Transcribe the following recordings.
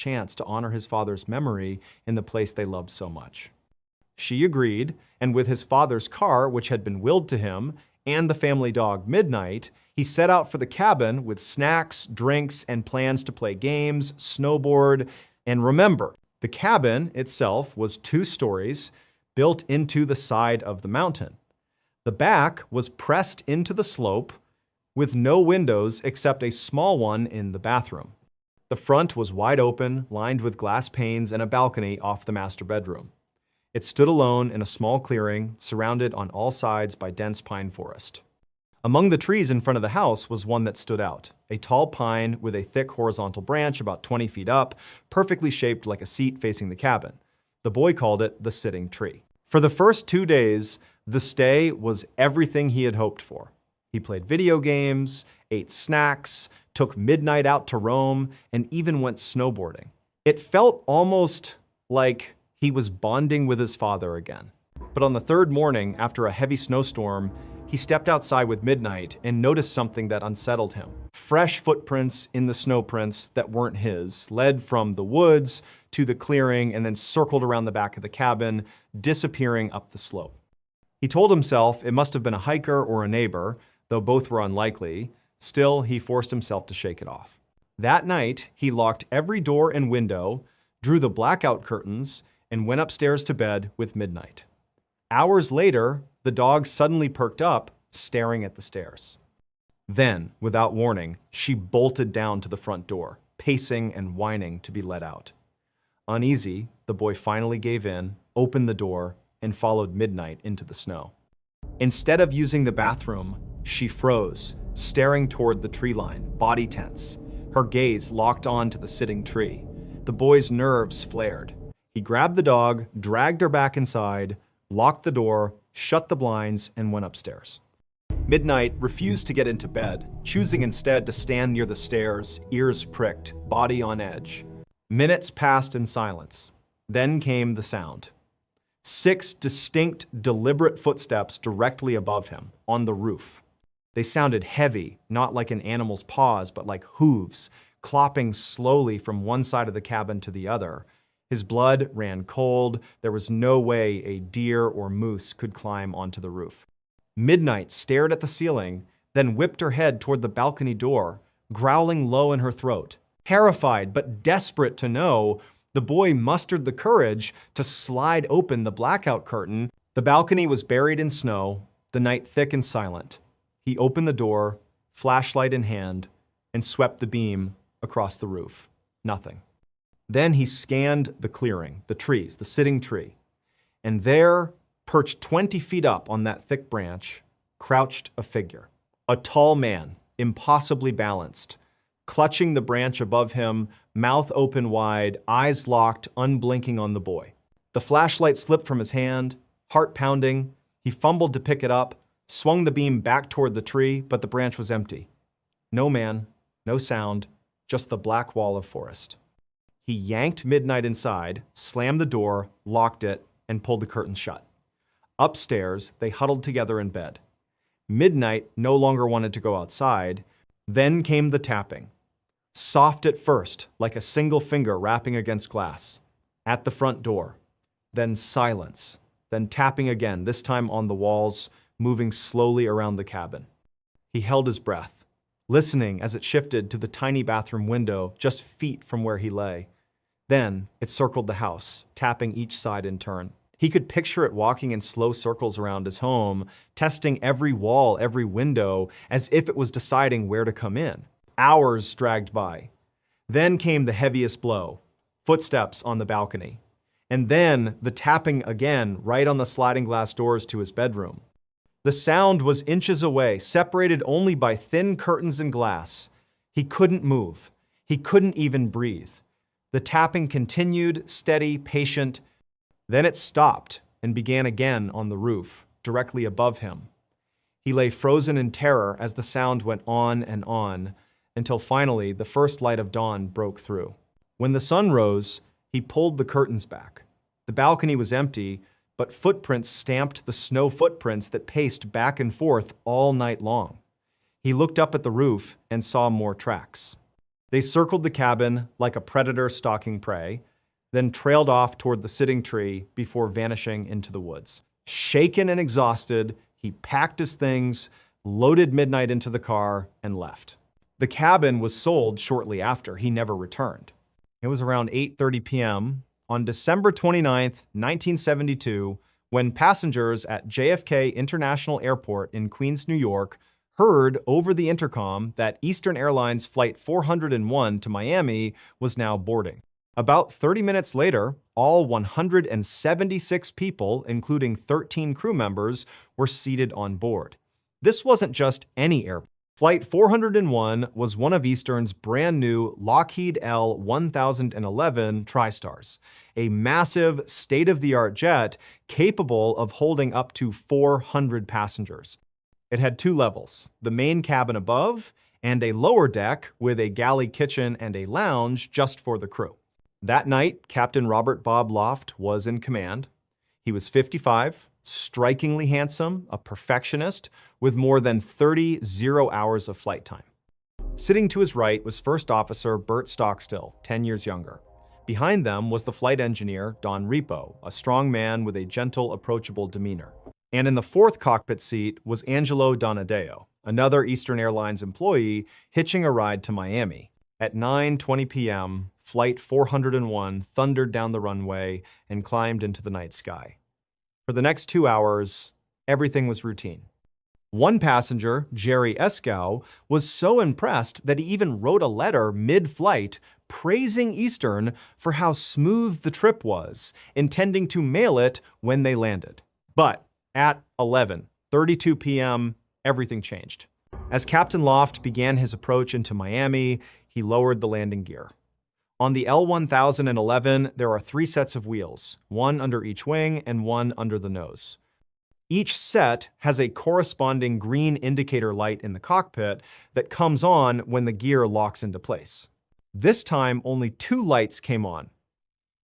chance to honor his father's memory in the place they loved so much. She agreed, and with his father's car, which had been willed to him, and the family dog Midnight, he set out for the cabin with snacks, drinks, and plans to play games, snowboard, and remember, the cabin itself was 2 stories built into the side of the mountain. The back was pressed into the slope with no windows except a small one in the bathroom. The front was wide open, lined with glass panes and a balcony off the master bedroom. It stood alone in a small clearing, surrounded on all sides by dense pine forest. Among the trees in front of the house was one that stood out, a tall pine with a thick horizontal branch about 20 feet up, perfectly shaped like a seat facing the cabin. The boy called it the sitting tree. For the first 2 days, the stay was everything he had hoped for. He played video games, ate snacks, took Midnight out to roam, and even went snowboarding. It felt almost like he was bonding with his father again. But on the 3rd morning, after a heavy snowstorm, he stepped outside with Midnight and noticed something that unsettled him. Fresh footprints in the snow prints that weren't his led from the woods to the clearing and then circled around the back of the cabin, disappearing up the slope. He told himself it must have been a hiker or a neighbor, though both were unlikely. Still, he forced himself to shake it off. That night, he locked every door and window, drew the blackout curtains, and went upstairs to bed with Midnight. Hours later, the dog suddenly perked up, staring at the stairs. Then, without warning, she bolted down to the front door, pacing and whining to be let out. Uneasy, the boy finally gave in, opened the door, and followed Midnight into the snow. Instead of using the bathroom, she froze, staring toward the tree line, body tense, her gaze locked on to the sitting tree. The boy's nerves flared. He grabbed the dog, dragged her back inside, locked the door, shut the blinds, and went upstairs. Midnight refused to get into bed, choosing instead to stand near the stairs, ears pricked, body on edge. Minutes passed in silence. Then came the sound. 6 distinct, deliberate footsteps directly above him, on the roof. They sounded heavy, not like an animal's paws, but like hooves, clopping slowly from one side of the cabin to the other. His blood ran cold. There was no way a deer or moose could climb onto the roof. Midnight stared at the ceiling, then whipped her head toward the balcony door, growling low in her throat. Terrified but desperate to know, the boy mustered the courage to slide open the blackout curtain. The balcony was buried in snow, the night thick and silent. He opened the door, flashlight in hand, and swept the beam across the roof. Nothing. Then he scanned the clearing, the trees, the sitting tree. And there, perched 20 feet up on that thick branch, crouched a figure. A tall man, impossibly balanced, clutching the branch above him, mouth open wide, eyes locked, unblinking on the boy. The flashlight slipped from his hand, heart pounding. He fumbled to pick it up, swung the beam back toward the tree, but the branch was empty. No man, no sound, just the black wall of forest. He yanked Midnight inside, slammed the door, locked it, and pulled the curtains shut. Upstairs, they huddled together in bed. Midnight no longer wanted to go outside. Then came the tapping. Soft at first, like a single finger rapping against glass. At the front door. Then silence. Then tapping again, this time on the walls, moving slowly around the cabin. He held his breath, listening as it shifted to the tiny bathroom window just feet from where he lay. Then it circled the house, tapping each side in turn. He could picture it walking in slow circles around his home, testing every wall, every window, as if it was deciding where to come in. Hours dragged by. Then came the heaviest blow, footsteps on the balcony. And then the tapping again, right on the sliding glass doors to his bedroom. The sound was inches away, separated only by thin curtains and glass. He couldn't move. He couldn't even breathe. The tapping continued, steady, patient. Then it stopped and began again on the roof, directly above him. He lay frozen in terror as the sound went on and on, until finally the first light of dawn broke through. When the sun rose, he pulled the curtains back. The balcony was empty, but footprints stamped the snow footprints that paced back and forth all night long. He looked up at the roof and saw more tracks. They circled the cabin like a predator stalking prey, then trailed off toward the sitting tree before vanishing into the woods. Shaken and exhausted, he packed his things, loaded Midnight into the car, and left. The cabin was sold shortly after. He never returned. It was around 8:30 p.m. on December 29th, 1972, when passengers at JFK International Airport in Queens, New York, heard over the intercom that Eastern Airlines Flight 401 to Miami was now boarding. About 30 minutes later, all 176 people, including 13 crew members, were seated on board. This wasn't just any airplane. Flight 401 was one of Eastern's brand new Lockheed L-1011 TriStars, a massive, state-of-the-art jet capable of holding up to 400 passengers. It had two levels, the main cabin above and a lower deck with a galley kitchen and a lounge just for the crew. That night, Captain Robert Bob Loft was in command. He was 55, strikingly handsome, a perfectionist, with more than 30 zero-hours of flight time. Sitting to his right was First Officer Bert Stockstill, 10 years younger. Behind them was the flight engineer, Don Repo, a strong man with a gentle, approachable demeanor. And in the fourth cockpit seat was Angelo Donadeo, another Eastern Airlines employee hitching a ride to Miami. At 9:20 p.m., Flight 401 thundered down the runway and climbed into the night sky. For the next 2 hours, everything was routine. One passenger, Jerry Escow, was so impressed that he even wrote a letter mid-flight praising Eastern for how smooth the trip was, intending to mail it when they landed. But at 11:32 p.m., everything changed. As Captain Loft began his approach into Miami, he lowered the landing gear. On the L-1011, there are 3 sets of wheels, one under each wing and one under the nose. Each set has a corresponding green indicator light in the cockpit that comes on when the gear locks into place. This time, only 2 lights came on.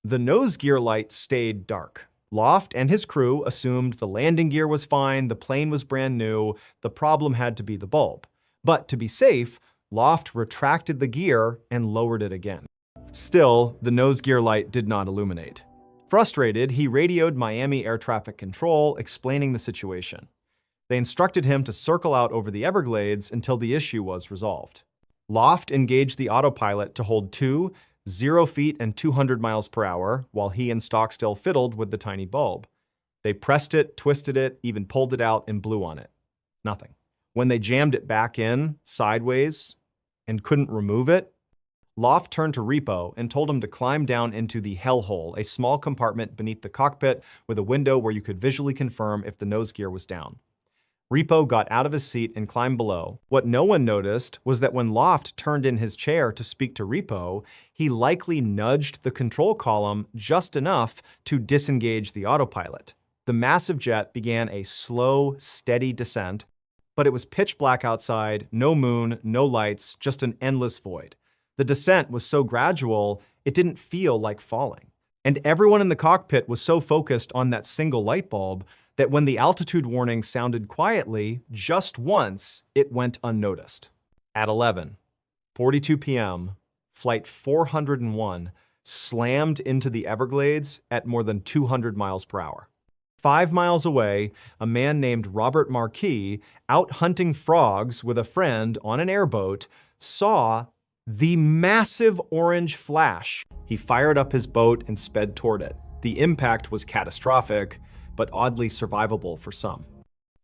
The nose gear light stayed dark. Loft and his crew assumed the landing gear was fine, the plane was brand new, the problem had to be the bulb. But to be safe, Loft retracted the gear and lowered it again. Still, the nose gear light did not illuminate. Frustrated, he radioed Miami Air Traffic Control, explaining the situation. They instructed him to circle out over the Everglades until the issue was resolved. Loft engaged the autopilot to hold 0 feet and 200 miles per hour, while he and Stockstill fiddled with the tiny bulb. They pressed it, twisted it, even pulled it out and blew on it. Nothing. When they jammed it back in, sideways, and couldn't remove it, Loft turned to Repo and told him to climb down into the hellhole, a small compartment beneath the cockpit with a window where you could visually confirm if the nose gear was down. Repo got out of his seat and climbed below. What no one noticed was that when Loft turned in his chair to speak to Repo, he likely nudged the control column just enough to disengage the autopilot. The massive jet began a slow, steady descent, but it was pitch black outside, no moon, no lights, just an endless void. The descent was so gradual, it didn't feel like falling. And everyone in the cockpit was so focused on that single light bulb that when the altitude warning sounded quietly, just once, it went unnoticed. At 11:42 p.m., Flight 401 slammed into the Everglades at more than 200 miles per hour. 5 miles away, a man named Robert Marquis, out hunting frogs with a friend on an airboat, saw the massive orange flash. He fired up his boat and sped toward it. The impact was catastrophic, but oddly survivable for some.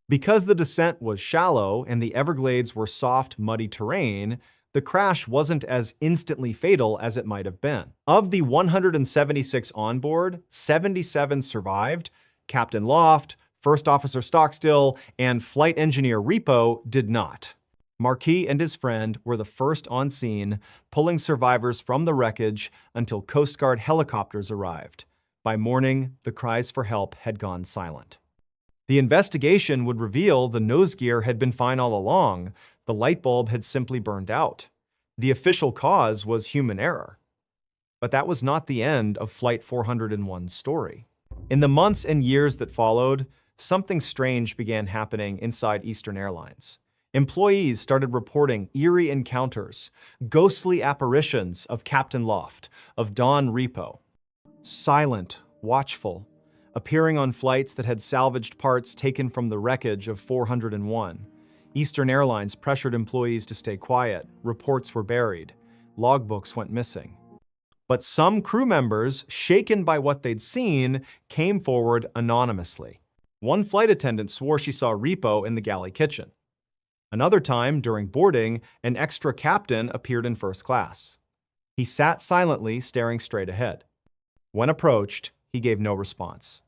Because the descent was shallow and the Everglades were soft, muddy terrain, the crash wasn't as instantly fatal as it might have been. Of the 176 on board, 77 survived. Captain Loft, First Officer Stockstill, and Flight Engineer Repo did not. Marquis and his friend were the first on scene, pulling survivors from the wreckage until Coast Guard helicopters arrived. By morning, the cries for help had gone silent. The investigation would reveal the nose gear had been fine all along. The light bulb had simply burned out. The official cause was human error. But that was not the end of Flight 401's story. In the months and years that followed, something strange began happening inside Eastern Airlines. Employees started reporting eerie encounters, ghostly apparitions of Captain Loft, of Don Repo. Silent, watchful, appearing on flights that had salvaged parts taken from the wreckage of 401. Eastern Airlines pressured employees to stay quiet. Reports were buried. Logbooks went missing. But some crew members, shaken by what they'd seen, came forward anonymously. One flight attendant swore she saw Repo in the galley kitchen. Another time, during boarding, an extra captain appeared in first class. He sat silently, staring straight ahead. When approached, he gave no response.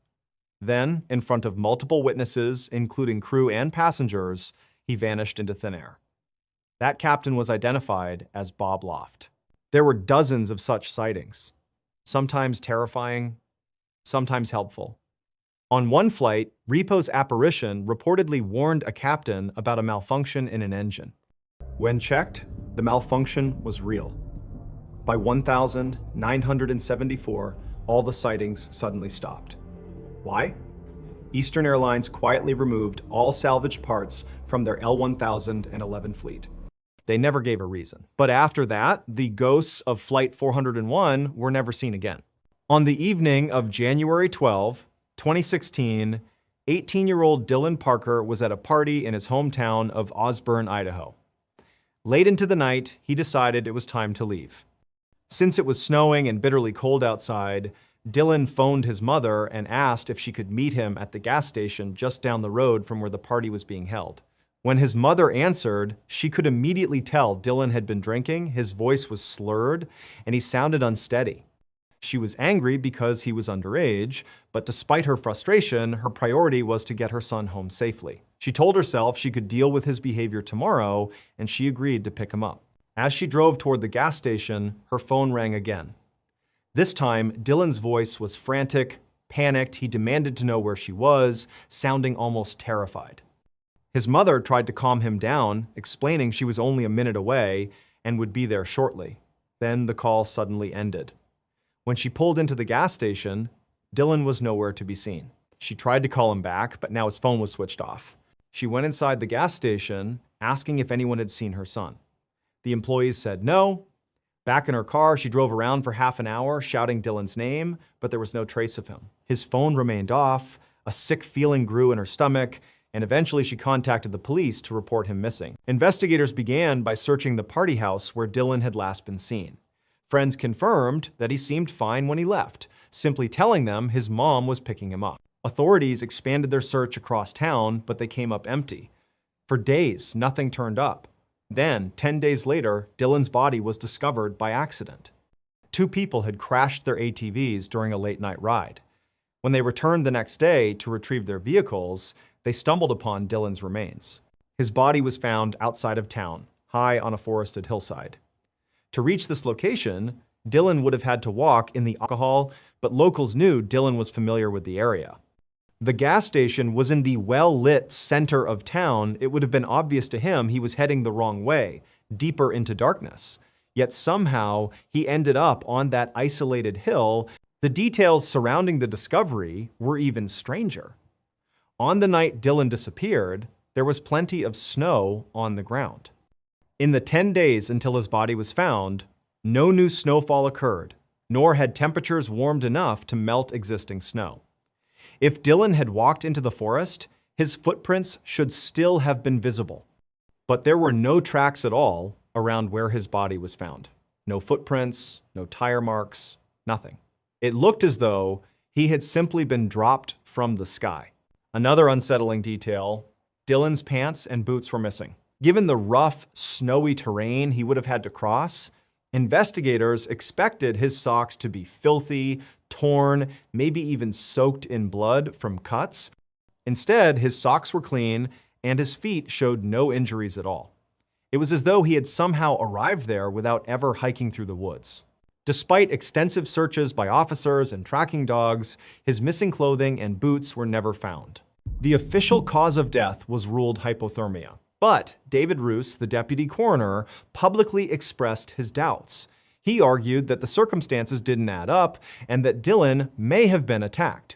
Then, in front of multiple witnesses, including crew and passengers, he vanished into thin air. That captain was identified as Bob Loft. There were dozens of such sightings, sometimes terrifying, sometimes helpful. On one flight, Repo's apparition reportedly warned a captain about a malfunction in an engine. When checked, the malfunction was real. By 1974, all the sightings suddenly stopped. Why? Eastern Airlines quietly removed all salvaged parts from their L1011 fleet. They never gave a reason. But after that, the ghosts of Flight 401 were never seen again. On the evening of January 12, 2016, 18-year-old Dylan Parker was at a party in his hometown of Osburn, Idaho. Late into the night, he decided it was time to leave. Since it was snowing and bitterly cold outside, Dylan phoned his mother and asked if she could meet him at the gas station just down the road from where the party was being held. When his mother answered, she could immediately tell Dylan had been drinking. His voice was slurred, and he sounded unsteady. She was angry because he was underage, but despite her frustration, her priority was to get her son home safely. She told herself she could deal with his behavior tomorrow, and she agreed to pick him up. As she drove toward the gas station, her phone rang again. This time, Dylan's voice was frantic, panicked. He demanded to know where she was, sounding almost terrified. His mother tried to calm him down, explaining she was only a minute away and would be there shortly. Then the call suddenly ended. When she pulled into the gas station, Dylan was nowhere to be seen. She tried to call him back, but now his phone was switched off. She went inside the gas station, asking if anyone had seen her son. The employees said no. Back in her car, she drove around for half an hour, shouting Dylan's name, but there was no trace of him. His phone remained off, a sick feeling grew in her stomach, and eventually she contacted the police to report him missing. Investigators began by searching the party house where Dylan had last been seen. Friends confirmed that he seemed fine when he left, simply telling them his mom was picking him up. Authorities expanded their search across town, but they came up empty. For days, nothing turned up. Then, 10 days later, Dylan's body was discovered by accident. Two people had crashed their ATVs during a late-night ride. When they returned the next day to retrieve their vehicles, they stumbled upon Dylan's remains. His body was found outside of town, high on a forested hillside. To reach this location, Dylan would have had to walk in the alcohol, but locals knew Dylan was familiar with the area. The gas station was in the well-lit center of town. It would have been obvious to him he was heading the wrong way, deeper into darkness. Yet somehow, he ended up on that isolated hill. The details surrounding the discovery were even stranger. On the night Dylan disappeared, there was plenty of snow on the ground. In the 10 days until his body was found, no new snowfall occurred, nor had temperatures warmed enough to melt existing snow. If Dylan had walked into the forest, his footprints should still have been visible. But there were no tracks at all around where his body was found. No footprints, no tire marks, nothing. It looked as though he had simply been dropped from the sky. Another unsettling detail, Dylan's pants and boots were missing. Given the rough, snowy terrain he would have had to cross, investigators expected his socks to be filthy, torn, maybe even soaked in blood from cuts. Instead, his socks were clean and his feet showed no injuries at all. It was as though he had somehow arrived there without ever hiking through the woods. Despite extensive searches by officers and tracking dogs, his missing clothing and boots were never found. The official cause of death was ruled hypothermia. But David Roos, the deputy coroner, publicly expressed his doubts. He argued that the circumstances didn't add up and that Dylan may have been attacked.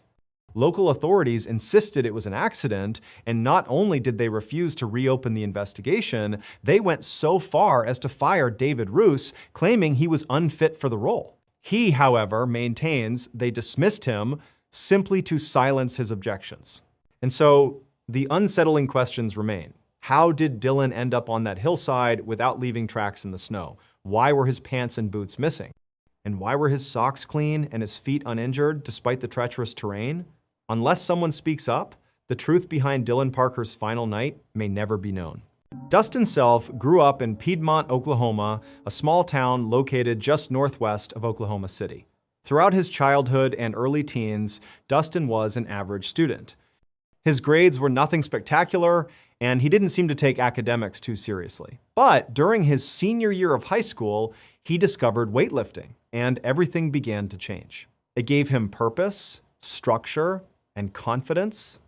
Local authorities insisted it was an accident, and not only did they refuse to reopen the investigation, they went so far as to fire David Roos, claiming he was unfit for the role. He, however, maintains they dismissed him simply to silence his objections. And so the unsettling questions remain. How did Dylan end up on that hillside without leaving tracks in the snow? Why were his pants and boots missing? And why were his socks clean and his feet uninjured despite the treacherous terrain? Unless someone speaks up, the truth behind Dylan Parker's final night may never be known. Dustin Self grew up in Piedmont, Oklahoma, a small town located just northwest of Oklahoma City. Throughout his childhood and early teens, Dustin was an average student. His grades were nothing spectacular, and he didn't seem to take academics too seriously. But during his senior year of high school, he discovered weightlifting, and everything began to change. It gave him purpose, structure, and confidence.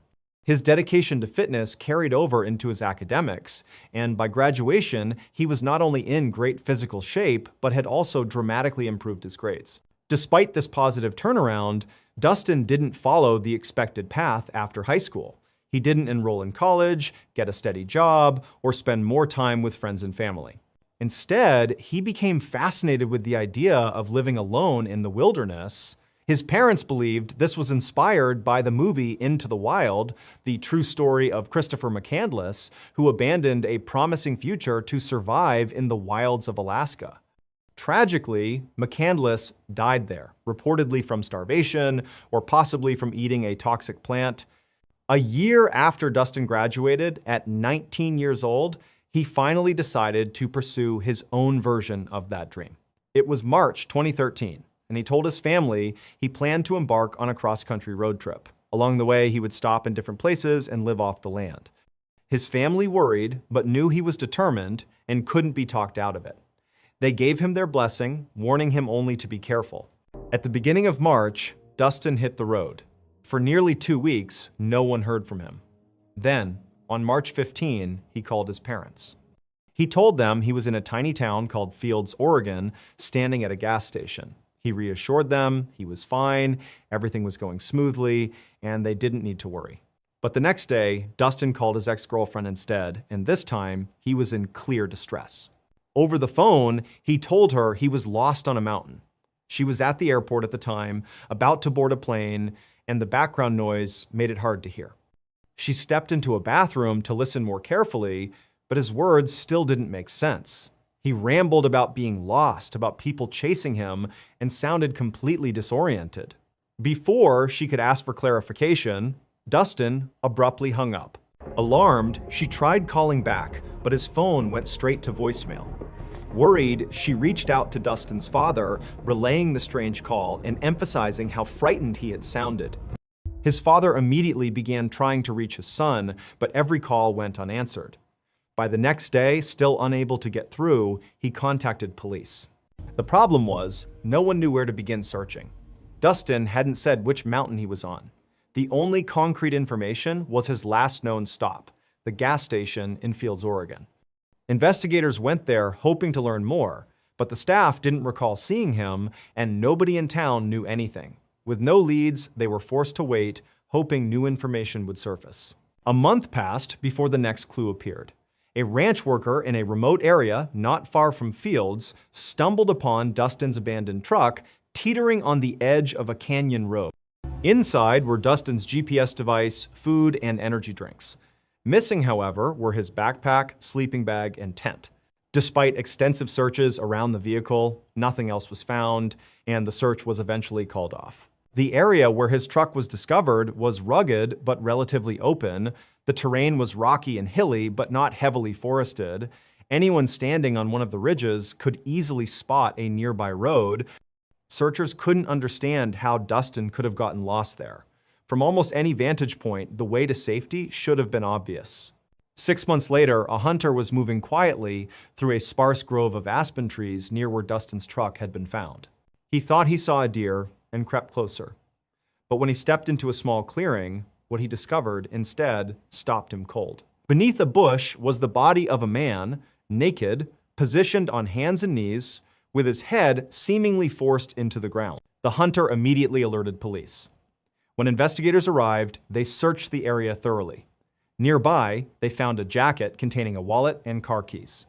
His dedication to fitness carried over into his academics, and by graduation, he was not only in great physical shape, but had also dramatically improved his grades. Despite this positive turnaround, Dustin didn't follow the expected path after high school. He didn't enroll in college, get a steady job, or spend more time with friends and family. Instead, he became fascinated with the idea of living alone in the wilderness. His parents believed this was inspired by the movie Into the Wild, the true story of Christopher McCandless, who abandoned a promising future to survive in the wilds of Alaska. Tragically, McCandless died there, reportedly from starvation or possibly from eating a toxic plant. A year after Dustin graduated, at 19 years old, he finally decided to pursue his own version of that dream. It was March 2013, and he told his family he planned to embark on a cross-country road trip. Along the way, he would stop in different places and live off the land. His family worried, but knew he was determined and couldn't be talked out of it. They gave him their blessing, warning him only to be careful. At the beginning of March, Dustin hit the road. For nearly 2 weeks, no one heard from him. Then, on March 15, he called his parents. He told them he was in a tiny town called Fields, Oregon, standing at a gas station. He reassured them he was fine, everything was going smoothly, and they didn't need to worry. But the next day, Dustin called his ex-girlfriend instead, and this time, he was in clear distress. Over the phone, he told her he was lost on a mountain. She was at the airport at the time, about to board a plane, and the background noise made it hard to hear. She stepped into a bathroom to listen more carefully, but his words still didn't make sense. He rambled about being lost, about people chasing him, and sounded completely disoriented. Before she could ask for clarification, Dustin abruptly hung up. Alarmed, she tried calling back, but his phone went straight to voicemail. Worried, she reached out to Dustin's father, relaying the strange call and emphasizing how frightened he had sounded. His father immediately began trying to reach his son, but every call went unanswered. By the next day, still unable to get through, he contacted police. The problem was, no one knew where to begin searching. Dustin hadn't said which mountain he was on. The only concrete information was his last known stop, the gas station in Fields, Oregon. Investigators went there hoping to learn more, but the staff didn't recall seeing him, and nobody in town knew anything. With no leads, they were forced to wait, hoping new information would surface. A month passed before the next clue appeared. A ranch worker in a remote area not far from Fields stumbled upon Dustin's abandoned truck teetering on the edge of a canyon road. Inside were Dustin's GPS device, food, and energy drinks. Missing, however, were his backpack, sleeping bag, and tent. Despite extensive searches around the vehicle, nothing else was found, and the search was eventually called off. The area where his truck was discovered was rugged but relatively open. The terrain was rocky and hilly but not heavily forested. Anyone standing on one of the ridges could easily spot a nearby road. Searchers couldn't understand how Dustin could have gotten lost there. From almost any vantage point, the way to safety should have been obvious. 6 months later, a hunter was moving quietly through a sparse grove of aspen trees near where Dustin's truck had been found. He thought he saw a deer and crept closer. But when he stepped into a small clearing, what he discovered instead stopped him cold. Beneath a bush was the body of a man, naked, positioned on hands and knees, with his head seemingly forced into the ground. The hunter immediately alerted police. When investigators arrived, they searched the area thoroughly. Nearby, they found a jacket containing a wallet and car keys.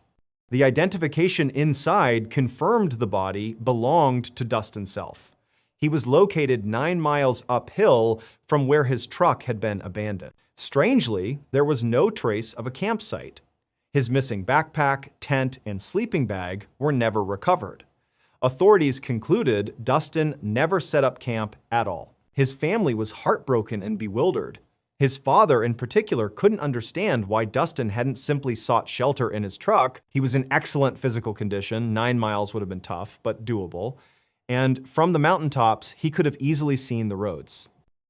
The identification inside confirmed the body belonged to Dustin Self. He was located 9 miles uphill from where his truck had been abandoned. Strangely, there was no trace of a campsite. His missing backpack, tent, and sleeping bag were never recovered. Authorities concluded Dustin never set up camp at all. His family was heartbroken and bewildered. His father, in particular, couldn't understand why Dustin hadn't simply sought shelter in his truck. He was in excellent physical condition. 9 miles would have been tough, but doable. And from the mountaintops, he could have easily seen the roads.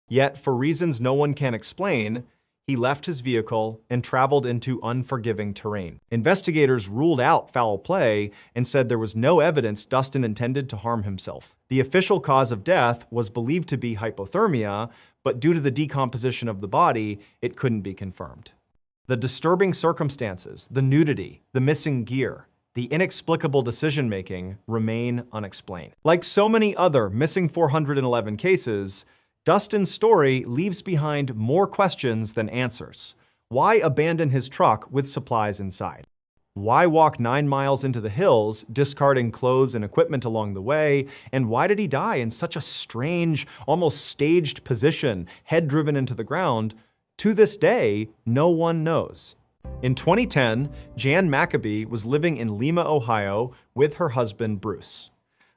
Yet, for reasons no one can explain, he left his vehicle and traveled into unforgiving terrain. Investigators ruled out foul play and said there was no evidence Dustin intended to harm himself. The official cause of death was believed to be hypothermia, but due to the decomposition of the body, it couldn't be confirmed. The disturbing circumstances, the nudity, the missing gear, the inexplicable decision-making remain unexplained. Like so many other missing 411 cases, Dustin's story leaves behind more questions than answers. Why abandon his truck with supplies inside? Why walk 9 miles into the hills, discarding clothes and equipment along the way? And why did he die in such a strange, almost staged position, head driven into the ground? To this day, no one knows. In 2010, Jan Maccabee was living in Lima, Ohio, with her husband, Bruce.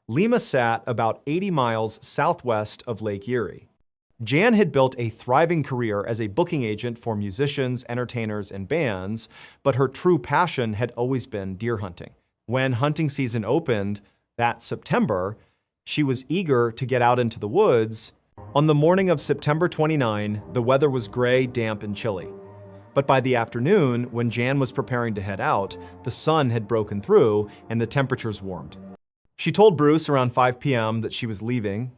Lima sat about 80 miles southwest of Lake Erie. Jan had built a thriving career as a booking agent for musicians, entertainers, and bands, but her true passion had always been deer hunting. When hunting season opened that September, she was eager to get out into the woods. On the morning of September 29, the weather was gray, damp, and chilly. But by the afternoon, when Jan was preparing to head out, the sun had broken through and the temperatures warmed. She told Bruce around 5 p.m. that she was leaving,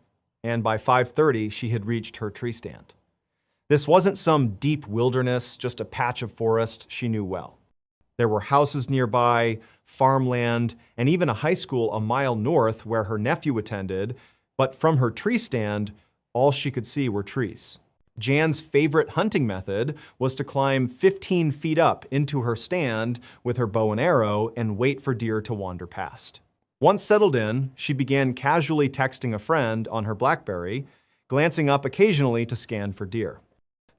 and by 5:30, she had reached her tree stand. This wasn't some deep wilderness, just a patch of forest she knew well. There were houses nearby, farmland, and even a high school a mile north where her nephew attended, but from her tree stand, all she could see were trees. Jan's favorite hunting method was to climb 15 feet up into her stand with her bow and arrow and wait for deer to wander past. Once settled in, she began casually texting a friend on her BlackBerry, glancing up occasionally to scan for deer.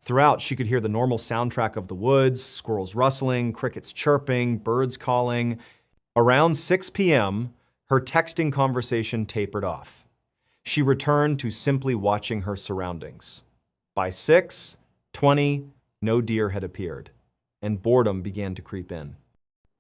Throughout, she could hear the normal soundtrack of the woods, squirrels rustling, crickets chirping, birds calling. Around 6 p.m., her texting conversation tapered off. She returned to simply watching her surroundings. By 6:20, no deer had appeared, and boredom began to creep in.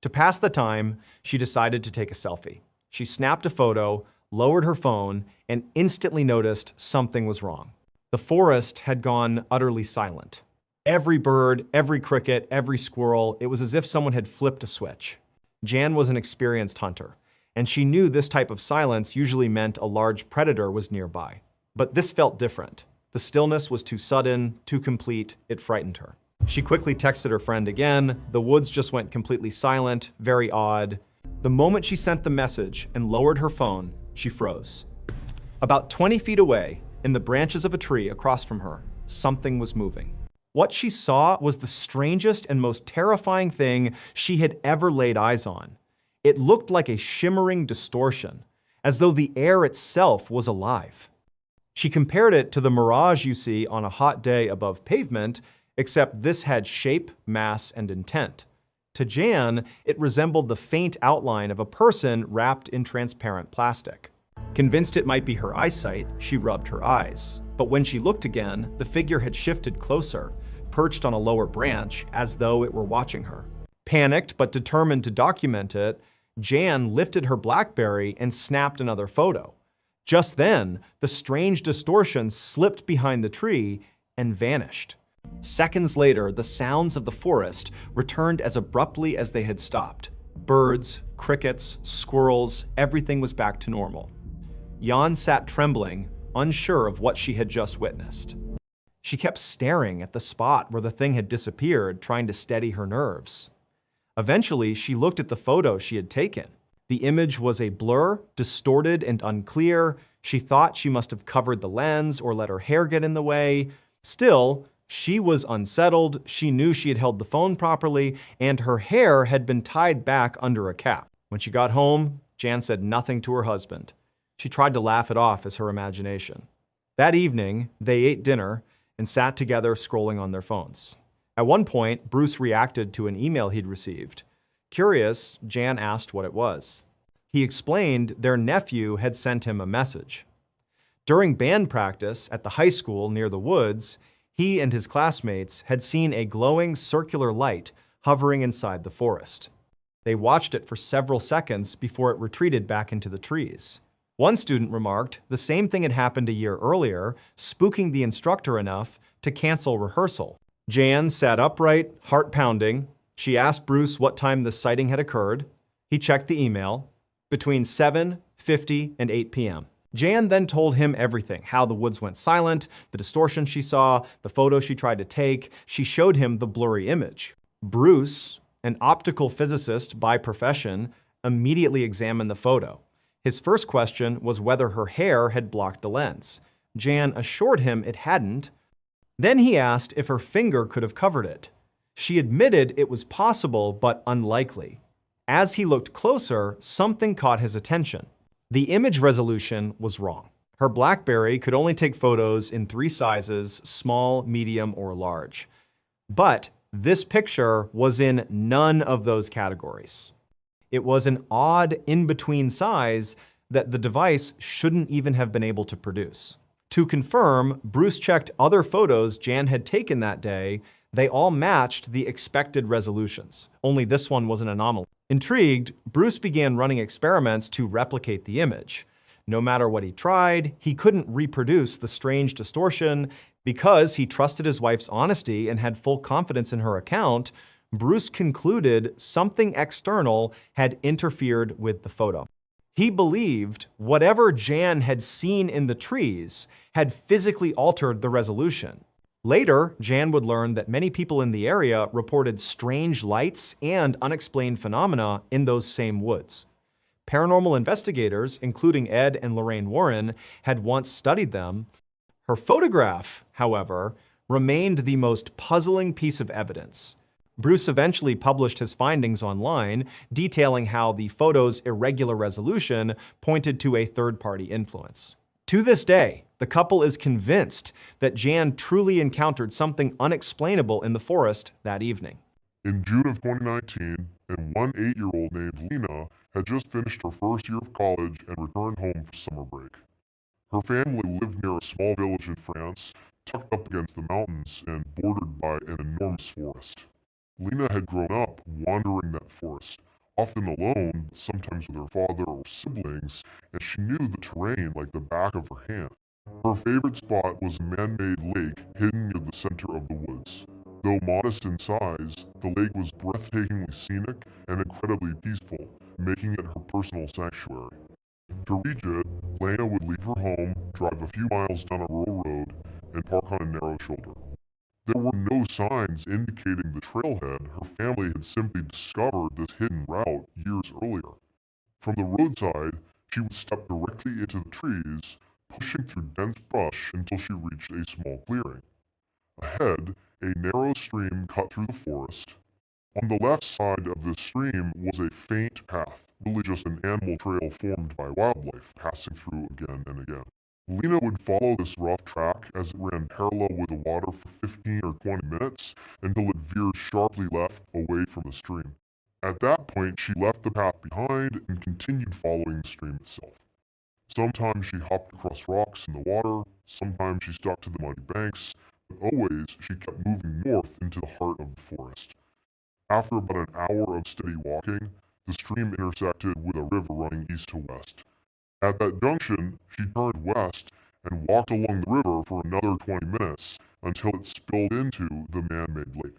To pass the time, she decided to take a selfie. She snapped a photo, lowered her phone, and instantly noticed something was wrong. The forest had gone utterly silent. Every bird, every cricket, every squirrel, it was as if someone had flipped a switch. Jan was an experienced hunter, and she knew this type of silence usually meant a large predator was nearby. But this felt different. The stillness was too sudden, too complete, it frightened her. She quickly texted her friend again. The woods just went completely silent, very odd. The moment she sent the message and lowered her phone, she froze. About 20 feet away, in the branches of a tree across from her, something was moving. What she saw was the strangest and most terrifying thing she had ever laid eyes on. It looked like a shimmering distortion, as though the air itself was alive. She compared it to the mirage you see on a hot day above pavement, except this had shape, mass, and intent. To Jan, it resembled the faint outline of a person wrapped in transparent plastic. Convinced it might be her eyesight, she rubbed her eyes. But when she looked again, the figure had shifted closer, perched on a lower branch, as though it were watching her. Panicked but determined to document it, Jan lifted her BlackBerry and snapped another photo. Just then, the strange distortion slipped behind the tree and vanished. Seconds later, the sounds of the forest returned as abruptly as they had stopped. Birds, crickets, squirrels, everything was back to normal. Jan sat trembling, unsure of what she had just witnessed. She kept staring at the spot where the thing had disappeared, trying to steady her nerves. Eventually, she looked at the photo she had taken. The image was a blur, distorted and unclear. She thought she must have covered the lens or let her hair get in the way. Still, she was unsettled. She knew she had held the phone properly, and her hair had been tied back under a cap. When she got home, Jan said nothing to her husband. She tried to laugh it off as her imagination. That evening, they ate dinner and sat together scrolling on their phones. At one point, Bruce reacted to an email he'd received. Curious, Jan asked what it was. He explained their nephew had sent him a message. During band practice at the high school near the woods, he and his classmates had seen a glowing circular light hovering inside the forest. They watched it for several seconds before it retreated back into the trees. One student remarked the same thing had happened a year earlier, spooking the instructor enough to cancel rehearsal. Jan sat upright, heart pounding. She asked Bruce what time the sighting had occurred. He checked the email. Between 7:50 and 8 p.m. Jan then told him everything, how the woods went silent, the distortion she saw, the photo she tried to take. She showed him the blurry image. Bruce, an optical physicist by profession, immediately examined the photo. His first question was whether her hair had blocked the lens. Jan assured him it hadn't. Then he asked if her finger could have covered it. She admitted it was possible, but unlikely. As he looked closer, something caught his attention. The image resolution was wrong. Her BlackBerry could only take photos in 3 sizes, small, medium, or large. But this picture was in none of those categories. It was an odd in-between size that the device shouldn't even have been able to produce. To confirm, Bruce checked other photos Jan had taken that day. They all matched the expected resolutions. Only this one was an anomaly. Intrigued, Bruce began running experiments to replicate the image. No matter what he tried, he couldn't reproduce the strange distortion. Because he trusted his wife's honesty and had full confidence in her account, Bruce concluded something external had interfered with the photo. He believed whatever Jan had seen in the trees had physically altered the resolution. Later, Jan would learn that many people in the area reported strange lights and unexplained phenomena in those same woods. Paranormal investigators, including Ed and Lorraine Warren, had once studied them. Her photograph, however, remained the most puzzling piece of evidence. Bruce eventually published his findings online, detailing how the photo's irregular resolution pointed to a third-party influence. To this day, the couple is convinced that Jan truly encountered something unexplainable in the forest that evening. In June of 2019, and one 8-year-old named Lena had just finished her first year of college and returned home for summer break. Her family lived near a small village in France, tucked up against the mountains and bordered by an enormous forest. Lena had grown up wandering that forest, often alone, but sometimes with her father or siblings, and she knew the terrain like the back of her hand. Her favorite spot was a man-made lake hidden near the center of the woods. Though modest in size, the lake was breathtakingly scenic and incredibly peaceful, making it her personal sanctuary. To reach it, Lena would leave her home, drive a few miles down a rural road, and park on a narrow shoulder. There were no signs indicating the trailhead. Her family had simply discovered this hidden route years earlier. From the roadside, she would step directly into the trees, pushing through dense brush until she reached a small clearing. Ahead, a narrow stream cut through the forest. On the left side of this stream was a faint path, really just an animal trail formed by wildlife passing through again and again. Lena would follow this rough track as it ran parallel with the water for 15 or 20 minutes until it veered sharply left away from the stream. At that point, she left the path behind and continued following the stream itself. Sometimes she hopped across rocks in the water, sometimes she stuck to the muddy banks, but always she kept moving north into the heart of the forest. After about an hour of steady walking, the stream intersected with a river running east to west. At that junction, she turned west and walked along the river for another 20 minutes until it spilled into the man-made lake.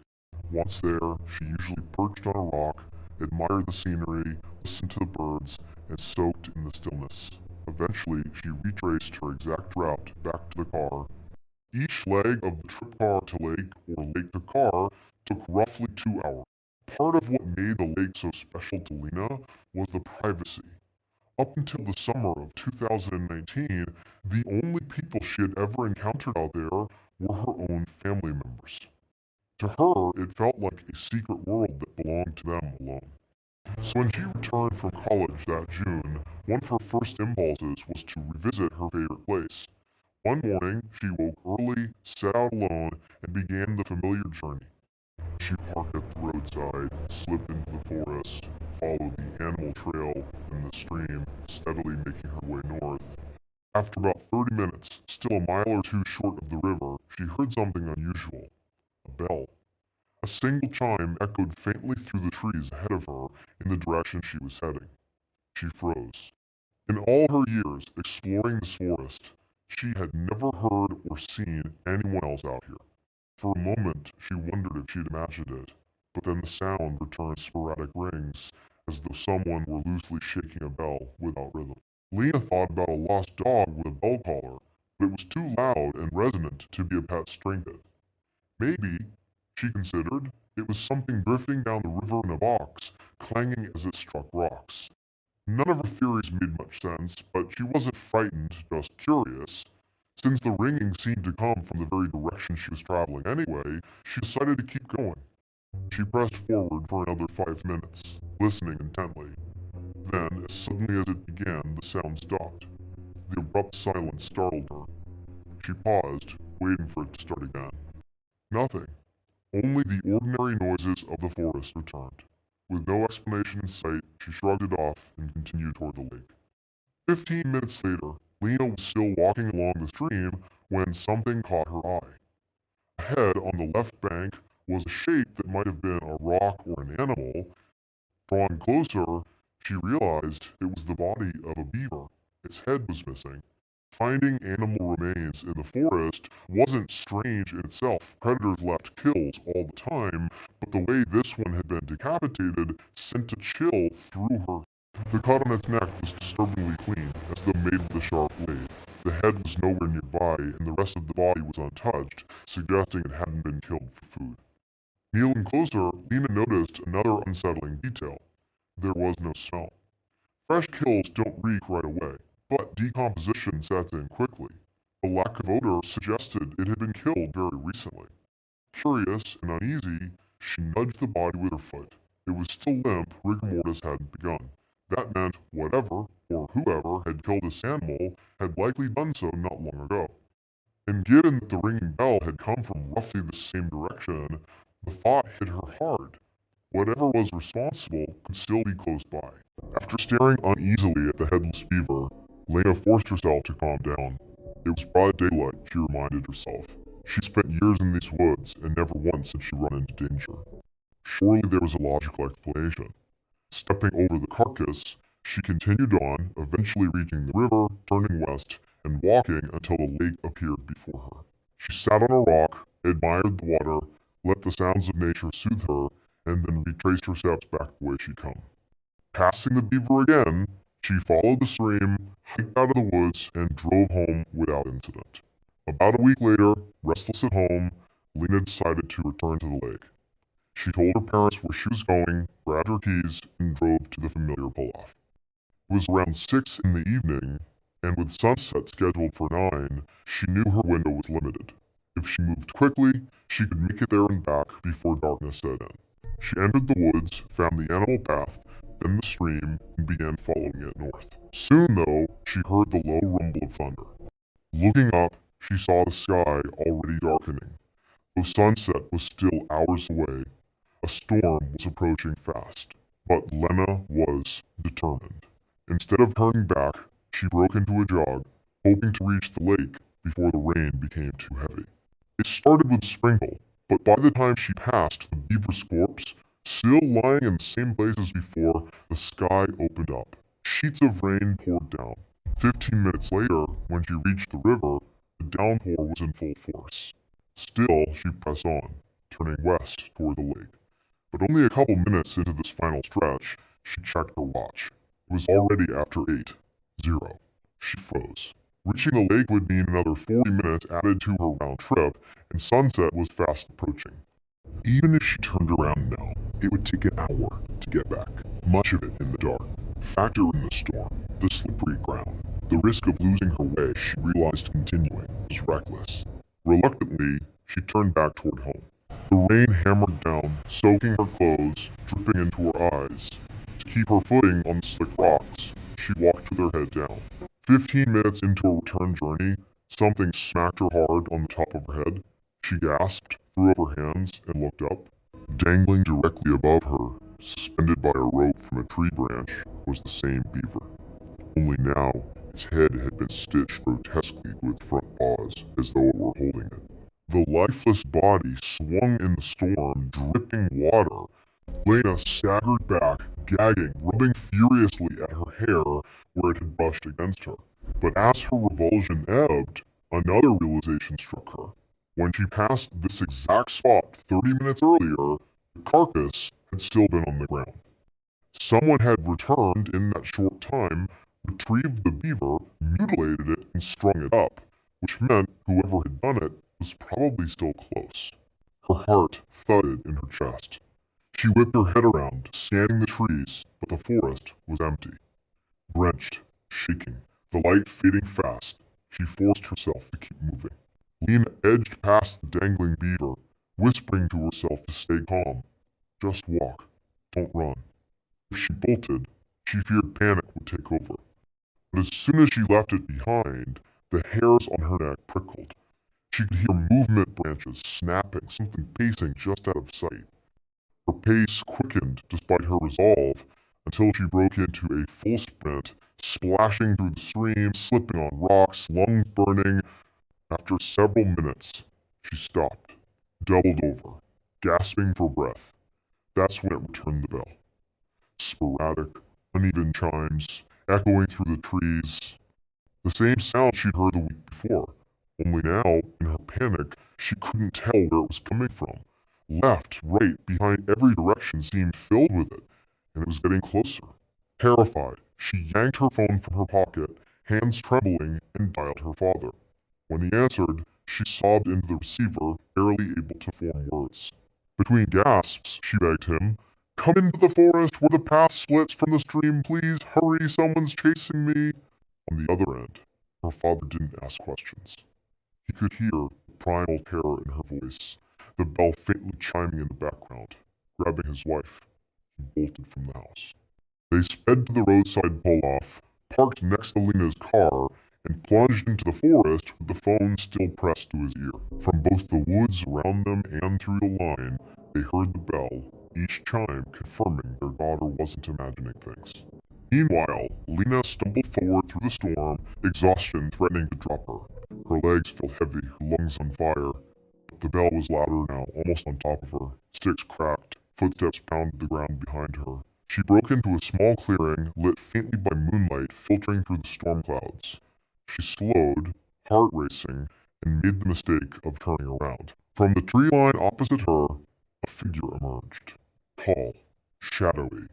Once there, she usually perched on a rock, admired the scenery, listened to the birds, and soaked in the stillness. Eventually, she retraced her exact route back to the car. Each leg of the trip car to lake or lake to car took roughly 2 hours. Part of what made the lake so special to Lena was the privacy. Up until the summer of 2019, the only people she had ever encountered out there were her own family members. To her, it felt like a secret world that belonged to them alone. So when she returned from college that June, one of her first impulses was to revisit her favorite place. One morning, she woke early, set out alone, and began the familiar journey. She parked at the roadside, slipped into the forest, followed the animal trail and the stream, steadily making her way north. After about 30 minutes, still a mile or two short of the river, she heard something unusual. A bell. A single chime echoed faintly through the trees ahead of her in the direction she was heading. She froze. In all her years exploring this forest, she had never heard or seen anyone else out here. For a moment, she wondered if she'd imagined it, but then the sound returned sporadic rings, as though someone were loosely shaking a bell without rhythm. Lena thought about a lost dog with a bell collar, but it was too loud and resonant to be a pet trinket. Maybe, she considered, it was something drifting down the river in a box, clanging as it struck rocks. None of her theories made much sense, but she wasn't frightened, just curious. Since the ringing seemed to come from the very direction she was traveling anyway, she decided to keep going. She pressed forward for another 5 minutes, listening intently. Then, as suddenly as it began, the sound stopped. The abrupt silence startled her. She paused, waiting for it to start again. Nothing. Only the ordinary noises of the forest returned. With no explanation in sight, she shrugged it off and continued toward the lake. 15 minutes later, Lena was still walking along the stream when something caught her eye. Ahead on the left bank was a shape that might have been a rock or an animal. Drawing closer, she realized it was the body of a beaver. Its head was missing. Finding animal remains in the forest wasn't strange in itself. Predators left kills all the time, but the way this one had been decapitated sent a chill through her. The cut on its neck was disturbingly clean, as though made with a sharp blade. The head was nowhere nearby, and the rest of the body was untouched, suggesting it hadn't been killed for food. Kneeling closer, Lena noticed another unsettling detail. There was no smell. Fresh kills don't reek right away, but decomposition sets in quickly. The lack of odor suggested it had been killed very recently. Curious and uneasy, she nudged the body with her foot. It was still limp, rigor mortis hadn't begun. That meant whatever, or whoever, had killed this animal had likely done so not long ago. And given that the ringing bell had come from roughly the same direction, the thought hit her hard. Whatever was responsible could still be close by. After staring uneasily at the headless beaver, Lena forced herself to calm down. It was broad daylight, she reminded herself. She'd spent years in these woods, and never once had she run into danger. Surely there was a logical explanation. Stepping over the carcass, she continued on, eventually reaching the river, turning west, and walking until the lake appeared before her. She sat on a rock, admired the water, let the sounds of nature soothe her, and then retraced her steps back the way she'd come. Passing the beaver again, she followed the stream, hiked out of the woods, and drove home without incident. About a week later, restless at home, Lena decided to return to the lake. She told her parents where she was going, grabbed her keys, and drove to the familiar pull-off. It was around 6 in the evening, and with sunset scheduled for 9, she knew her window was limited. If she moved quickly, she could make it there and back before darkness set in. She entered the woods, found the animal path, then the stream, and began following it north. Soon, though, she heard the low rumble of thunder. Looking up, she saw the sky already darkening. Though sunset was still hours away, a storm was approaching fast. But Lena was determined. Instead of turning back, she broke into a jog, hoping to reach the lake before the rain became too heavy. It started with a sprinkle, but by the time she passed the beaver's corpse, still lying in the same place as before, the sky opened up. Sheets of rain poured down. 15 minutes later, when she reached the river, the downpour was in full force. Still, she pressed on, turning west toward the lake. But only a couple minutes into this final stretch, she checked her watch. It was already after 8:00. She froze. Reaching the lake would mean another 40 minutes added to her round trip, and sunset was fast approaching. Even if she turned around now, it would take an hour to get back, much of it in the dark. Factor in the storm, the slippery ground, the risk of losing her way. She realized continuing was reckless. Reluctantly, she turned back toward home. The rain hammered down, soaking her clothes, dripping into her eyes. To keep her footing on the slick rocks, she walked with her head down. 15 minutes into a return journey, something smacked her hard on the top of her head. She gasped, threw up her hands, and looked up. Dangling directly above her, suspended by a rope from a tree branch, was the same beaver. Only now, its head had been stitched grotesquely to its front paws, as though it were holding it. The lifeless body swung in the storm, dripping water. Lena staggered back, gagging, rubbing furiously at her hair where it had brushed against her. But as her revulsion ebbed, another realization struck her. When she passed this exact spot 30 minutes earlier, the carcass had still been on the ground. Someone had returned in that short time, retrieved the beaver, mutilated it, and strung it up, which meant whoever had done it was probably still close. Her heart thudded in her chest. She whipped her head around, scanning the trees, but the forest was empty. Drenched, shaking, the light fading fast, she forced herself to keep moving. Lena edged past the dangling beaver, whispering to herself to stay calm. Just walk. Don't run. If she bolted, she feared panic would take over. But as soon as she left it behind, the hairs on her neck prickled. She could hear movement branches snapping, something pacing just out of sight. Her pace quickened despite her resolve until she broke into a full sprint, splashing through the stream, slipping on rocks, lungs burning. After several minutes, she stopped, doubled over, gasping for breath. That's when it returned the bell. Sporadic, uneven chimes, echoing through the trees. The same sound she'd heard the week before, only now, in her panic, she couldn't tell where it was coming from. Left, right, behind every direction seemed filled with it, and it was getting closer. Terrified, she yanked her phone from her pocket, hands trembling, and dialed her father. When he answered, she sobbed into the receiver, barely able to form words. Between gasps, she begged him, "Come into the forest where the path splits from the stream, please. Hurry, someone's chasing me." On the other end, her father didn't ask questions. He could hear the primal terror in her voice, the bell faintly chiming in the background. Grabbing his wife, he bolted from the house. They sped to the roadside pull-off, parked next to Lena's car, and plunged into the forest with the phone still pressed to his ear. From both the woods around them and through the line, they heard the bell, each chime confirming their daughter wasn't imagining things. Meanwhile, Lena stumbled forward through the storm, exhaustion threatening to drop her. Her legs felt heavy, her lungs on fire. But the bell was louder now, almost on top of her. Sticks cracked, footsteps pounded the ground behind her. She broke into a small clearing, lit faintly by moonlight filtering through the storm clouds. She slowed, heart racing, and made the mistake of turning around. From the tree line opposite her, a figure emerged. Tall, shadowy.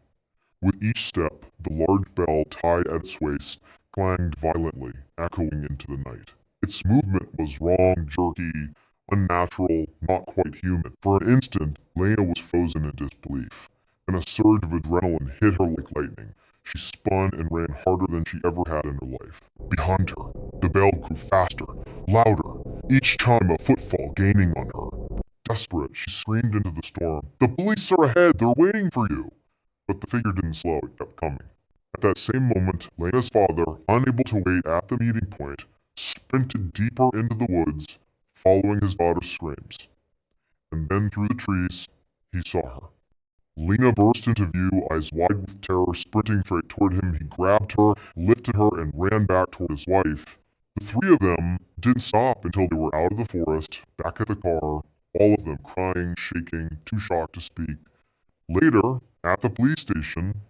With each step, the large bell tied at its waist clanged violently, echoing into the night. Its movement was wrong, jerky, unnatural, not quite human. For an instant, Lena was frozen in disbelief. Then a surge of adrenaline hit her like lightning. She spun and ran harder than she ever had in her life. Behind her, the bell grew faster, louder, each chime a footfall gaining on her. Desperate, she screamed into the storm, "The police are ahead! They're waiting for you!" But the figure didn't slow, it kept coming. At that same moment, Lena's father, unable to wait at the meeting point, sprinted deeper into the woods, following his daughter's screams. And then through the trees, he saw her. Lena burst into view, eyes wide with terror, sprinting straight toward him. He grabbed her, lifted her, and ran back toward his wife. The three of them didn't stop until they were out of the forest, back at the car, all of them crying, shaking, too shocked to speak. Later, at the police station,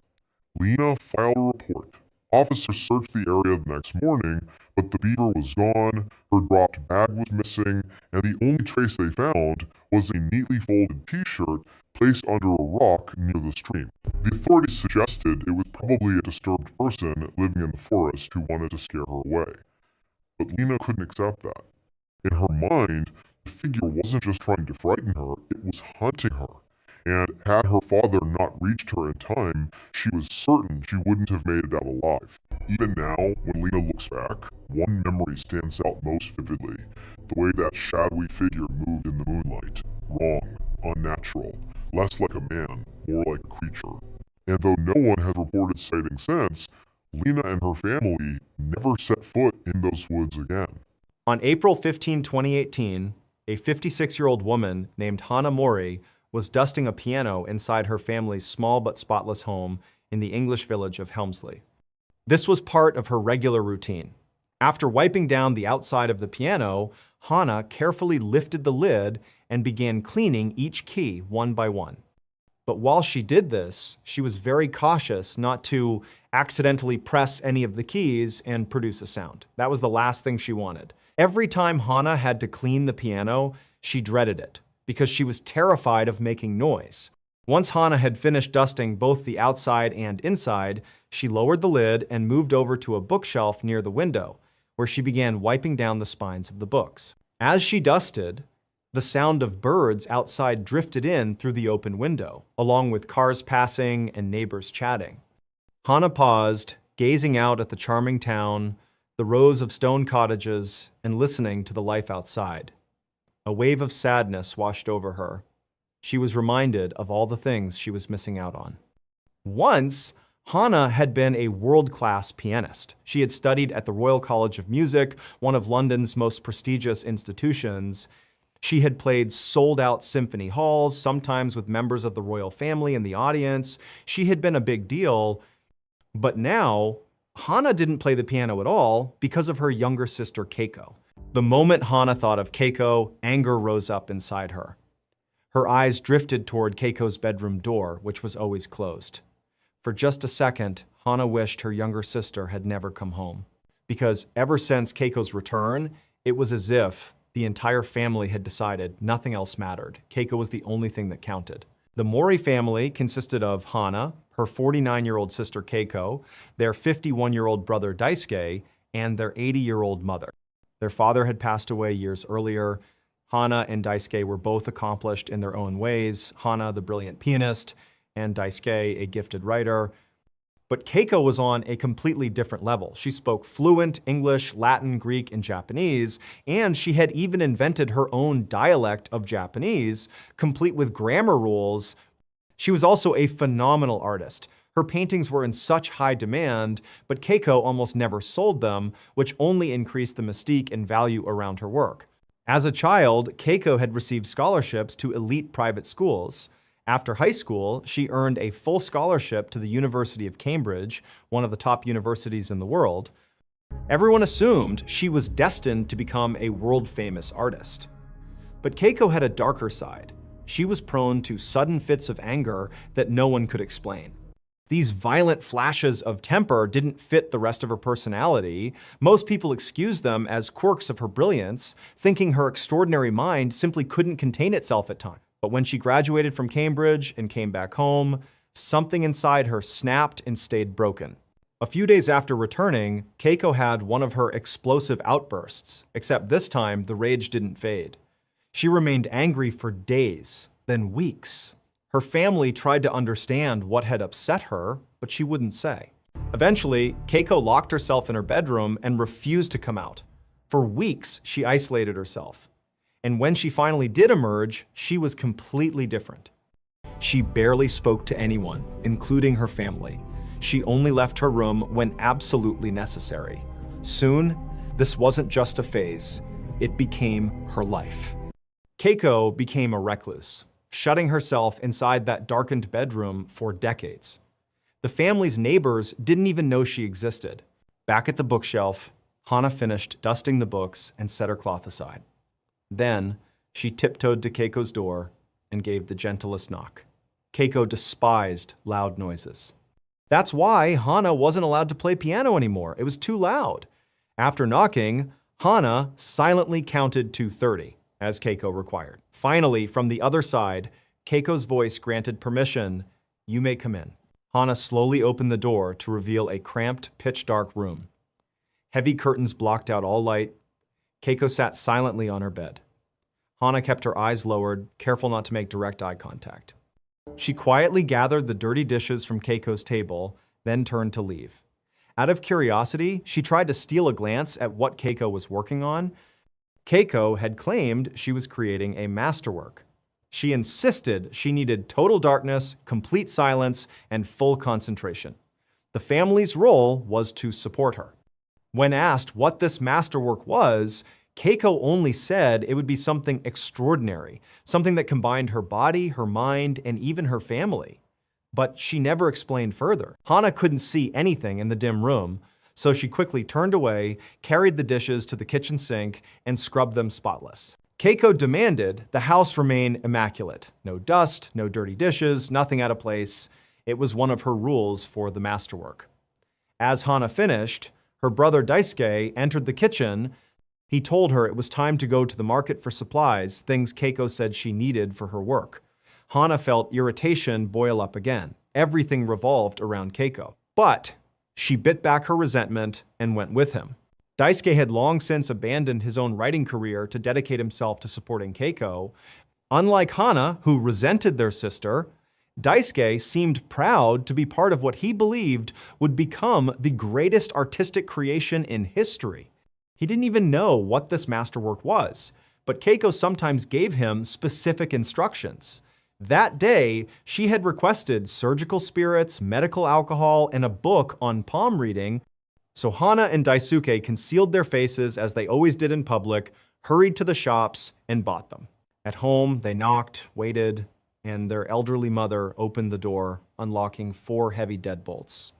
Lena filed a report. Officers searched the area the next morning, but the beaver was gone, her dropped bag was missing, and the only trace they found was a neatly folded t-shirt placed under a rock near the stream. The authorities suggested it was probably a disturbed person living in the forest who wanted to scare her away. But Lena couldn't accept that. In her mind, the figure wasn't just trying to frighten her, it was hunting her. and had her father not reached her in time, she was certain she wouldn't have made it out alive. Even now, when Lena looks back, one memory stands out most vividly: the way that shadowy figure moved in the moonlight. Wrong, unnatural, less like a man, more like a creature. And though no one has reported sighting since, Lena and her family never set foot in those woods again. On April 15, 2018, a 56-year-old woman named Hana Mori was dusting a piano inside her family's small but spotless home in the English village of Helmsley. This was part of her regular routine. After wiping down the outside of the piano, Hana carefully lifted the lid and began cleaning each key one by one. But while she did this, she was very cautious not to accidentally press any of the keys and produce a sound. That was the last thing she wanted. Every time Hana had to clean the piano, she dreaded it because she was terrified of making noise. Once Hana had finished dusting both the outside and inside, she lowered the lid and moved over to a bookshelf near the window, where she began wiping down the spines of the books. As she dusted, the sound of birds outside drifted in through the open window, along with cars passing and neighbors chatting. Hana paused, gazing out at the charming town, the rows of stone cottages, and listening to the life outside. A wave of sadness washed over her. She was reminded of all the things she was missing out on. Once, Hana had been a world-class pianist. She had studied at the Royal College of Music, one of London's most prestigious institutions. She had played sold-out symphony halls, sometimes with members of the royal family in the audience. She had been a big deal, but now, Hana didn't play the piano at all because of her younger sister Keiko. The moment Hana thought of Keiko, anger rose up inside her. Her eyes drifted toward Keiko's bedroom door, which was always closed. For just a second, Hana wished her younger sister had never come home. Because ever since Keiko's return, it was as if the entire family had decided nothing else mattered. Keiko was the only thing that counted. The Mori family consisted of Hana, her 49-year-old sister Keiko, their 51-year-old brother Daisuke, and their 80-year-old mother. Their father had passed away years earlier. Hana and Daisuke were both accomplished in their own ways. Hana, the brilliant pianist, and Daisuke, a gifted writer. But Keiko was on a completely different level. She spoke fluent English, Latin, Greek, and Japanese, and she had even invented her own dialect of Japanese, complete with grammar rules. She was also a phenomenal artist. Her paintings were in such high demand, but Keiko almost never sold them, which only increased the mystique and value around her work. As a child, Keiko had received scholarships to elite private schools. After high school, she earned a full scholarship to the University of Cambridge, one of the top universities in the world. Everyone assumed she was destined to become a world-famous artist. But Keiko had a darker side. She was prone to sudden fits of anger that no one could explain. These violent flashes of temper didn't fit the rest of her personality. Most people excused them as quirks of her brilliance, thinking her extraordinary mind simply couldn't contain itself at times. But when she graduated from Cambridge and came back home, something inside her snapped and stayed broken. A few days after returning, Keiko had one of her explosive outbursts, except this time the rage didn't fade. She remained angry for days, then weeks. Her family tried to understand what had upset her, but she wouldn't say. Eventually, Keiko locked herself in her bedroom and refused to come out. For weeks, she isolated herself. And when she finally did emerge, she was completely different. She barely spoke to anyone, including her family. She only left her room when absolutely necessary. Soon, this wasn't just a phase. It became her life. Keiko became a recluse, shutting herself inside that darkened bedroom for decades. The family's neighbors didn't even know she existed. Back at the bookshelf, Hana finished dusting the books and set her cloth aside. Then, she tiptoed to Keiko's door and gave the gentlest knock. Keiko despised loud noises. That's why Hana wasn't allowed to play piano anymore. It was too loud. After knocking, Hana silently counted to 30, as Keiko required. Finally, from the other side, Keiko's voice granted permission. "You may come in." Hana slowly opened the door to reveal a cramped, pitch-dark room. Heavy curtains blocked out all light. Keiko sat silently on her bed. Hana kept her eyes lowered, careful not to make direct eye contact. She quietly gathered the dirty dishes from Keiko's table, then turned to leave. Out of curiosity, she tried to steal a glance at what Keiko was working on. Keiko had claimed she was creating a masterwork. She insisted she needed total darkness, complete silence, and full concentration. The family's role was to support her. When asked what this masterwork was, Keiko only said it would be something extraordinary, something that combined her body, her mind, and even her family. But she never explained further. Hana couldn't see anything in the dim room, so she quickly turned away, carried the dishes to the kitchen sink, and scrubbed them spotless. Keiko demanded the house remain immaculate. No dust, no dirty dishes, nothing out of place. It was one of her rules for the masterwork. As Hana finished, her brother Daisuke entered the kitchen. He told her it was time to go to the market for supplies, things Keiko said she needed for her work. Hana felt irritation boil up again. Everything revolved around Keiko. But she bit back her resentment and went with him. Daisuke had long since abandoned his own writing career to dedicate himself to supporting Keiko. Unlike Hana, who resented their sister, Daisuke seemed proud to be part of what he believed would become the greatest artistic creation in history. He didn't even know what this masterwork was, but Keiko sometimes gave him specific instructions. That day, she had requested surgical spirits, medical alcohol, and a book on palm reading, so Hana and Daisuke concealed their faces as they always did in public, hurried to the shops, and bought them. At home, they knocked, waited, and their elderly mother opened the door, unlocking 4 heavy deadbolts.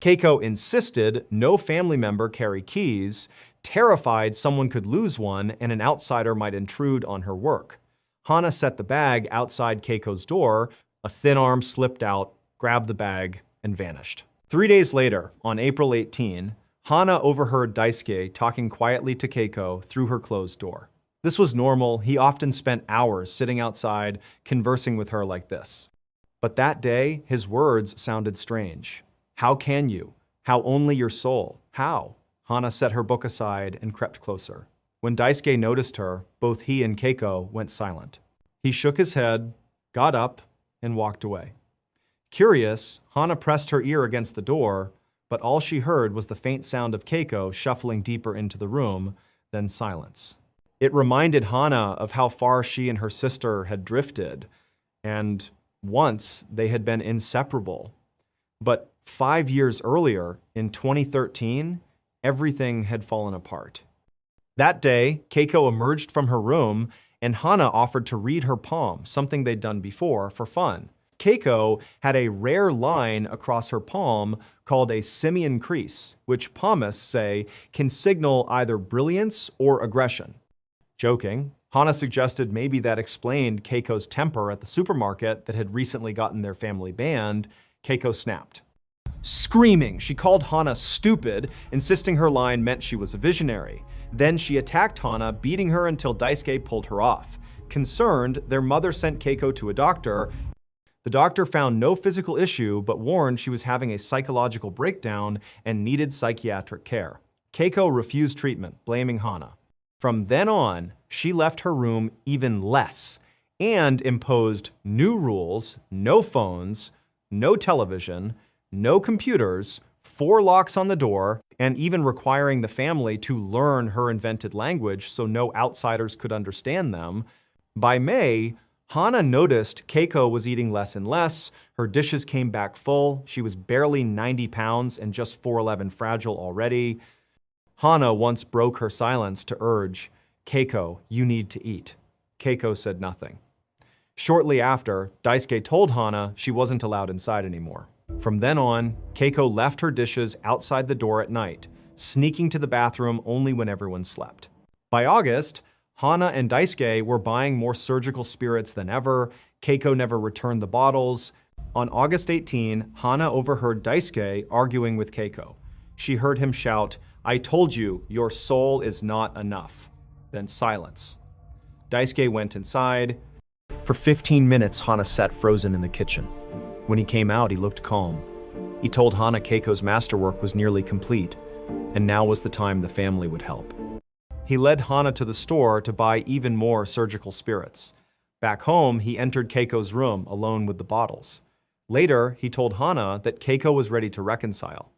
Keiko insisted no family member carry keys, terrified someone could lose one and an outsider might intrude on her work. Hana set the bag outside Keiko's door. A thin arm slipped out, grabbed the bag, and vanished. 3 days later, on April 18, Hana overheard Daisuke talking quietly to Keiko through her closed door. This was normal. He often spent hours sitting outside, conversing with her like this. But that day, his words sounded strange. How can you? How only your soul? How? Hana set her book aside and crept closer. When Daisuke noticed her, both he and Keiko went silent. He shook his head, got up, and walked away. Curious, Hana pressed her ear against the door, but all she heard was the faint sound of Keiko shuffling deeper into the room, then silence. It reminded Hana of how far she and her sister had drifted, and once they had been inseparable. But 5 years earlier, in 2013, everything had fallen apart. That day, Keiko emerged from her room, and Hana offered to read her palm, something they'd done before, for fun. Keiko had a rare line across her palm called a simian crease, which palmists say can signal either brilliance or aggression. Joking, Hana suggested maybe that explained Keiko's temper at the supermarket that had recently gotten their family banned. Keiko snapped. Screaming, she called Hana stupid, insisting her line meant she was a visionary. Then she attacked Hana, beating her until Daisuke pulled her off. Concerned, their mother sent Keiko to a doctor. The doctor found no physical issue, but warned she was having a psychological breakdown and needed psychiatric care. Keiko refused treatment, blaming Hana. From then on, she left her room even less and imposed new rules: no phones, no television, no computers, 4 locks on the door, and even requiring the family to learn her invented language so no outsiders could understand them. By May, Hana noticed Keiko was eating less and less. Her dishes came back full. She was barely 90 pounds and just 4'11" fragile already. Hana once broke her silence to urge, "Keiko, you need to eat." Keiko said nothing. Shortly after, Daisuke told Hana she wasn't allowed inside anymore. From then on, Keiko left her dishes outside the door at night, sneaking to the bathroom only when everyone slept. By August, Hana and Daisuke were buying more surgical spirits than ever. Keiko never returned the bottles. On August 18, Hana overheard Daisuke arguing with Keiko. She heard him shout, "I told you, your soul is not enough." Then silence. Daisuke went inside. For 15 minutes, Hana sat frozen in the kitchen. When he came out, he looked calm. He told Hana Keiko's masterwork was nearly complete, and now was the time the family would help. He led Hana to the store to buy even more surgical spirits. Back home, he entered Keiko's room alone with the bottles. Later, he told Hana that Keiko was ready to reconcile.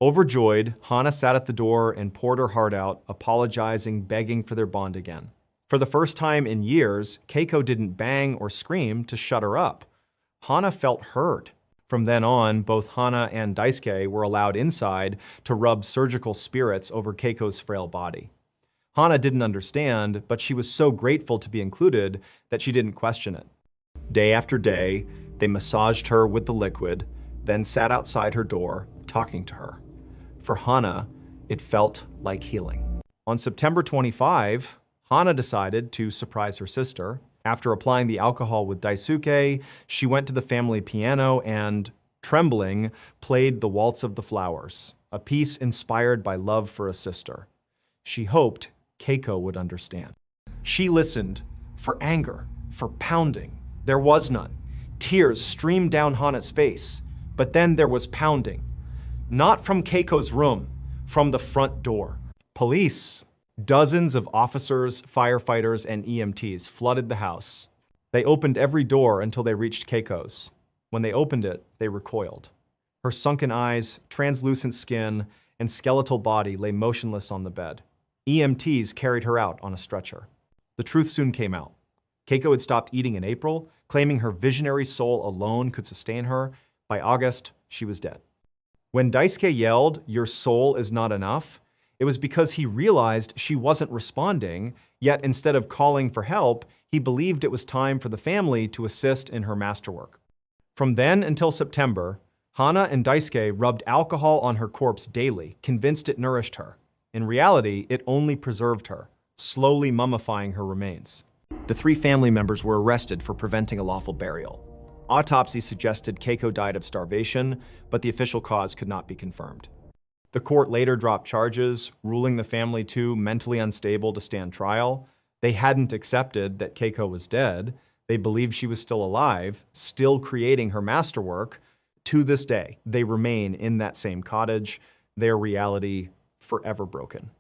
Overjoyed, Hana sat at the door and poured her heart out, apologizing, begging for their bond again. For the first time in years, Keiko didn't bang or scream to shut her up. Hana felt heard. From then on, both Hana and Daisuke were allowed inside to rub surgical spirits over Keiko's frail body. Hana didn't understand, but she was so grateful to be included that she didn't question it. Day after day, they massaged her with the liquid, then sat outside her door, talking to her. For Hana, it felt like healing. On September 25, Hana decided to surprise her sister. After applying the alcohol with Daisuke, she went to the family piano and, trembling, played The Waltz of the Flowers, a piece inspired by love for a sister. She hoped Keiko would understand. She listened for anger, for pounding. There was none. Tears streamed down Hana's face, but then there was pounding. Not from Keiko's room, from the front door. Police, dozens of officers, firefighters, and EMTs flooded the house. They opened every door until they reached Keiko's. When they opened it, they recoiled. Her sunken eyes, translucent skin, and skeletal body lay motionless on the bed. EMTs carried her out on a stretcher. The truth soon came out. Keiko had stopped eating in April, claiming her visionary soul alone could sustain her. By August, she was dead. When Daisuke yelled, "Your soul is not enough," it was because he realized she wasn't responding, yet instead of calling for help, he believed it was time for the family to assist in her masterwork. From then until September, Hana and Daisuke rubbed alcohol on her corpse daily, convinced it nourished her. In reality, it only preserved her, slowly mummifying her remains. The 3 family members were arrested for preventing a lawful burial. Autopsy suggested Keiko died of starvation, but the official cause could not be confirmed. The court later dropped charges, ruling the family too mentally unstable to stand trial. They hadn't accepted that Keiko was dead. They believed she was still alive, still creating her masterwork. To this day, they remain in that same cottage, their reality forever broken.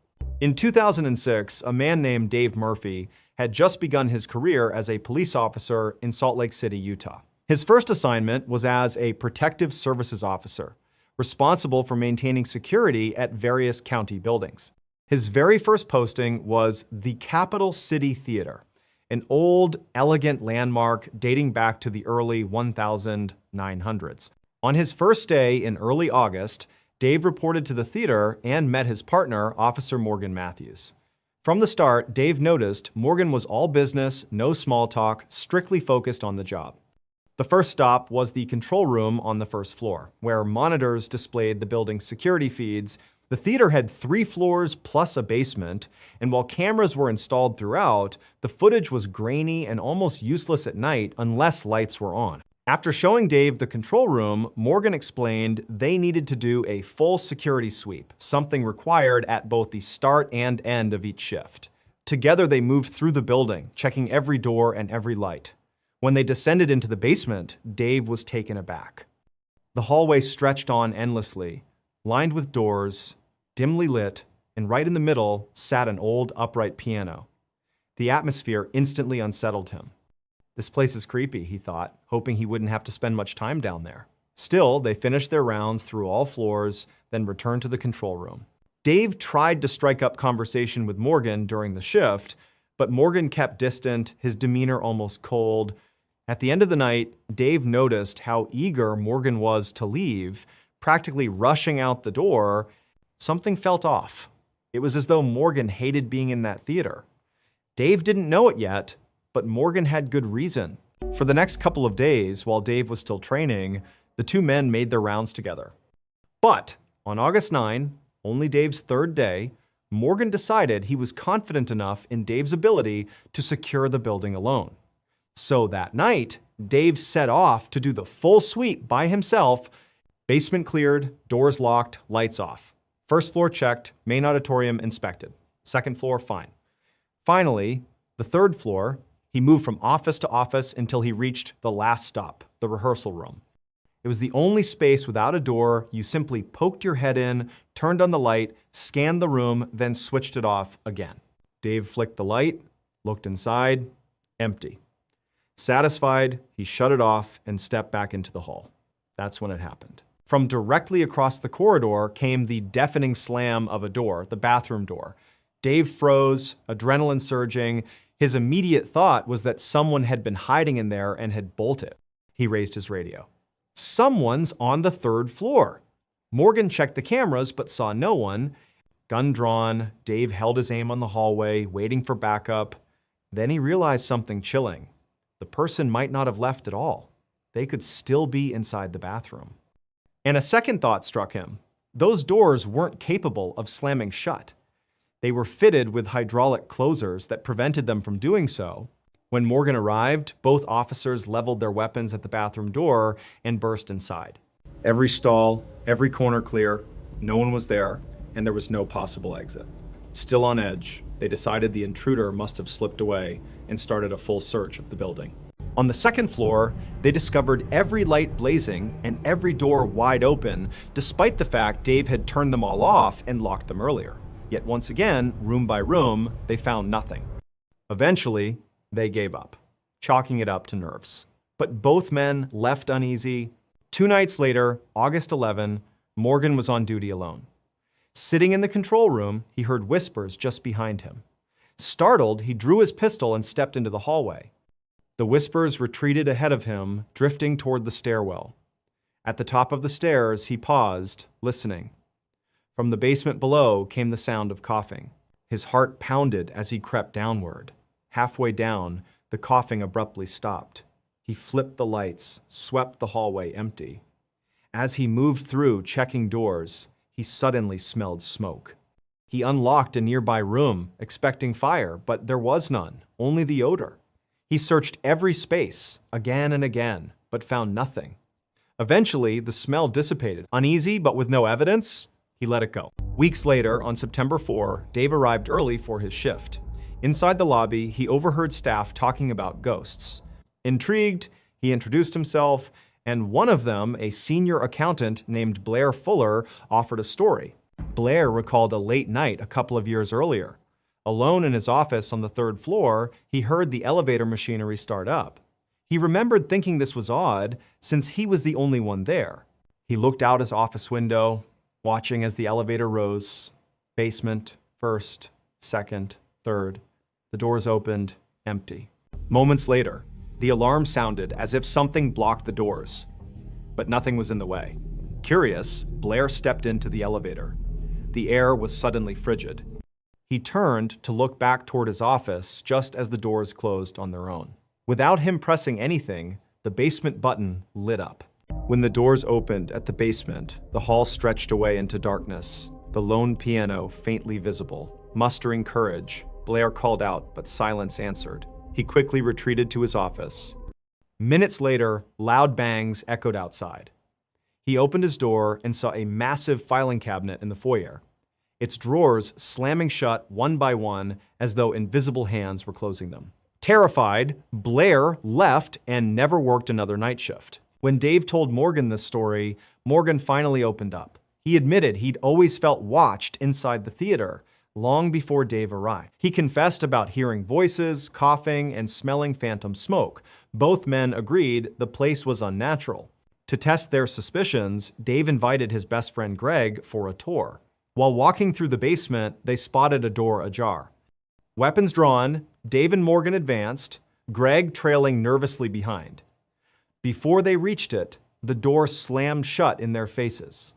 In 2006, a man named Dave Murphy had just begun his career as a police officer in Salt Lake City, Utah. His first assignment was as a protective services officer, responsible for maintaining security at various county buildings. His very first posting was the Capitol City Theater, an old, elegant landmark dating back to the early 1900s. On his first day in early August, Dave reported to the theater and met his partner, Officer Morgan Matthews. From the start, Dave noticed Morgan was all business, no small talk, strictly focused on the job. The first stop was the control room on the first floor, where monitors displayed the building's security feeds. The theater had 3 floors plus a basement, and while cameras were installed throughout, the footage was grainy and almost useless at night unless lights were on. After showing Dave the control room, Morgan explained they needed to do a full security sweep, something required at both the start and end of each shift. Together they moved through the building, checking every door and every light. When they descended into the basement, Dave was taken aback. The hallway stretched on endlessly, lined with doors, dimly lit, and right in the middle sat an old upright piano. The atmosphere instantly unsettled him. This place is creepy, he thought, hoping he wouldn't have to spend much time down there. Still, they finished their rounds through all floors, then returned to the control room. Dave tried to strike up conversation with Morgan during the shift, but Morgan kept distant, his demeanor almost cold. At the end of the night, Dave noticed how eager Morgan was to leave, practically rushing out the door. Something felt off. It was as though Morgan hated being in that theater. Dave didn't know it yet, but Morgan had good reason. For the next couple of days, while Dave was still training, the 2 men made their rounds together. But on August 9, only Dave's 3rd day, Morgan decided he was confident enough in Dave's ability to secure the building alone. So that night, Dave set off to do the full sweep by himself. Basement cleared, doors locked, lights off. First floor checked, main auditorium inspected. Second floor, fine. Finally, the 3rd floor, he moved from office to office until he reached the last stop, the rehearsal room. It was the only space without a door. You simply poked your head in, turned on the light, scanned the room, then switched it off again. Dave flicked the light, looked inside, empty. Satisfied, he shut it off and stepped back into the hall. That's when it happened. From directly across the corridor came the deafening slam of a door, the bathroom door. Dave froze, adrenaline surging. His immediate thought was that someone had been hiding in there and had bolted. He raised his radio. Someone's on the third floor. Morgan checked the cameras but saw no one. Gun drawn, Dave held his aim on the hallway, waiting for backup. Then he realized something chilling. The person might not have left at all. They could still be inside the bathroom. And a second thought struck him. Those doors weren't capable of slamming shut. They were fitted with hydraulic closers that prevented them from doing so. When Morgan arrived, both officers leveled their weapons at the bathroom door and burst inside. Every stall, every corner clear, no one was there, and there was no possible exit. Still on edge, they decided the intruder must have slipped away and started a full search of the building. On the second floor, they discovered every light blazing and every door wide open, despite the fact Dave had turned them all off and locked them earlier. Yet once again, room by room, they found nothing. Eventually, they gave up, chalking it up to nerves. But both men left uneasy. 2 nights later, August 11, Morgan was on duty alone. Sitting in the control room, he heard whispers just behind him. Startled, he drew his pistol and stepped into the hallway. The whispers retreated ahead of him, drifting toward the stairwell. At the top of the stairs, he paused, listening. From the basement below came the sound of coughing. His heart pounded as he crept downward. Halfway down, the coughing abruptly stopped. He flipped the lights, swept the hallway empty. As he moved through, checking doors, he suddenly smelled smoke. He unlocked a nearby room, expecting fire, but there was none, only the odor. He searched every space, again and again, but found nothing. Eventually, the smell dissipated. Uneasy, but with no evidence, he let it go. Weeks later, on September 4, Dave arrived early for his shift. Inside the lobby, he overheard staff talking about ghosts. Intrigued, he introduced himself, and one of them, a senior accountant named Blair Fuller, offered a story. Blair recalled a late night a couple of years earlier. Alone in his office on the 3rd floor, he heard the elevator machinery start up. He remembered thinking this was odd, since he was the only one there. He looked out his office window, watching as the elevator rose. Basement, 1st, 2nd, 3rd. The doors opened, empty. Moments later, the alarm sounded as if something blocked the doors, but nothing was in the way. Curious, Blair stepped into the elevator. The air was suddenly frigid. He turned to look back toward his office just as the doors closed on their own. Without him pressing anything, the basement button lit up. When the doors opened at the basement, the hall stretched away into darkness, the lone piano faintly visible. Mustering courage, Blair called out, but silence answered. He quickly retreated to his office. Minutes later, loud bangs echoed outside. He opened his door and saw a massive filing cabinet in the foyer, its drawers slamming shut one by one as though invisible hands were closing them. Terrified, Blair left and never worked another night shift. When Dave told Morgan this story, Morgan finally opened up. He admitted he'd always felt watched inside the theater, long before Dave arrived. He confessed about hearing voices, coughing, and smelling phantom smoke. Both men agreed the place was unnatural. To test their suspicions, Dave invited his best friend Greg for a tour. While walking through the basement, they spotted a door ajar. Weapons drawn, Dave and Morgan advanced, Greg trailing nervously behind. Before they reached it, the door slammed shut in their faces.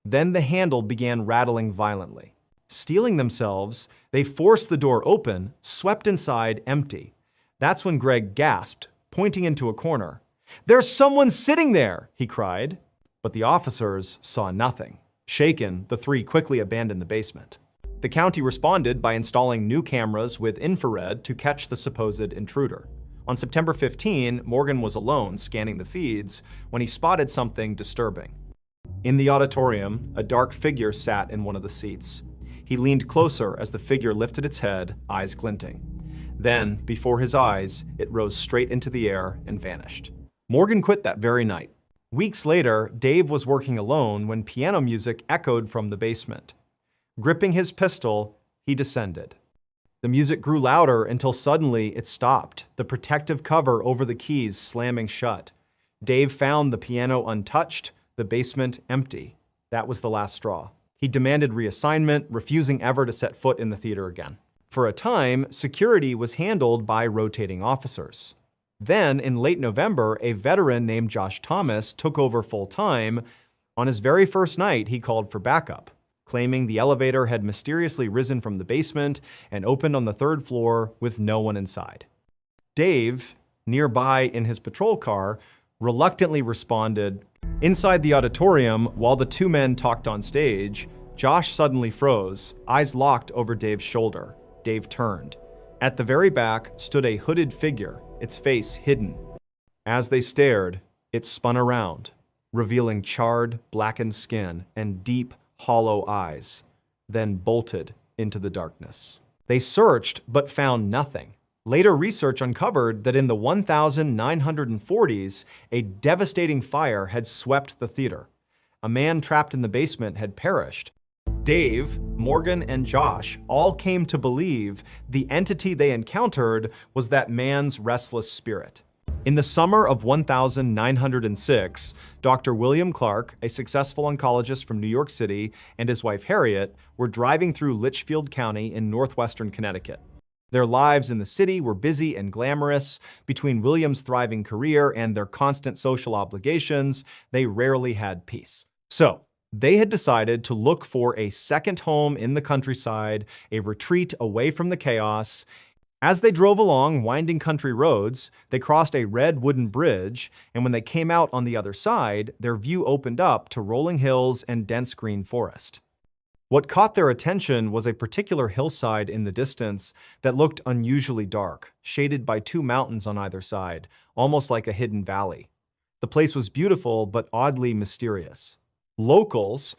Then the handle began rattling violently. Steeling themselves, they forced the door open, swept inside empty. That's when Greg gasped, pointing into a corner. "There's someone sitting there!" he cried. But the officers saw nothing. Shaken, the three quickly abandoned the basement. The county responded by installing new cameras with infrared to catch the supposed intruder. On September 15, Morgan was alone scanning the feeds when he spotted something disturbing. In the auditorium, a dark figure sat in one of the seats. He leaned closer as the figure lifted its head, eyes glinting. Then, before his eyes, it rose straight into the air and vanished. Morgan quit that very night. Weeks later, Dave was working alone when piano music echoed from the basement. Gripping his pistol, he descended. The music grew louder until suddenly it stopped, the protective cover over the keys slamming shut. Dave found the piano untouched, the basement empty. That was the last straw. He demanded reassignment, refusing ever to set foot in the theater again. For a time, security was handled by rotating officers. Then, in late November, a veteran named Josh Thomas took over full-time. On his very first night, he called for backup, claiming the elevator had mysteriously risen from the basement and opened on the third floor with no one inside. Dave, nearby in his patrol car, reluctantly responded. Inside the auditorium, while the two men talked on stage, Josh suddenly froze, eyes locked over Dave's shoulder. Dave turned. At the very back stood a hooded figure, its face hidden. As they stared, it spun around, revealing charred, blackened skin and deep, hollow eyes, then bolted into the darkness. They searched but found nothing. Later research uncovered that in the 1940s, a devastating fire had swept the theater. A man trapped in the basement had perished. Dave, Morgan, and Josh all came to believe the entity they encountered was that man's restless spirit. In the summer of 1906, Dr. William Clark, a successful oncologist from New York City, and his wife Harriet were driving through Litchfield County in northwestern Connecticut. Their lives in the city were busy and glamorous. Between William's thriving career and their constant social obligations, they rarely had peace. So, they had decided to look for a second home in the countryside, a retreat away from the chaos. As they drove along winding country roads, they crossed a red wooden bridge, and when they came out on the other side, their view opened up to rolling hills and dense green forest. What caught their attention was a particular hillside in the distance that looked unusually dark, shaded by two mountains on either side, almost like a hidden valley. The place was beautiful but oddly mysterious. Locals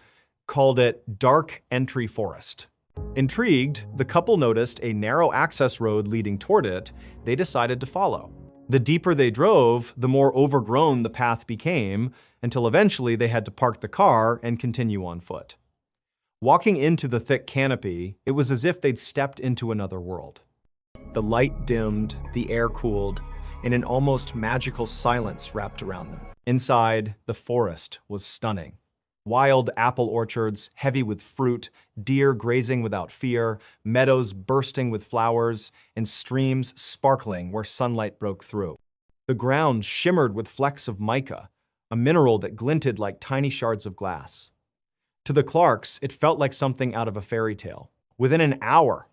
called it Dark Entry Forest. Intrigued, the couple noticed a narrow access road leading toward it. They decided to follow. The deeper they drove, the more overgrown the path became, until eventually they had to park the car and continue on foot. Walking into the thick canopy, it was as if they'd stepped into another world. The light dimmed, the air cooled, and an almost magical silence wrapped around them. Inside, the forest was stunning. Wild apple orchards, heavy with fruit, deer grazing without fear, meadows bursting with flowers, and streams sparkling where sunlight broke through. The ground shimmered with flecks of mica, a mineral that glinted like tiny shards of glass. To the Clarks, it felt like something out of a fairy tale. Within an hour,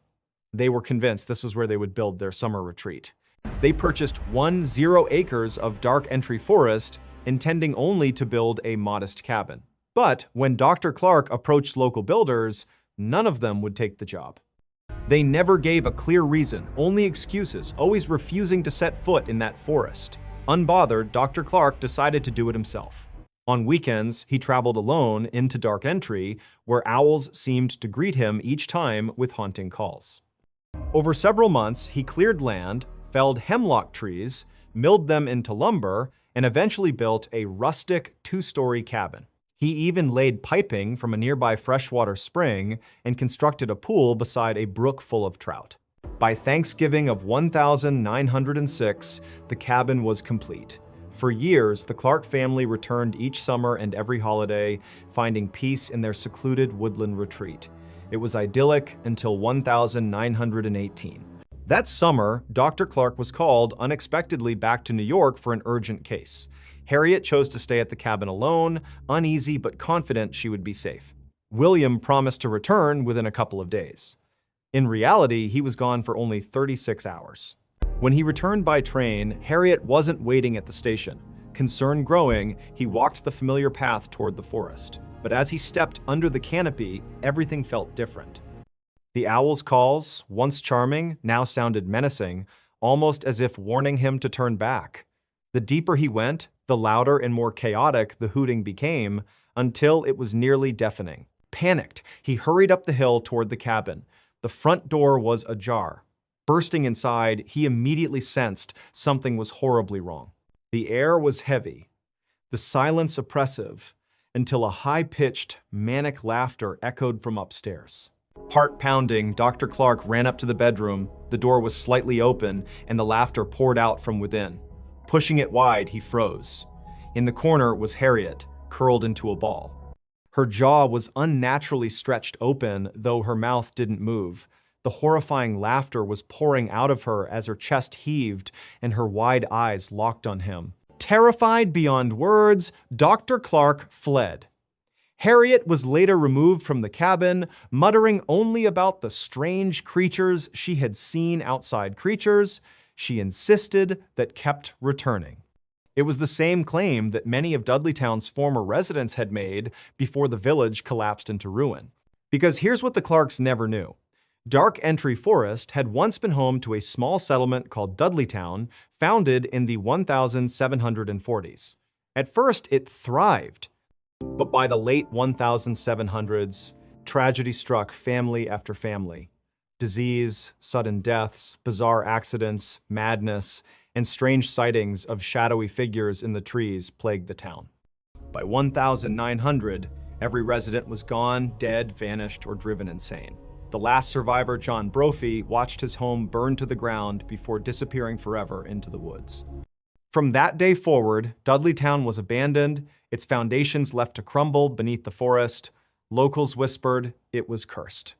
they were convinced this was where they would build their summer retreat. They purchased 10 acres of Dark Entry Forest, intending only to build a modest cabin. But when Dr. Clark approached local builders, none of them would take the job. They never gave a clear reason, only excuses, always refusing to set foot in that forest. Unbothered, Dr. Clark decided to do it himself. On weekends, he traveled alone into Dark Entry, where owls seemed to greet him each time with haunting calls. Over several months, he cleared land, felled hemlock trees, milled them into lumber, and eventually built a rustic two-story cabin. He even laid piping from a nearby freshwater spring and constructed a pool beside a brook full of trout. By Thanksgiving of 1906, the cabin was complete. For years, the Clark family returned each summer and every holiday, finding peace in their secluded woodland retreat. It was idyllic until 1918. That summer, Dr. Clark was called unexpectedly back to New York for an urgent case. Harriet chose to stay at the cabin alone, uneasy but confident she would be safe. William promised to return within a couple of days. In reality, he was gone for only 36 hours. When he returned by train, Harriet wasn't waiting at the station. Concern growing, he walked the familiar path toward the forest. But as he stepped under the canopy, everything felt different. The owl's calls, once charming, now sounded menacing, almost as if warning him to turn back. The deeper he went, the louder and more chaotic the hooting became, until it was nearly deafening. Panicked, he hurried up the hill toward the cabin. The front door was ajar. Bursting inside, he immediately sensed something was horribly wrong. The air was heavy, the silence oppressive, until a high-pitched, manic laughter echoed from upstairs. Heart pounding, Dr. Clark ran up to the bedroom. The door was slightly open, and the laughter poured out from within. Pushing it wide, he froze. In the corner was Harriet, curled into a ball. Her jaw was unnaturally stretched open, though her mouth didn't move. The horrifying laughter was pouring out of her as her chest heaved and her wide eyes locked on him. Terrified beyond words, Dr. Clark fled. Harriet was later removed from the cabin, muttering only about the strange creatures she had seen outside. Creatures she insisted that kept returning. It was the same claim that many of Dudleytown's former residents had made before the village collapsed into ruin. Because here's what the Clarks never knew. Dark Entry Forest had once been home to a small settlement called Dudleytown, founded in the 1740s. At first, it thrived. But by the late 1700s, tragedy struck family after family. Disease, sudden deaths, bizarre accidents, madness, and strange sightings of shadowy figures in the trees plagued the town. By 1900, every resident was gone, dead, vanished, or driven insane. The last survivor, John Brophy, watched his home burn to the ground before disappearing forever into the woods. From that day forward, Dudleytown was abandoned, its foundations left to crumble beneath the forest. Locals whispered it was cursed.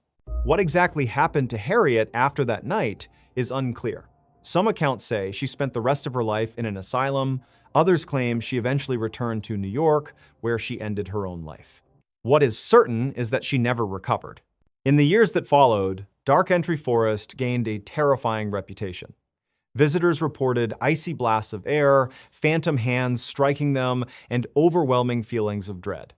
What exactly happened to Harriet after that night is unclear. Some accounts say she spent the rest of her life in an asylum. Others claim she eventually returned to New York, where she ended her own life. What is certain is that she never recovered. In the years that followed, Dark Entry Forest gained a terrifying reputation. Visitors reported icy blasts of air, phantom hands striking them, and overwhelming feelings of dread.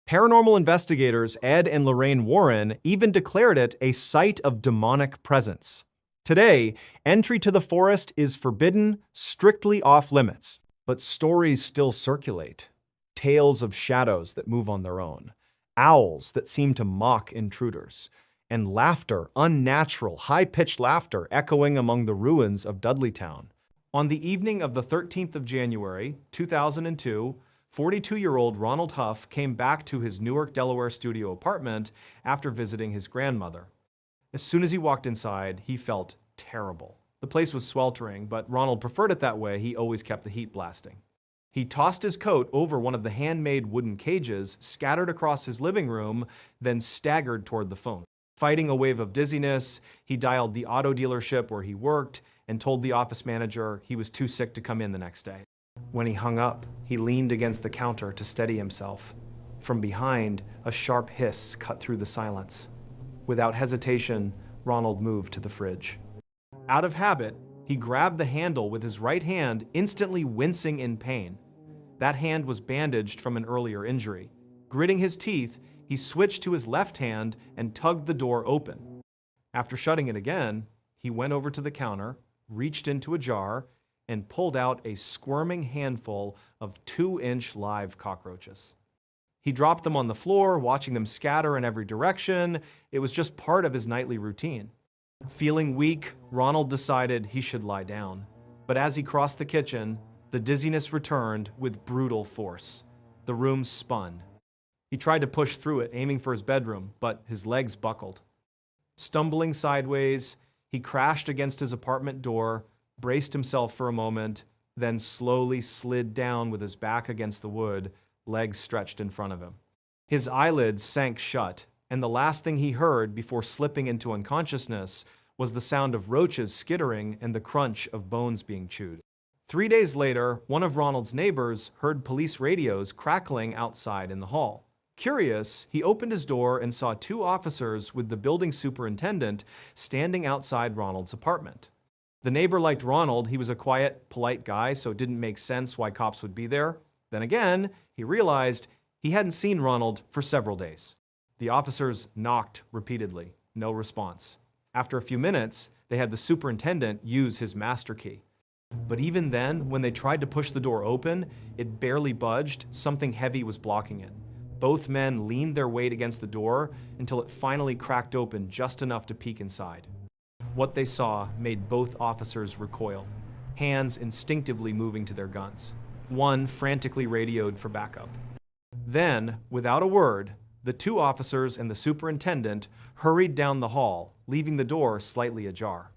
Paranormal investigators Ed and Lorraine Warren even declared it a site of demonic presence. Today, entry to the forest is forbidden, strictly off-limits, but stories still circulate. Tales of shadows that move on their own, owls that seem to mock intruders, and laughter, unnatural, high-pitched laughter echoing among the ruins of Dudleytown. On the evening of the 13th of January, 2002, 42-year-old Ronald Huff came back to his Newark, Delaware studio apartment after visiting his grandmother. As soon as he walked inside, he felt terrible. The place was sweltering, but Ronald preferred it that way. He always kept the heat blasting. He tossed his coat over one of the handmade wooden cages scattered across his living room, then staggered toward the phone. Fighting a wave of dizziness, he dialed the auto dealership where he worked and told the office manager he was too sick to come in the next day. When he hung up, he leaned against the counter to steady himself. From behind, a sharp hiss cut through the silence. Without hesitation, Ronald moved to the fridge. Out of habit, he grabbed the handle with his right hand, instantly wincing in pain. That hand was bandaged from an earlier injury. Gritting his teeth, he switched to his left hand and tugged the door open. After shutting it again, he went over to the counter, reached into a jar, and pulled out a squirming handful of 2-inch live cockroaches. He dropped them on the floor, watching them scatter in every direction. It was just part of his nightly routine. Feeling weak, Ronald decided he should lie down. But as he crossed the kitchen, the dizziness returned with brutal force. The room spun. He tried to push through it, aiming for his bedroom, but his legs buckled. Stumbling sideways, he crashed against his apartment door, braced himself for a moment, then slowly slid down with his back against the wood, legs stretched in front of him. His eyelids sank shut, and the last thing he heard before slipping into unconsciousness was the sound of roaches skittering and the crunch of bones being chewed. 3 days later, one of Ronald's neighbors heard police radios crackling outside in the hall. Curious, he opened his door and saw 2 officers with the building superintendent standing outside Ronald's apartment. The neighbor liked Ronald. He was a quiet, polite guy, so it didn't make sense why cops would be there. Then again, he realized he hadn't seen Ronald for several days. The officers knocked repeatedly. No response. After a few minutes, they had the superintendent use his master key. But even then, when they tried to push the door open, it barely budged. Something heavy was blocking it. Both men leaned their weight against the door until it finally cracked open just enough to peek inside. What they saw made both officers recoil, hands instinctively moving to their guns. One frantically radioed for backup. Then, without a word, The two officers and the superintendent hurried down the hall, leaving the door slightly ajar.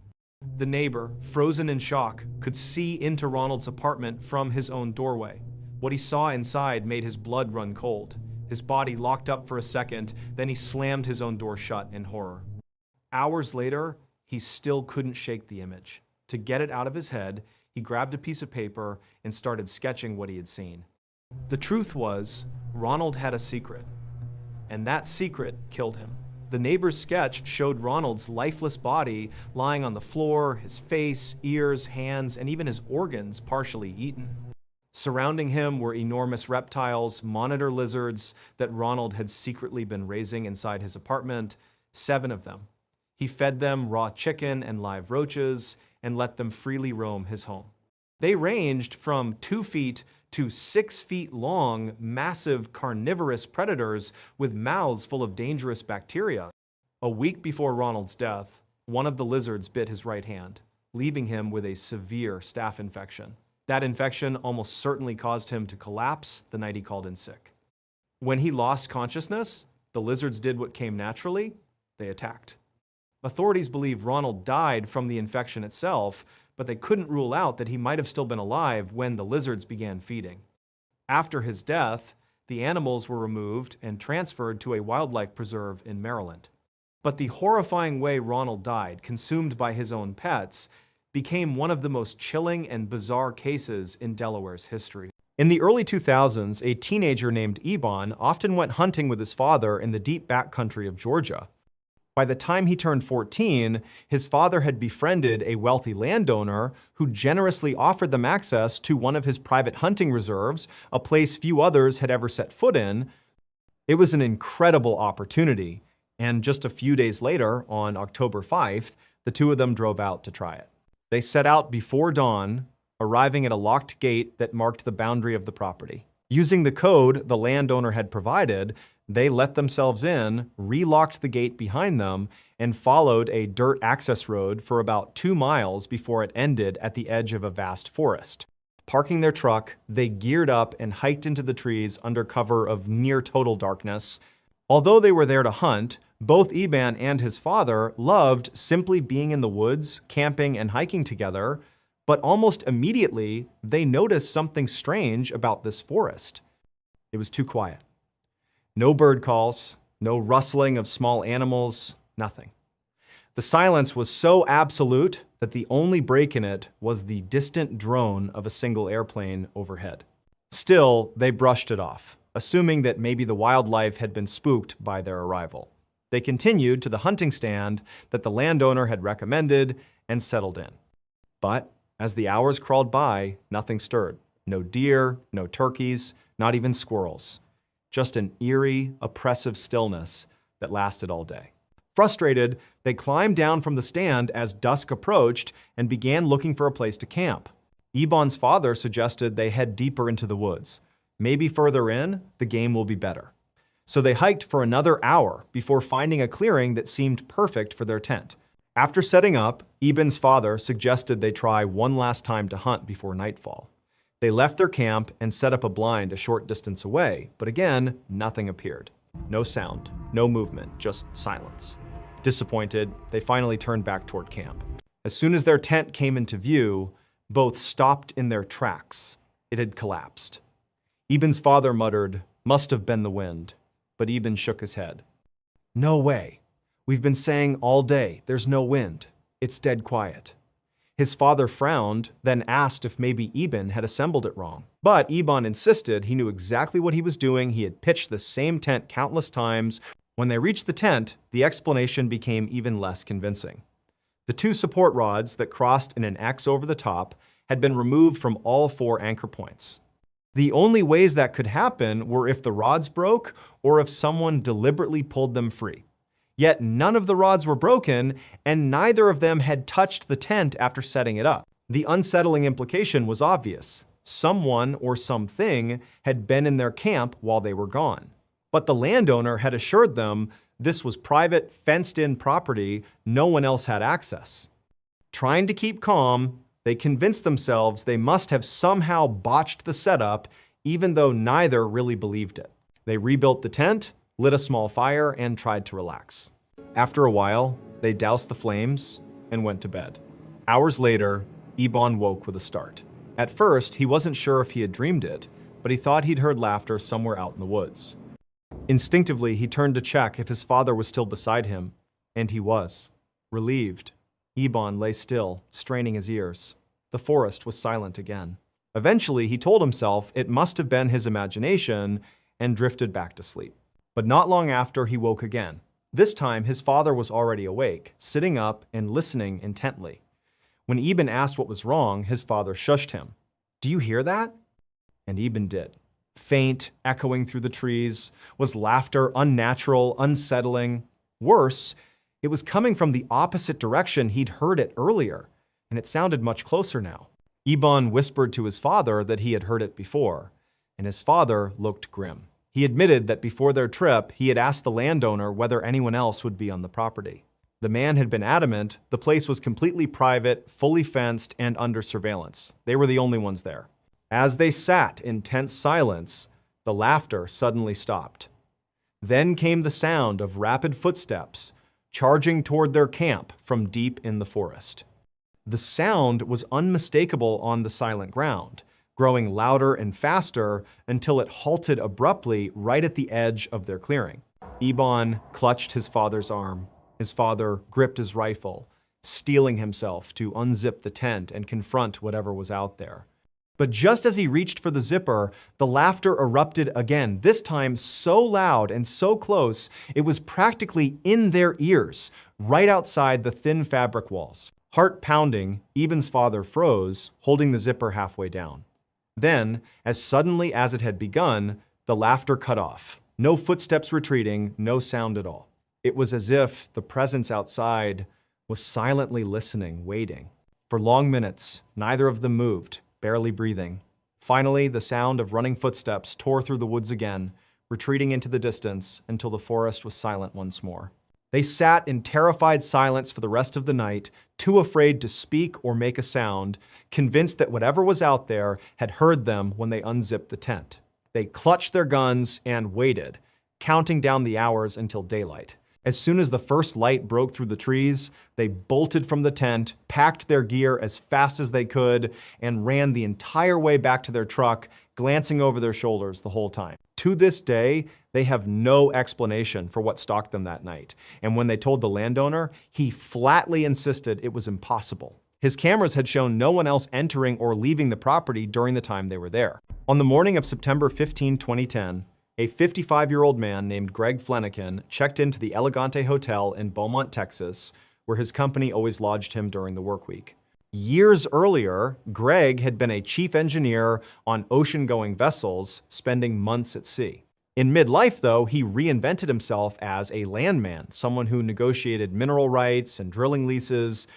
The neighbor, frozen in shock, could see into Ronald's apartment from his own doorway. What he saw inside made his blood run cold. His body locked up for a second, then he slammed his own door shut in horror. Hours later, he still couldn't shake the image. To get it out of his head, he grabbed a piece of paper and started sketching what he had seen. The truth was, Ronald had a secret, and that secret killed him. The neighbor's sketch showed Ronald's lifeless body lying on the floor, his face, ears, hands, and even his organs partially eaten. Surrounding him were enormous reptiles, monitor lizards that Ronald had secretly been raising inside his apartment, 7 of them. He fed them raw chicken and live roaches and let them freely roam his home. They ranged from 2 feet to 6 feet long, massive carnivorous predators with mouths full of dangerous bacteria. A week before Ronald's death, one of the lizards bit his right hand, leaving him with a severe staph infection. That infection almost certainly caused him to collapse the night he called in sick. When he lost consciousness, the lizards did what came naturally: they attacked. Authorities believe Ronald died from the infection itself, but they couldn't rule out that he might have still been alive when the lizards began feeding. After his death, the animals were removed and transferred to a wildlife preserve in Maryland. But the horrifying way Ronald died, consumed by his own pets, became one of the most chilling and bizarre cases in Delaware's history. In the early 2000s, a teenager named Ebon often went hunting with his father in the deep backcountry of Georgia. By the time he turned 14, his father had befriended a wealthy landowner who generously offered them access to one of his private hunting reserves, a place few others had ever set foot in. It was an incredible opportunity, and just a few days later, on October 5th, the two of them drove out to try it. They set out before dawn, arriving at a locked gate that marked the boundary of the property. Using the code the landowner had provided, they let themselves in, relocked the gate behind them, and followed a dirt access road for about 2 miles before it ended at the edge of a vast forest. Parking their truck, they geared up and hiked into the trees under cover of near total darkness. Although they were there to hunt, both Eban and his father loved simply being in the woods, camping and hiking together, but almost immediately they noticed something strange about this forest. It was too quiet. No bird calls, no rustling of small animals, nothing. The silence was so absolute that the only break in it was the distant drone of a single airplane overhead. Still, they brushed it off, assuming that maybe the wildlife had been spooked by their arrival. They continued to the hunting stand that the landowner had recommended and settled in. But as the hours crawled by, nothing stirred. No deer, no turkeys, not even squirrels. Just an eerie, oppressive stillness that lasted all day. Frustrated, they climbed down from the stand as dusk approached and began looking for a place to camp. Ebon's father suggested they head deeper into the woods. Maybe further in, the game will be better. So they hiked for another hour before finding a clearing that seemed perfect for their tent. After setting up, Eban's father suggested they try one last time to hunt before nightfall. They left their camp and set up a blind a short distance away, but again, nothing appeared. No sound, no movement, just silence. Disappointed, they finally turned back toward camp. As soon as their tent came into view, both stopped in their tracks. It had collapsed. Eban's father muttered, "Must have been the wind," but Eban shook his head. "No way. We've been saying all day, there's no wind. It's dead quiet." His father frowned, then asked if maybe Eban had assembled it wrong. But Eban insisted he knew exactly what he was doing. He had pitched the same tent countless times. When they reached the tent, the explanation became even less convincing. The 2 support rods that crossed in an X over the top had been removed from all 4 anchor points. The only ways that could happen were if the rods broke or if someone deliberately pulled them free. Yet none of the rods were broken, and neither of them had touched the tent after setting it up. The unsettling implication was obvious. Someone or something had been in their camp while they were gone. But the landowner had assured them this was private, fenced-in property. No one else had access. Trying to keep calm, they convinced themselves they must have somehow botched the setup, even though neither really believed it. They rebuilt the tent, lit a small fire, and tried to relax. After a while, they doused the flames and went to bed. Hours later, Eban woke with a start. At first, he wasn't sure if he had dreamed it, but he thought he'd heard laughter somewhere out in the woods. Instinctively, he turned to check if his father was still beside him, and he was. Relieved, Eban lay still, straining his ears. The forest was silent again. Eventually, he told himself it must have been his imagination and drifted back to sleep. But not long after, he woke again. This time, his father was already awake, sitting up and listening intently. When Eban asked what was wrong, his father shushed him. "Do you hear that?" And Eban did. Faint, echoing through the trees, was laughter, unnatural, unsettling. Worse, it was coming from the opposite direction he'd heard it earlier, and it sounded much closer now. Eban whispered to his father that he had heard it before, and his father looked grim. He admitted that before their trip, he had asked the landowner whether anyone else would be on the property. The man had been adamant the place was completely private, fully fenced, and under surveillance. They were the only ones there. As they sat in tense silence, the laughter suddenly stopped. Then came the sound of rapid footsteps charging toward their camp from deep in the forest. The sound was unmistakable on the silent ground, growing louder and faster until it halted abruptly right at the edge of their clearing. Eban clutched his father's arm. His father gripped his rifle, steeling himself to unzip the tent and confront whatever was out there. But just as he reached for the zipper, the laughter erupted again, this time so loud and so close, it was practically in their ears, right outside the thin fabric walls. Heart pounding, Eban's father froze, holding the zipper halfway down. Then, as suddenly as it had begun, the laughter cut off. No footsteps retreating, no sound at all. It was as if the presence outside was silently listening, waiting. For long minutes, neither of them moved, barely breathing. Finally, the sound of running footsteps tore through the woods again, retreating into the distance until the forest was silent once more. They sat in terrified silence for the rest of the night, too afraid to speak or make a sound, convinced that whatever was out there had heard them when they unzipped the tent. They clutched their guns and waited, counting down the hours until daylight. As soon as the first light broke through the trees, they bolted from the tent, packed their gear as fast as they could, and ran the entire way back to their truck, glancing over their shoulders the whole time. To this day, they have no explanation for what stalked them that night, and when they told the landowner, he flatly insisted it was impossible. His cameras had shown no one else entering or leaving the property during the time they were there. On the morning of September 15, 2010, a 55-year-old man named Greg Flanagan checked into the Elegante Hotel in Beaumont, Texas, where his company always lodged him during the work week. Years earlier, Greg had been a chief engineer on ocean-going vessels, spending months at sea. In midlife, though, he reinvented himself as a landman, someone who negotiated mineral rights and drilling leases.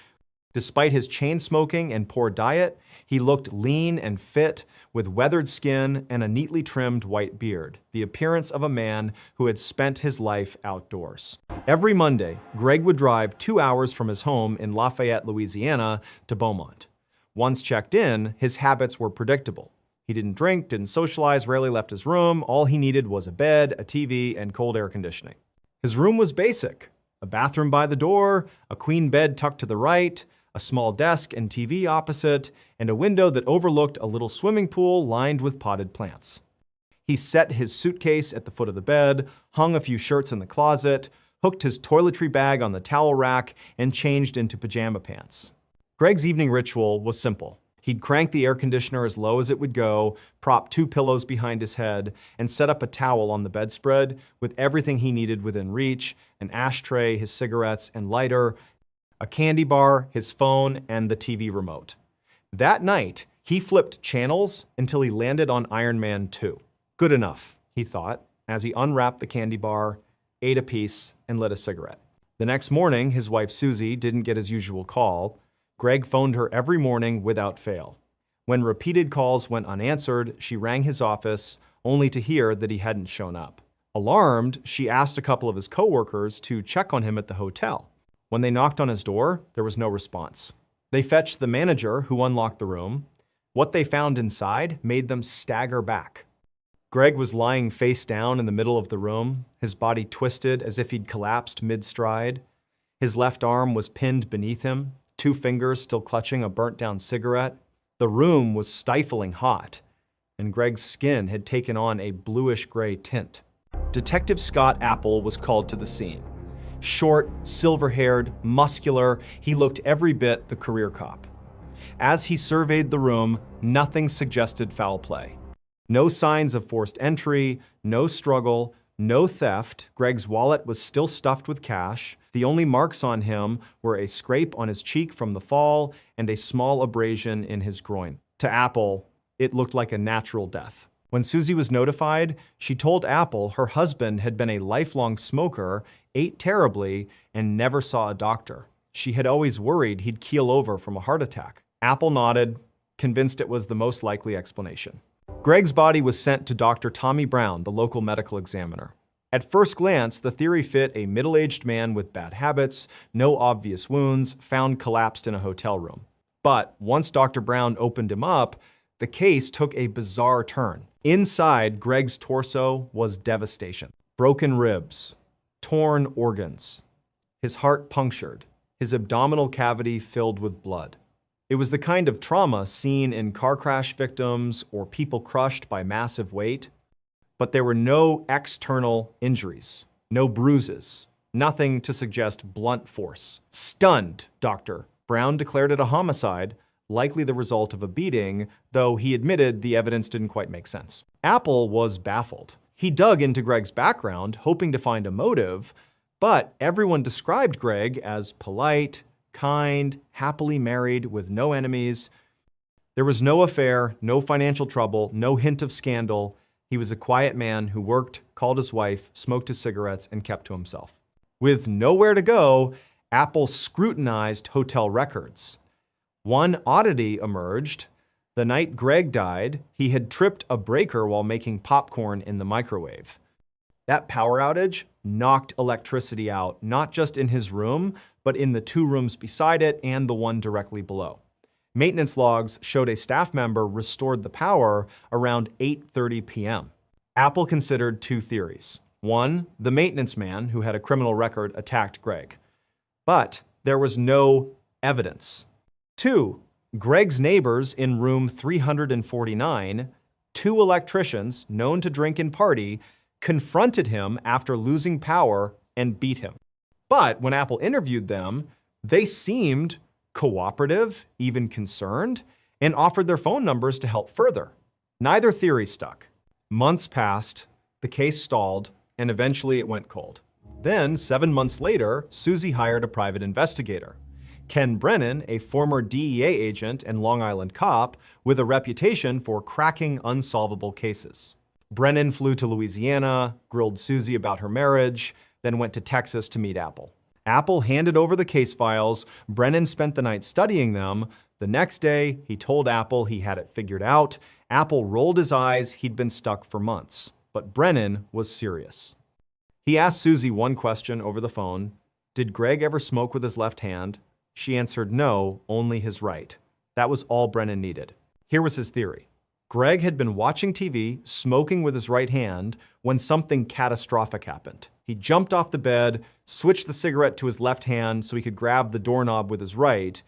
Despite his chain smoking and poor diet, he looked lean and fit, with weathered skin and a neatly trimmed white beard, the appearance of a man who had spent his life outdoors. Every Monday, Greg would drive 2 hours from his home in Lafayette, Louisiana, to Beaumont. Once checked in, his habits were predictable. He didn't drink, didn't socialize, rarely left his room. All he needed was a bed, a TV, and cold air conditioning. His room was basic: a bathroom by the door, a queen bed tucked to the right, a small desk and TV opposite, and a window that overlooked a little swimming pool lined with potted plants. He set his suitcase at the foot of the bed, hung a few shirts in the closet, hooked his toiletry bag on the towel rack, and changed into pajama pants. Greg's evening ritual was simple. He'd crank the air conditioner as low as it would go, prop 2 pillows behind his head, and set up a towel on the bedspread with everything he needed within reach: an ashtray, his cigarettes and lighter, a candy bar, his phone, and the TV remote. That night, he flipped channels until he landed on Iron Man 2. Good enough, he thought, as he unwrapped the candy bar, ate a piece, and lit a cigarette. The next morning, his wife Susie didn't get his usual call. Greg phoned her every morning without fail. When repeated calls went unanswered, she rang his office, only to hear that he hadn't shown up. Alarmed, she asked a couple of his coworkers to check on him at the hotel. When they knocked on his door, there was no response. They fetched the manager, who unlocked the room. What they found inside made them stagger back. Greg was lying face down in the middle of the room, his body twisted as if he'd collapsed mid-stride. His left arm was pinned beneath him, two fingers still clutching a burnt-down cigarette. The room was stifling hot, and Greg's skin had taken on a bluish-gray tint. Detective Scott Apple was called to the scene. Short, silver-haired, muscular, he looked every bit the career cop. As he surveyed the room, nothing suggested foul play. No signs of forced entry, no struggle, no theft. Greg's wallet was still stuffed with cash. The only marks on him were a scrape on his cheek from the fall and a small abrasion in his groin. To Apple, it looked like a natural death. When Susie was notified, she told Apple her husband had been a lifelong smoker, ate terribly, and never saw a doctor. She had always worried he'd keel over from a heart attack. Apple nodded, convinced it was the most likely explanation. Greg's body was sent to Dr. Tommy Brown, the local medical examiner. At first glance, the theory fit a middle-aged man with bad habits, no obvious wounds, found collapsed in a hotel room. But once Dr. Brown opened him up, the case took a bizarre turn. Inside Greg's torso was devastation. Broken ribs, torn organs, his heart punctured, his abdominal cavity filled with blood. It was the kind of trauma seen in car crash victims or people crushed by massive weight. But there were no external injuries, no bruises, nothing to suggest blunt force. Stunned, Dr. Brown declared it a homicide, likely the result of a beating, though he admitted the evidence didn't quite make sense. Apple was baffled. He dug into Greg's background, hoping to find a motive, but everyone described Greg as polite, kind, happily married, with no enemies. There was no affair, no financial trouble, no hint of scandal. He was a quiet man who worked, called his wife, smoked his cigarettes, and kept to himself. With nowhere to go, Apple scrutinized hotel records. One oddity emerged. The night Greg died, he had tripped a breaker while making popcorn in the microwave. That power outage knocked electricity out, not just in his room, but in the two rooms beside it and the one directly below. Maintenance logs showed a staff member restored the power around 8:30 p.m. Apple considered two theories. One, the maintenance man who had a criminal record attacked Greg. But there was no evidence. Two, Greg's neighbors in room 349, two electricians known to drink and party, confronted him after losing power and beat him. But when Apple interviewed them, they seemed cooperative, even concerned, and offered their phone numbers to help further. Neither theory stuck. Months passed, the case stalled, and eventually it went cold. Then, 7 months later, Susie hired a private investigator. Ken Brennan, a former DEA agent and Long Island cop with a reputation for cracking unsolvable cases. Brennan flew to Louisiana, grilled Susie about her marriage, then went to Texas to meet Apple. Apple handed over the case files. Brennan spent the night studying them. The next day, he told Apple he had it figured out. Apple rolled his eyes. He'd been stuck for months. But Brennan was serious. He asked Susie one question over the phone. Did Greg ever smoke with his left hand? She answered no, only his right. That was all Brennan needed. Here was his theory. Greg had been watching TV, smoking with his right hand, when something catastrophic happened. He jumped off the bed, switched the cigarette to his left hand so he could grab the doorknob with his right,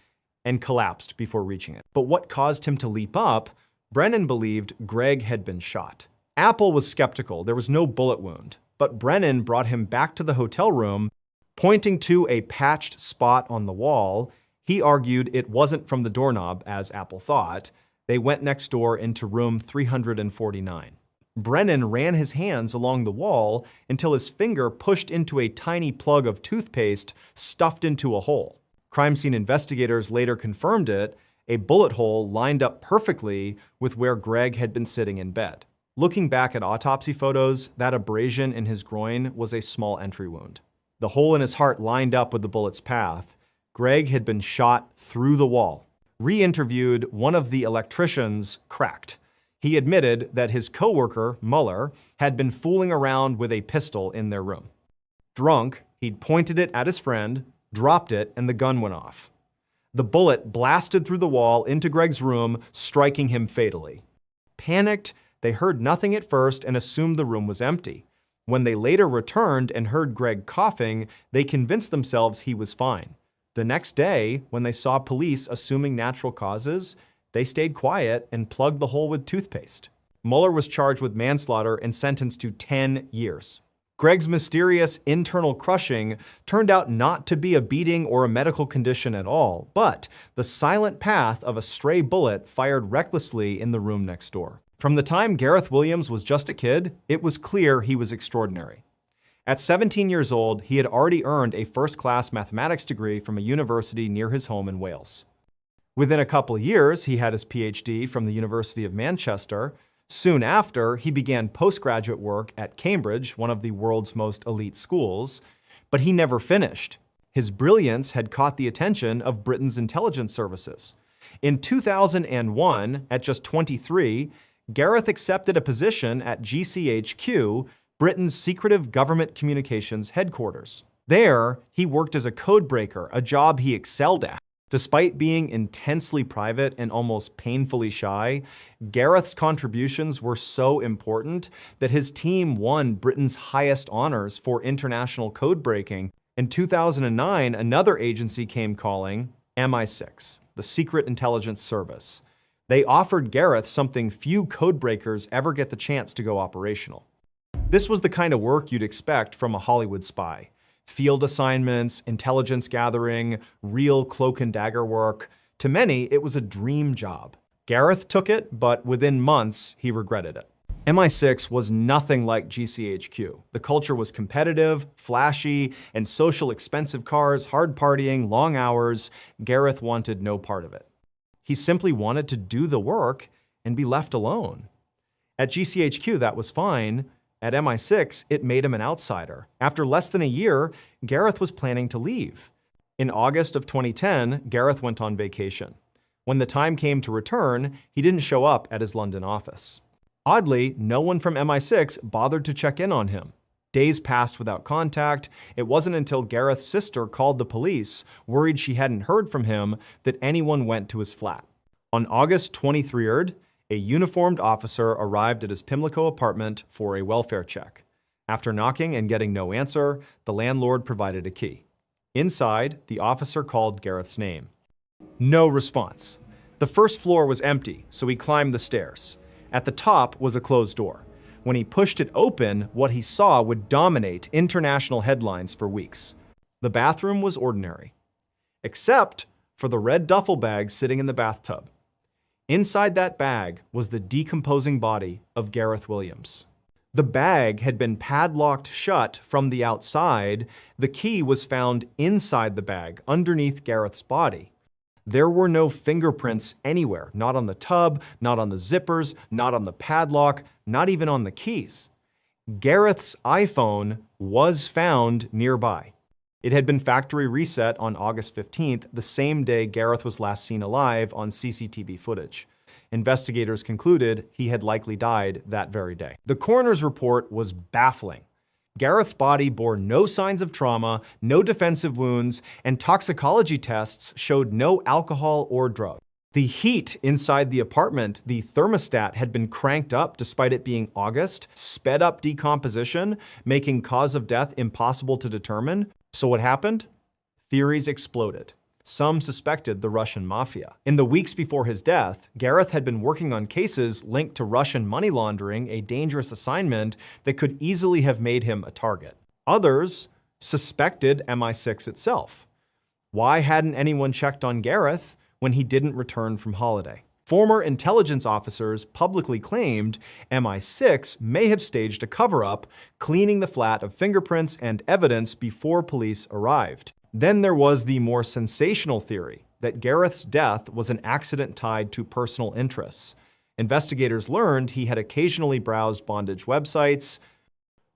and collapsed before reaching it. But what caused him to leap up? Brennan believed Greg had been shot. Apple was skeptical. There was no bullet wound. But Brennan brought him back to the hotel room, pointing to a patched spot on the wall. He argued it wasn't from the doorknob, as Apple thought. They went next door into room 349. Brennan ran his hands along the wall until his finger pushed into a tiny plug of toothpaste stuffed into a hole. Crime scene investigators later confirmed it, a bullet hole lined up perfectly with where Greg had been sitting in bed. Looking back at autopsy photos, that abrasion in his groin was a small entry wound. The hole in his heart lined up with the bullet's path. Greg had been shot through the wall. Re-interviewed, one of the electricians cracked. He admitted that his coworker, Muller, had been fooling around with a pistol in their room. Drunk, he'd pointed it at his friend, dropped it, and the gun went off. The bullet blasted through the wall into Greg's room, striking him fatally. Panicked, They heard nothing at first and assumed the room was empty. When they later returned and heard Greg coughing, they convinced themselves he was fine. The next day, when they saw police assuming natural causes, they stayed quiet and plugged the hole with toothpaste. Mueller was charged with manslaughter and sentenced to 10 years. Greg's mysterious internal crushing turned out not to be a beating or a medical condition at all, but the silent path of a stray bullet fired recklessly in the room next door. From the time Gareth Williams was just a kid, it was clear he was extraordinary. At 17 years old, he had already earned a first-class mathematics degree from a university near his home in Wales. Within a couple of years, he had his PhD from the University of Manchester. Soon after, he began postgraduate work at Cambridge, one of the world's most elite schools, but he never finished. His brilliance had caught the attention of Britain's intelligence services. In 2001, at just 23, Gareth accepted a position at GCHQ, Britain's secretive government communications headquarters. There, he worked as a codebreaker, a job he excelled at. Despite being intensely private and almost painfully shy, Gareth's contributions were so important that his team won Britain's highest honors for international codebreaking. In 2009, another agency came calling, MI6, the Secret Intelligence Service. They offered Gareth something few codebreakers ever get the chance to go operational. This was the kind of work you'd expect from a Hollywood spy. Field assignments, intelligence gathering, real cloak and dagger work. To many, it was a dream job. Gareth took it, but within months, he regretted it. MI6 was nothing like GCHQ. The culture was competitive, flashy, and social expensive cars, hard partying, long hours. Gareth wanted no part of it. He simply wanted to do the work and be left alone. At GCHQ, that was fine. At MI6, it made him an outsider. After less than a year, Gareth was planning to leave. In August of 2010, Gareth went on vacation. When the time came to return, he didn't show up at his London office. Oddly, no one from MI6 bothered to check in on him. Days passed without contact. It wasn't until Gareth's sister called the police, worried she hadn't heard from him, that anyone went to his flat. On August 23rd, a uniformed officer arrived at his Pimlico apartment for a welfare check. After knocking and getting no answer, the landlord provided a key. Inside, the officer called Gareth's name. No response. The first floor was empty, so he climbed the stairs. At the top was a closed door. When he pushed it open, what he saw would dominate international headlines for weeks. The bathroom was ordinary, except for the red duffel bag sitting in the bathtub. Inside that bag was the decomposing body of Gareth Williams. The bag had been padlocked shut from the outside. The key was found inside the bag, underneath Gareth's body. There were no fingerprints anywhere, not on the tub, not on the zippers, not on the padlock, not even on the keys. Gareth's iPhone was found nearby. It had been factory reset on August 15th, the same day Gareth was last seen alive on CCTV footage. Investigators concluded he had likely died that very day. The coroner's report was baffling. Gareth's body bore no signs of trauma, no defensive wounds, and toxicology tests showed no alcohol or drugs. The heat inside the apartment, the thermostat, had been cranked up despite it being August, sped up decomposition, making cause of death impossible to determine. So what happened? Theories exploded. Some suspected the Russian mafia. In the weeks before his death, Gareth had been working on cases linked to Russian money laundering, a dangerous assignment that could easily have made him a target. Others suspected MI6 itself. Why hadn't anyone checked on Gareth when he didn't return from holiday? Former intelligence officers publicly claimed MI6 may have staged a cover-up, cleaning the flat of fingerprints and evidence before police arrived. Then there was the more sensational theory that Gareth's death was an accident tied to personal interests. Investigators learned he had occasionally browsed bondage websites.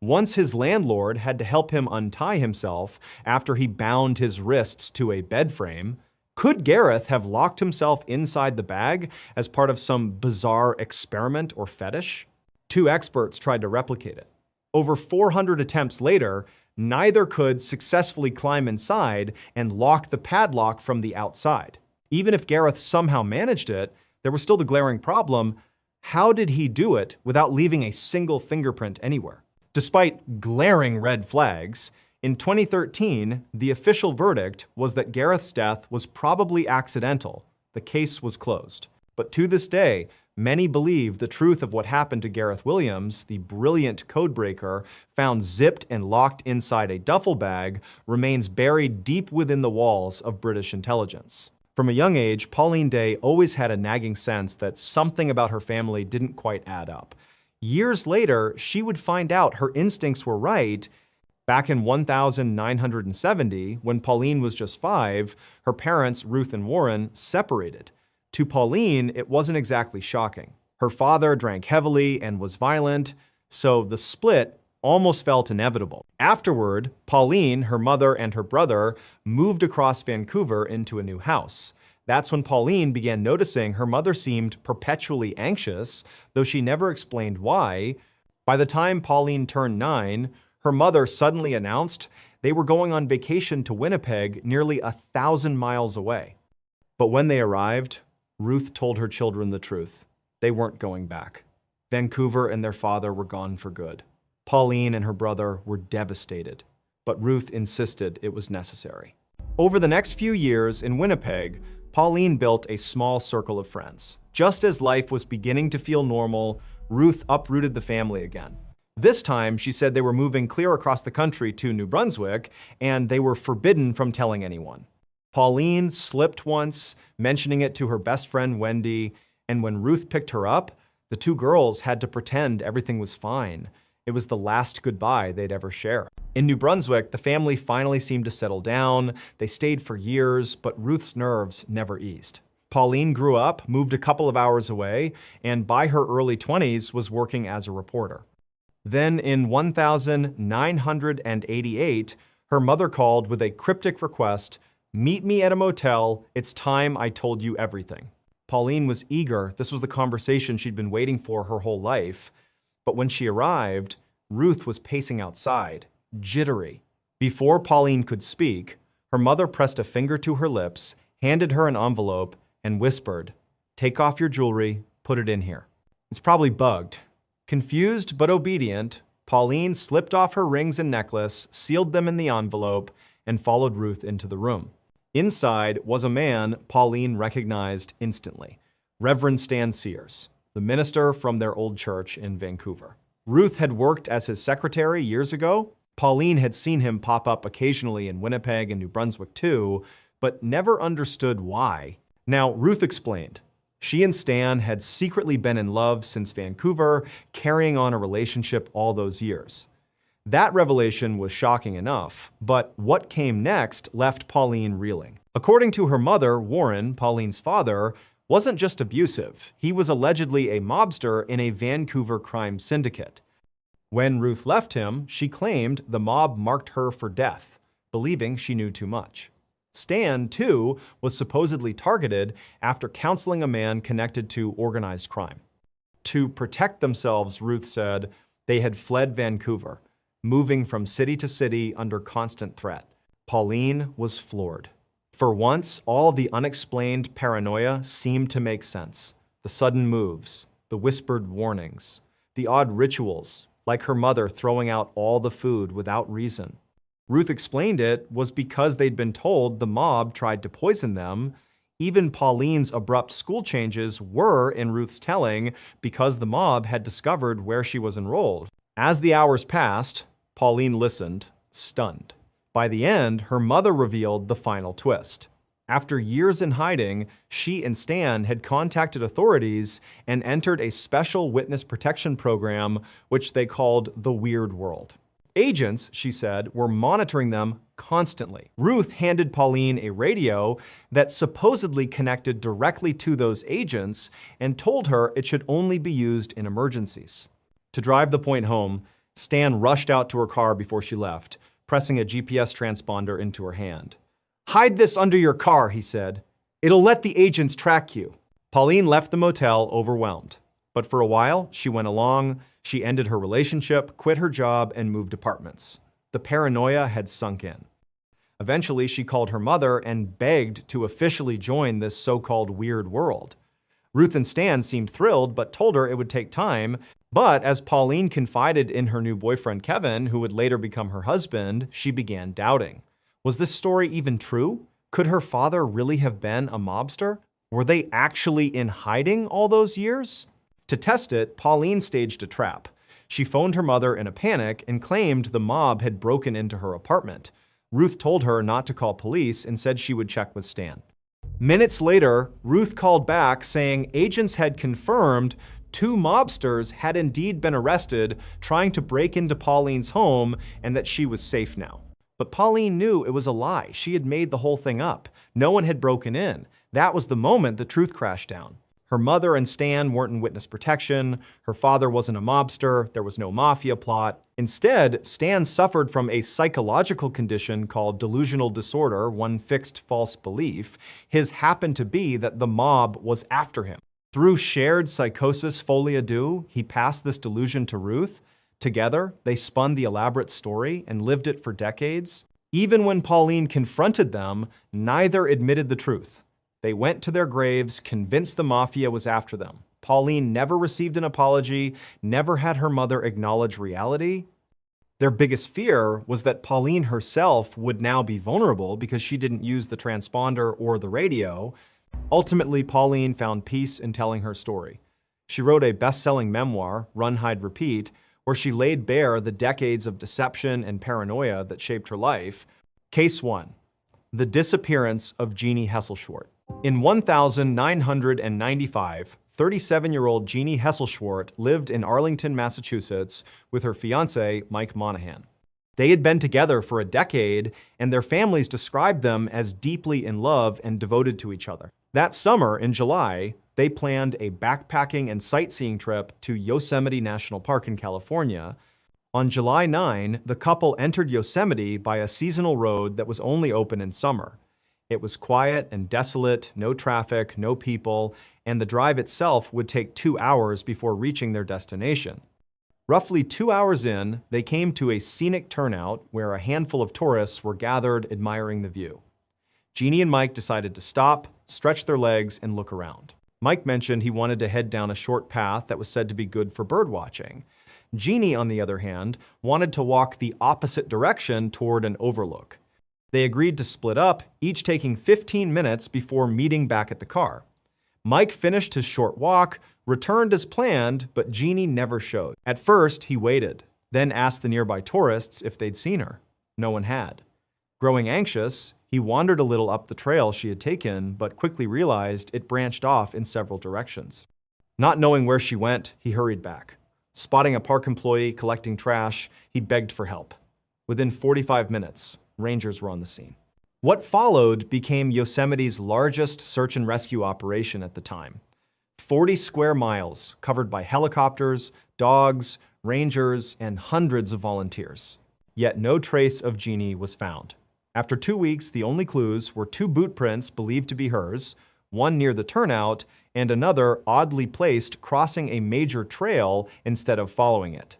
Once his landlord had to help him untie himself after he bound his wrists to a bed frame. Could Gareth have locked himself inside the bag as part of some bizarre experiment or fetish? Two experts tried to replicate it. Over 400 attempts later, neither could successfully climb inside and lock the padlock from the outside. Even if Gareth somehow managed it, there was still the glaring problem: How did he do it without leaving a single fingerprint anywhere? Despite glaring red flags, in 2013, the official verdict was that Gareth's death was probably accidental. The case was closed. But to this day, many believe the truth of what happened to Gareth Williams, the brilliant codebreaker, found zipped and locked inside a duffel bag, remains buried deep within the walls of British intelligence. From a young age, Pauline Day always had a nagging sense that something about her family didn't quite add up. Years later, she would find out her instincts were right. Back in 1970, when Pauline was just 5, her parents, Ruth and Warren, separated. To Pauline, it wasn't exactly shocking. Her father drank heavily and was violent, so the split almost felt inevitable. Afterward, Pauline, her mother, and her brother moved across Vancouver into a new house. That's when Pauline began noticing her mother seemed perpetually anxious, though she never explained why. By the time Pauline turned 9, her mother suddenly announced they were going on vacation to Winnipeg, nearly 1,000 miles away. But when they arrived, Ruth told her children the truth. They weren't going back. Vancouver and their father were gone for good. Pauline and her brother were devastated, but Ruth insisted it was necessary. Over the next few years in Winnipeg, Pauline built a small circle of friends. Just as life was beginning to feel normal, Ruth uprooted the family again. This time, she said they were moving clear across the country to New Brunswick, and they were forbidden from telling anyone. Pauline slipped once, mentioning it to her best friend Wendy, and when Ruth picked her up, the two girls had to pretend everything was fine. It was the last goodbye they'd ever share. In New Brunswick, the family finally seemed to settle down. They stayed for years, but Ruth's nerves never eased. Pauline grew up, moved a couple of hours away, and by her early 20s was working as a reporter. Then in 1988, her mother called with a cryptic request, "Meet me at a motel. It's time I told you everything." Pauline was eager. This was the conversation she'd been waiting for her whole life. But when she arrived, Ruth was pacing outside, jittery. Before Pauline could speak, her mother pressed a finger to her lips, handed her an envelope, and whispered, "Take off your jewelry, put it in here." It's probably bugged. Confused but obedient, Pauline slipped off her rings and necklace, sealed them in the envelope, and followed Ruth into the room. Inside was a man Pauline recognized instantly, Reverend Stan Sears, the minister from their old church in Vancouver. Ruth had worked as his secretary years ago. Pauline had seen him pop up occasionally in Winnipeg and New Brunswick too, but never understood why. Now, Ruth explained. She and Stan had secretly been in love since Vancouver, carrying on a relationship all those years. That revelation was shocking enough, but what came next left Pauline reeling. According to her mother, Warren, Pauline's father, wasn't just abusive. He was allegedly a mobster in a Vancouver crime syndicate. When Ruth left him, she claimed the mob marked her for death, believing she knew too much. Stan, too, was supposedly targeted after counseling a man connected to organized crime. To protect themselves, Ruth said, they had fled Vancouver, moving from city to city under constant threat. Pauline was floored. For once, all the unexplained paranoia seemed to make sense. The sudden moves, the whispered warnings, the odd rituals, like her mother throwing out all the food without reason. Ruth explained it was because they'd been told the mob tried to poison them. Even Pauline's abrupt school changes were, in Ruth's telling, because the mob had discovered where she was enrolled. As the hours passed, Pauline listened, stunned. By the end, her mother revealed the final twist. After years in hiding, she and Stan had contacted authorities and entered a special witness protection program, which they called the Weird World. Agents, she said, were monitoring them constantly. Ruth handed Pauline a radio that supposedly connected directly to those agents and told her it should only be used in emergencies. To drive the point home, Stan rushed out to her car before she left, pressing a GPS transponder into her hand. "Hide this under your car," he said. "It'll let the agents track you." Pauline left the motel overwhelmed. But for a while, she went along. She ended her relationship, quit her job, and moved apartments. The paranoia had sunk in. Eventually, she called her mother and begged to officially join this so-called weird world. Ruth and Stan seemed thrilled, but told her it would take time. But as Pauline confided in her new boyfriend Kevin, who would later become her husband, she began doubting. Was this story even true? Could her father really have been a mobster? Were they actually in hiding all those years? To test it, Pauline staged a trap. She phoned her mother in a panic and claimed the mob had broken into her apartment. Ruth told her not to call police and said she would check with Stan. Minutes later, Ruth called back saying agents had confirmed 2 mobsters had indeed been arrested trying to break into Pauline's home and that she was safe now. But Pauline knew it was a lie. She had made the whole thing up. No one had broken in. That was the moment the truth crashed down. Her mother and Stan weren't in witness protection. Her father wasn't a mobster. There was no mafia plot. Instead, Stan suffered from a psychological condition called delusional disorder, one fixed false belief. His happened to be that the mob was after him. Through shared psychosis folie à he passed this delusion to Ruth. Together, they spun the elaborate story and lived it for decades. Even when Pauline confronted them, neither admitted the truth. They went to their graves, convinced the mafia was after them. Pauline never received an apology, never had her mother acknowledge reality. Their biggest fear was that Pauline herself would now be vulnerable because she didn't use the transponder or the radio. Ultimately, Pauline found peace in telling her story. She wrote a best-selling memoir, Run, Hide, Repeat, where she laid bare the decades of deception and paranoia that shaped her life. Case 1. The disappearance of Jeannie Hesselschwart. In 1995, 37-year-old Jeannie Hesselschwart lived in Arlington, Massachusetts with her fiancé, Mike Monahan. They had been together for a decade, and their families described them as deeply in love and devoted to each other. That summer, in July, they planned a backpacking and sightseeing trip to Yosemite National Park in California. On July 9, the couple entered Yosemite by a seasonal road that was only open in summer. It was quiet and desolate, no traffic, no people, and the drive itself would take 2 hours before reaching their destination. Roughly 2 hours in, they came to a scenic turnout where a handful of tourists were gathered admiring the view. Jeannie and Mike decided to stop, stretch their legs, and look around. Mike mentioned he wanted to head down a short path that was said to be good for bird watching. Jeannie, on the other hand, wanted to walk the opposite direction toward an overlook. They agreed to split up, each taking 15 minutes before meeting back at the car. Mike finished his short walk, returned as planned, but Jeannie never showed. At first, he waited, then asked the nearby tourists if they'd seen her. No one had. Growing anxious, he wandered a little up the trail she had taken, but quickly realized it branched off in several directions. Not knowing where she went, he hurried back. Spotting a park employee collecting trash, he begged for help. Within 45 minutes, Rangers were on the scene. What followed became Yosemite's largest search and rescue operation at the time. 40 square miles covered by helicopters, dogs, rangers, and hundreds of volunteers. Yet no trace of Jeannie was found. After 2 weeks, the only clues were 2 boot prints believed to be hers, one near the turnout, and another oddly placed crossing a major trail instead of following it.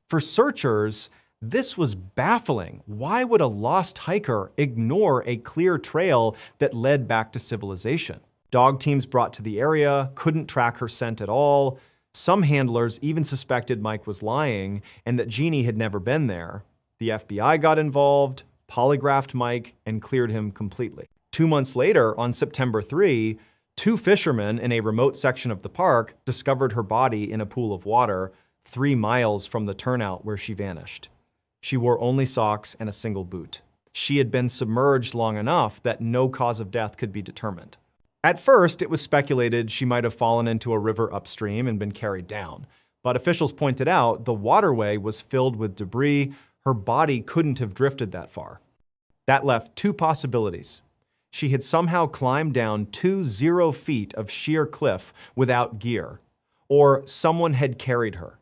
For searchers, this was baffling. Why would a lost hiker ignore a clear trail that led back to civilization? Dog teams brought to the area couldn't track her scent at all. Some handlers even suspected Mike was lying and that Jeannie had never been there. The FBI got involved, polygraphed Mike, and cleared him completely. 2 months later, on September 3, 2 fishermen in a remote section of the park discovered her body in a pool of water 3 miles from the turnout where she vanished. She wore only socks and a single boot. She had been submerged long enough that no cause of death could be determined. At first, it was speculated she might have fallen into a river upstream and been carried down. But officials pointed out the waterway was filled with debris. Her body couldn't have drifted that far. That left 2 possibilities. She had somehow climbed down 20 feet of sheer cliff without gear, or someone had carried her.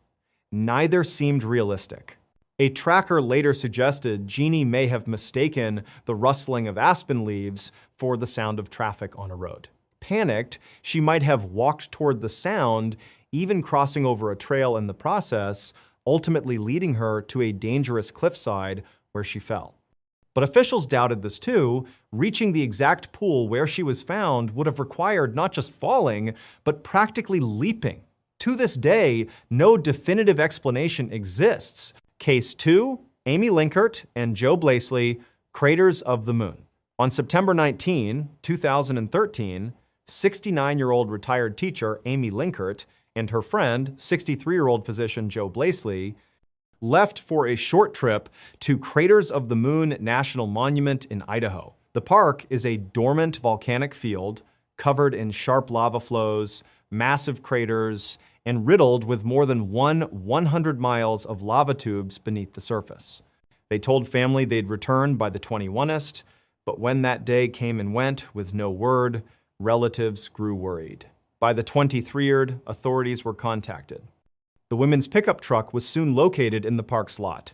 Neither seemed realistic. A tracker later suggested Jeannie may have mistaken the rustling of aspen leaves for the sound of traffic on a road. Panicked, she might have walked toward the sound, even crossing over a trail in the process, ultimately leading her to a dangerous cliffside where she fell. But officials doubted this too. Reaching the exact pool where she was found would have required not just falling, but practically leaping. To this day, no definitive explanation exists. Case 2, Amy Linkert and Joe Blasley, Craters of the Moon. On September 19, 2013, 69-year-old retired teacher Amy Linkert and her friend, 63-year-old physician Joe Blasley, left for a short trip to Craters of the Moon National Monument in Idaho. The park is a dormant volcanic field covered in sharp lava flows, massive craters, and riddled with more than 100 miles of lava tubes beneath the surface. They told family they'd return by the 21st, but when that day came and went with no word, relatives grew worried. By the 23rd, authorities were contacted. The women's pickup truck was soon located in the park's lot.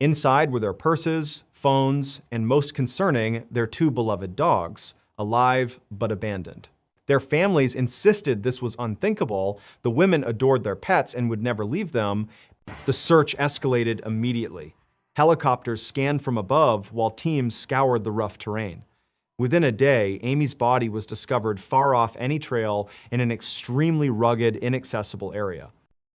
Inside were their purses, phones, and most concerning, their 2 beloved dogs, alive but abandoned. Their families insisted this was unthinkable. The women adored their pets and would never leave them. The search escalated immediately. Helicopters scanned from above while teams scoured the rough terrain. Within a day, Amy's body was discovered far off any trail in an extremely rugged, inaccessible area.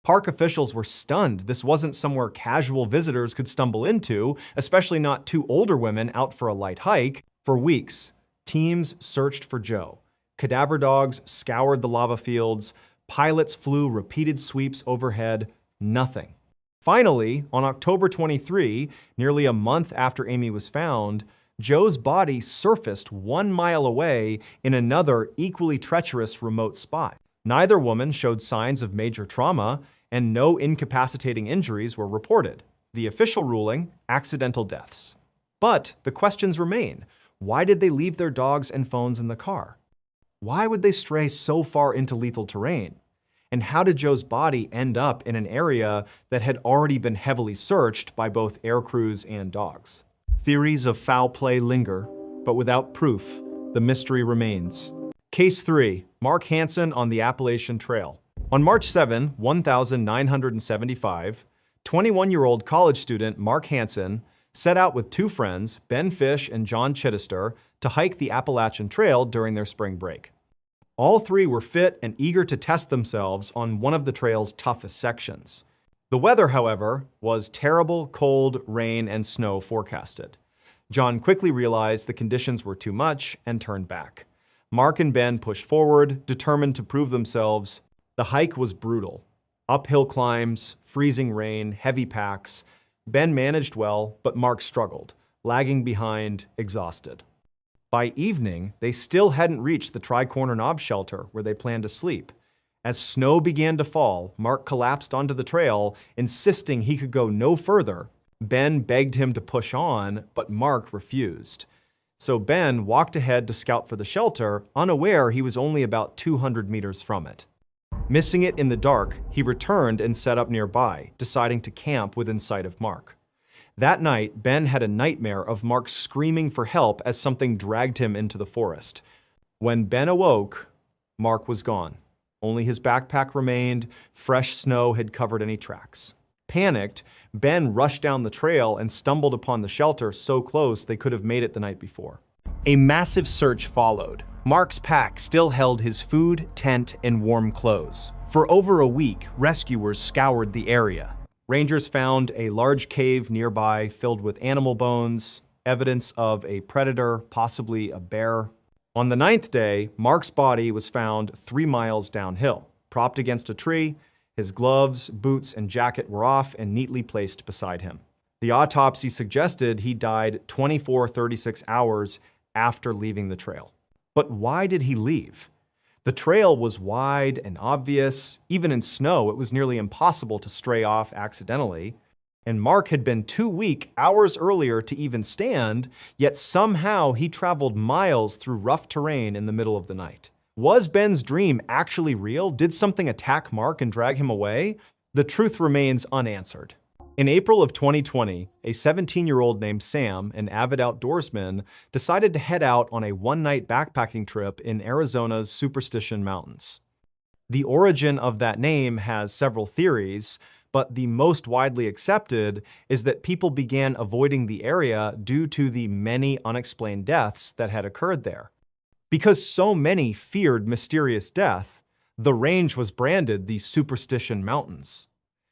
Park officials were stunned. This wasn't somewhere casual visitors could stumble into, especially not 2 older women out for a light hike. For weeks, teams searched for Joe. Cadaver dogs scoured the lava fields. Pilots flew repeated sweeps overhead. Nothing. Finally, on October 23, nearly a month after Amy was found, Joe's body surfaced 1 mile away in another equally treacherous remote spot. Neither woman showed signs of major trauma, and no incapacitating injuries were reported. The official ruling, accidental deaths. But the questions remain. Why did they leave their dogs and phones in the car? Why would they stray so far into lethal terrain? And how did Joe's body end up in an area that had already been heavily searched by both air crews and dogs? Theories of foul play linger, but without proof, the mystery remains. Case 3, Mark Hansen on the Appalachian Trail. On March 7, 1975, 21-year-old college student Mark Hansen set out with 2 friends, Ben Fish and John Chittister, to hike the Appalachian Trail during their spring break. All 3 were fit and eager to test themselves on one of the trail's toughest sections. The weather, however, was terrible cold, rain, and snow forecasted. John quickly realized the conditions were too much and turned back. Mark and Ben pushed forward, determined to prove themselves. The hike was brutal. Uphill climbs, freezing rain, heavy packs. Ben managed well, but Mark struggled, lagging behind, exhausted. By evening, they still hadn't reached the Tri-Corner Knob shelter where they planned to sleep. As snow began to fall, Mark collapsed onto the trail, insisting he could go no further. Ben begged him to push on, but Mark refused. So Ben walked ahead to scout for the shelter, unaware he was only about 200 meters from it. Missing it in the dark, he returned and set up nearby, deciding to camp within sight of Mark. That night, Ben had a nightmare of Mark screaming for help as something dragged him into the forest. When Ben awoke, Mark was gone. Only his backpack remained. Fresh snow had covered any tracks. Panicked, Ben rushed down the trail and stumbled upon the shelter so close they could have made it the night before. A massive search followed. Mark's pack still held his food, tent, and warm clothes. For over a week, rescuers scoured the area. Rangers found a large cave nearby filled with animal bones, evidence of a predator, possibly a bear. On the 9th day, Mark's body was found 3 miles downhill, propped against a tree. His gloves, boots, and jacket were off and neatly placed beside him. The autopsy suggested he died 24-36 hours after leaving the trail. But why did he leave? The trail was wide and obvious. Even in snow, it was nearly impossible to stray off accidentally. And Mark had been too weak hours earlier to even stand, yet somehow he traveled miles through rough terrain in the middle of the night. Was Ben's dream actually real? Did something attack Mark and drag him away? The truth remains unanswered. In April of 2020, a 17-year-old named Sam, an avid outdoorsman, decided to head out on a one-night backpacking trip in Arizona's Superstition Mountains. The origin of that name has several theories, but the most widely accepted is that people began avoiding the area due to the many unexplained deaths that had occurred there. Because so many feared mysterious death, the range was branded the Superstition Mountains.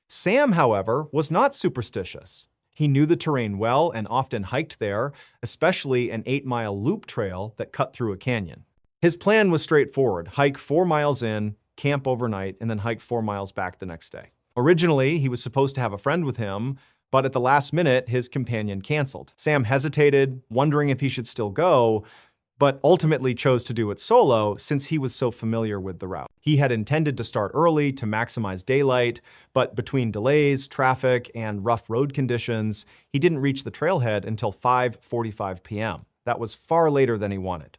Sam, however, was not superstitious. He knew the terrain well and often hiked there, especially an 8-mile loop trail that cut through a canyon. His plan was straightforward: hike 4 miles in, camp overnight, and then hike 4 miles back the next day. Originally, he was supposed to have a friend with him, but at the last minute, his companion canceled. Sam hesitated, wondering if he should still go, but ultimately chose to do it solo since he was so familiar with the route. He had intended to start early to maximize daylight, but between delays, traffic, and rough road conditions, he didn't reach the trailhead until 5:45 p.m. That was far later than he wanted.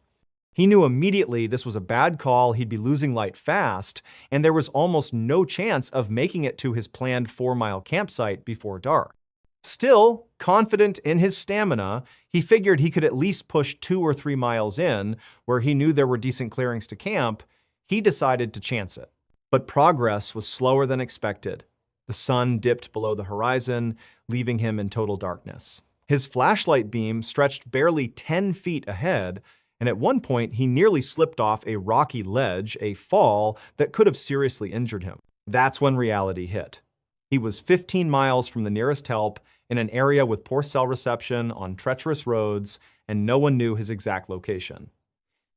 He knew immediately this was a bad call, he'd be losing light fast, and there was almost no chance of making it to his planned 4-mile campsite before dark. Still, confident in his stamina, he figured he could at least push 2 or 3 miles in, where he knew there were decent clearings to camp. He decided to chance it. But progress was slower than expected. The sun dipped below the horizon, leaving him in total darkness. His flashlight beam stretched barely 10 feet ahead, and at one point he nearly slipped off a rocky ledge, a fall that could have seriously injured him. That's when reality hit. He was 15 miles from the nearest help, in an area with poor cell reception, on treacherous roads, and no one knew his exact location.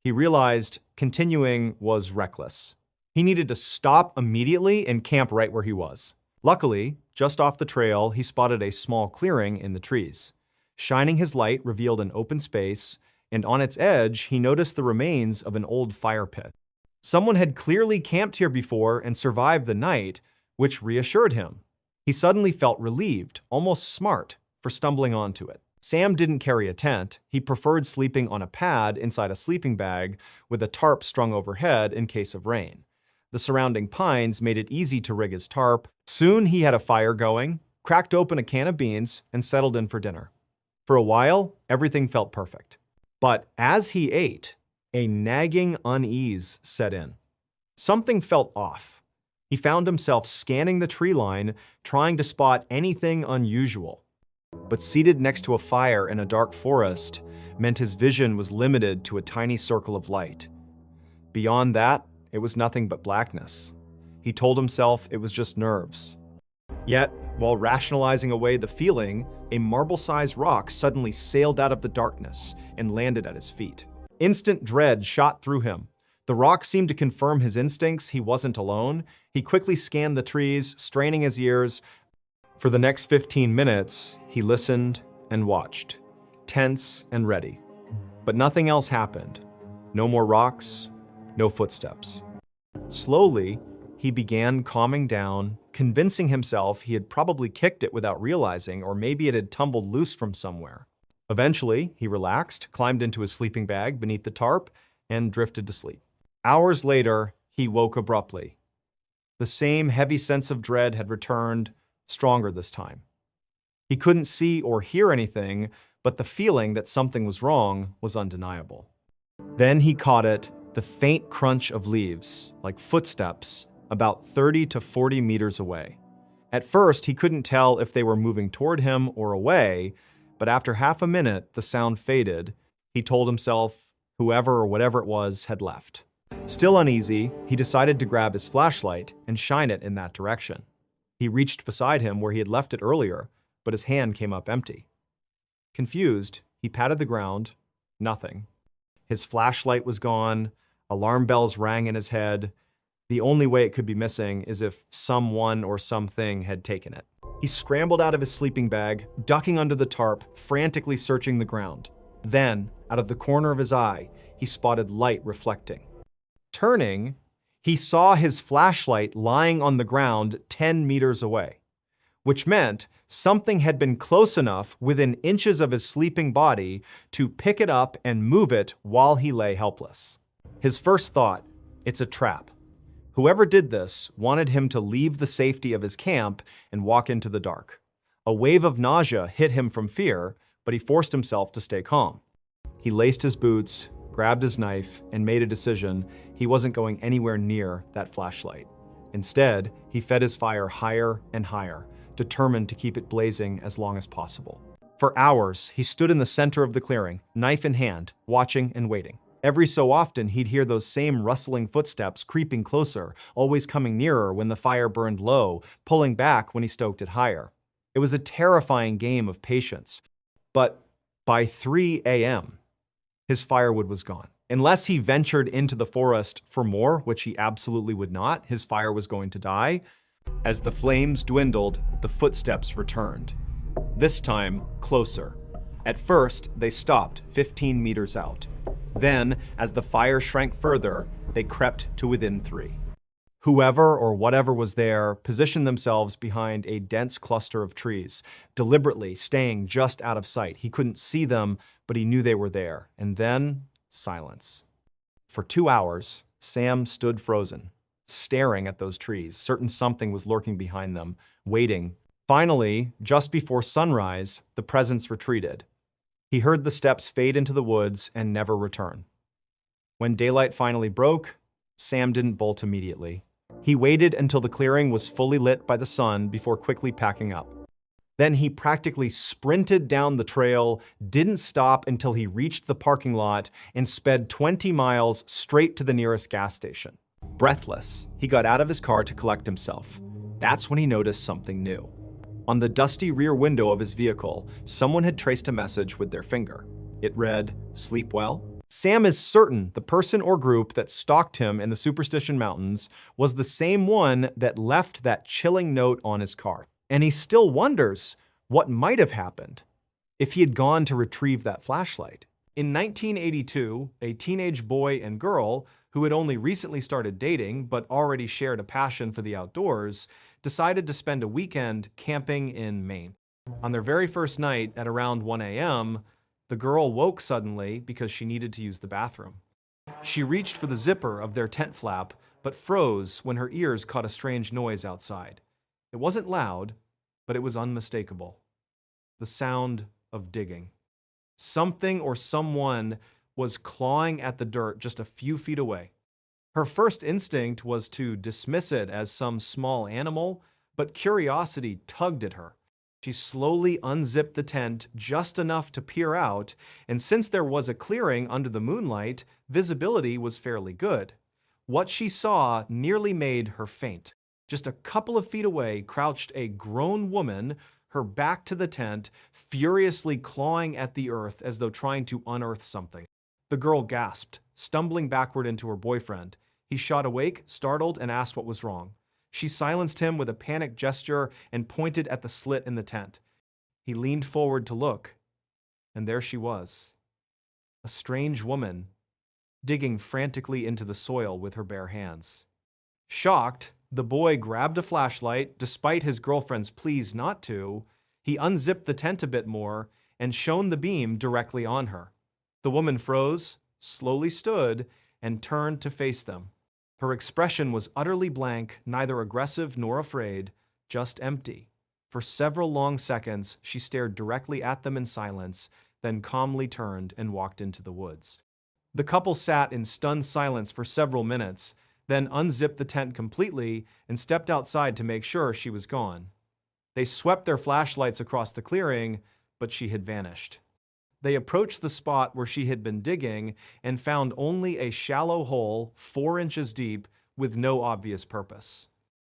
He realized continuing was reckless. He needed to stop immediately and camp right where he was. Luckily, just off the trail, he spotted a small clearing in the trees. Shining his light revealed an open space, and on its edge, he noticed the remains of an old fire pit. Someone had clearly camped here before and survived the night, which reassured him. He suddenly felt relieved, almost smart, for stumbling onto it. Sam didn't carry a tent. He preferred sleeping on a pad inside a sleeping bag with a tarp strung overhead in case of rain. The surrounding pines made it easy to rig his tarp. Soon he had a fire going, cracked open a can of beans, and settled in for dinner. For a while, everything felt perfect. But as he ate, a nagging unease set in. Something felt off. He found himself scanning the tree line, trying to spot anything unusual. But seated next to a fire in a dark forest meant his vision was limited to a tiny circle of light. Beyond that, it was nothing but blackness. He told himself it was just nerves. Yet, while rationalizing away the feeling, a marble-sized rock suddenly sailed out of the darkness and landed at his feet. Instant dread shot through him. The rock seemed to confirm his instincts he wasn't alone. He quickly scanned the trees, straining his ears. For the next 15 minutes, he listened and watched, tense and ready. But nothing else happened. No more rocks, no footsteps. Slowly, he began calming down, convincing himself he had probably kicked it without realizing, or maybe it had tumbled loose from somewhere. Eventually, he relaxed, climbed into his sleeping bag beneath the tarp, and drifted to sleep. Hours later, he woke abruptly. The same heavy sense of dread had returned, stronger this time. He couldn't see or hear anything, but the feeling that something was wrong was undeniable. Then he caught it, the faint crunch of leaves, like footsteps, about 30 to 40 meters away. At first, he couldn't tell if they were moving toward him or away, but after half a minute, the sound faded. He told himself whoever or whatever it was had left. Still uneasy, he decided to grab his flashlight and shine it in that direction. He reached beside him where he had left it earlier, but his hand came up empty. Confused, he patted the ground. Nothing. His flashlight was gone. Alarm bells rang in his head. The only way it could be missing is if someone or something had taken it. He scrambled out of his sleeping bag, ducking under the tarp, frantically searching the ground. Then, out of the corner of his eye, he spotted light reflecting. Turning, he saw his flashlight lying on the ground 10 meters away, which meant something had been close enough within inches of his sleeping body to pick it up and move it while he lay helpless. His first thought, it's a trap. Whoever did this wanted him to leave the safety of his camp and walk into the dark. A wave of nausea hit him from fear, but he forced himself to stay calm. He laced his boots, grabbed his knife, and made a decision he wasn't going anywhere near that flashlight. Instead, he fed his fire higher and higher, determined to keep it blazing as long as possible. For hours, he stood in the center of the clearing, knife in hand, watching and waiting. Every so often, he'd hear those same rustling footsteps creeping closer, always coming nearer when the fire burned low, pulling back when he stoked it higher. It was a terrifying game of patience. But by 3 a.m., his firewood was gone. Unless he ventured into the forest for more, which he absolutely would not, his fire was going to die. As the flames dwindled, the footsteps returned. This time, closer. At first, they stopped 15 meters out. Then, as the fire shrank further, they crept to within 3. Whoever or whatever was there positioned themselves behind a dense cluster of trees, deliberately staying just out of sight. He couldn't see them, but he knew they were there. And then, silence. For 2 hours, Sam stood frozen, staring at those trees, certain something was lurking behind them, waiting. Finally, just before sunrise, the presence retreated. He heard the steps fade into the woods and never return. When daylight finally broke, Sam didn't bolt immediately. He waited until the clearing was fully lit by the sun before quickly packing up. Then he practically sprinted down the trail, didn't stop until he reached the parking lot, and sped 20 miles straight to the nearest gas station. Breathless, he got out of his car to collect himself. That's when he noticed something new. On the dusty rear window of his vehicle, someone had traced a message with their finger. It read, "Sleep well?" Sam is certain the person or group that stalked him in the Superstition Mountains was the same one that left that chilling note on his car. And he still wonders what might have happened if he had gone to retrieve that flashlight. In 1982, a teenage boy and girl who had only recently started dating but already shared a passion for the outdoors decided to spend a weekend camping in Maine. On their very first night at around 1 a.m., the girl woke suddenly because she needed to use the bathroom. She reached for the zipper of their tent flap, but froze when her ears caught a strange noise outside. It wasn't loud, but it was unmistakable. The sound of digging. Something or someone was clawing at the dirt just a few feet away. Her first instinct was to dismiss it as some small animal, but curiosity tugged at her. She slowly unzipped the tent just enough to peer out, and since there was a clearing under the moonlight, visibility was fairly good. What she saw nearly made her faint. Just a couple of feet away crouched a grown woman, her back to the tent, furiously clawing at the earth as though trying to unearth something. The girl gasped, stumbling backward into her boyfriend. He shot awake, startled, and asked what was wrong. She silenced him with a panicked gesture and pointed at the slit in the tent. He leaned forward to look, and there she was. A strange woman, digging frantically into the soil with her bare hands. Shocked, the boy grabbed a flashlight, despite his girlfriend's pleas not to. He unzipped the tent a bit more and shone the beam directly on her. The woman froze, slowly stood, and turned to face them. Her expression was utterly blank, neither aggressive nor afraid, just empty. For several long seconds, she stared directly at them in silence, then calmly turned and walked into the woods. The couple sat in stunned silence for several minutes, then unzipped the tent completely and stepped outside to make sure she was gone. They swept their flashlights across the clearing, but she had vanished. They approached the spot where she had been digging and found only a shallow hole 4 inches deep with no obvious purpose.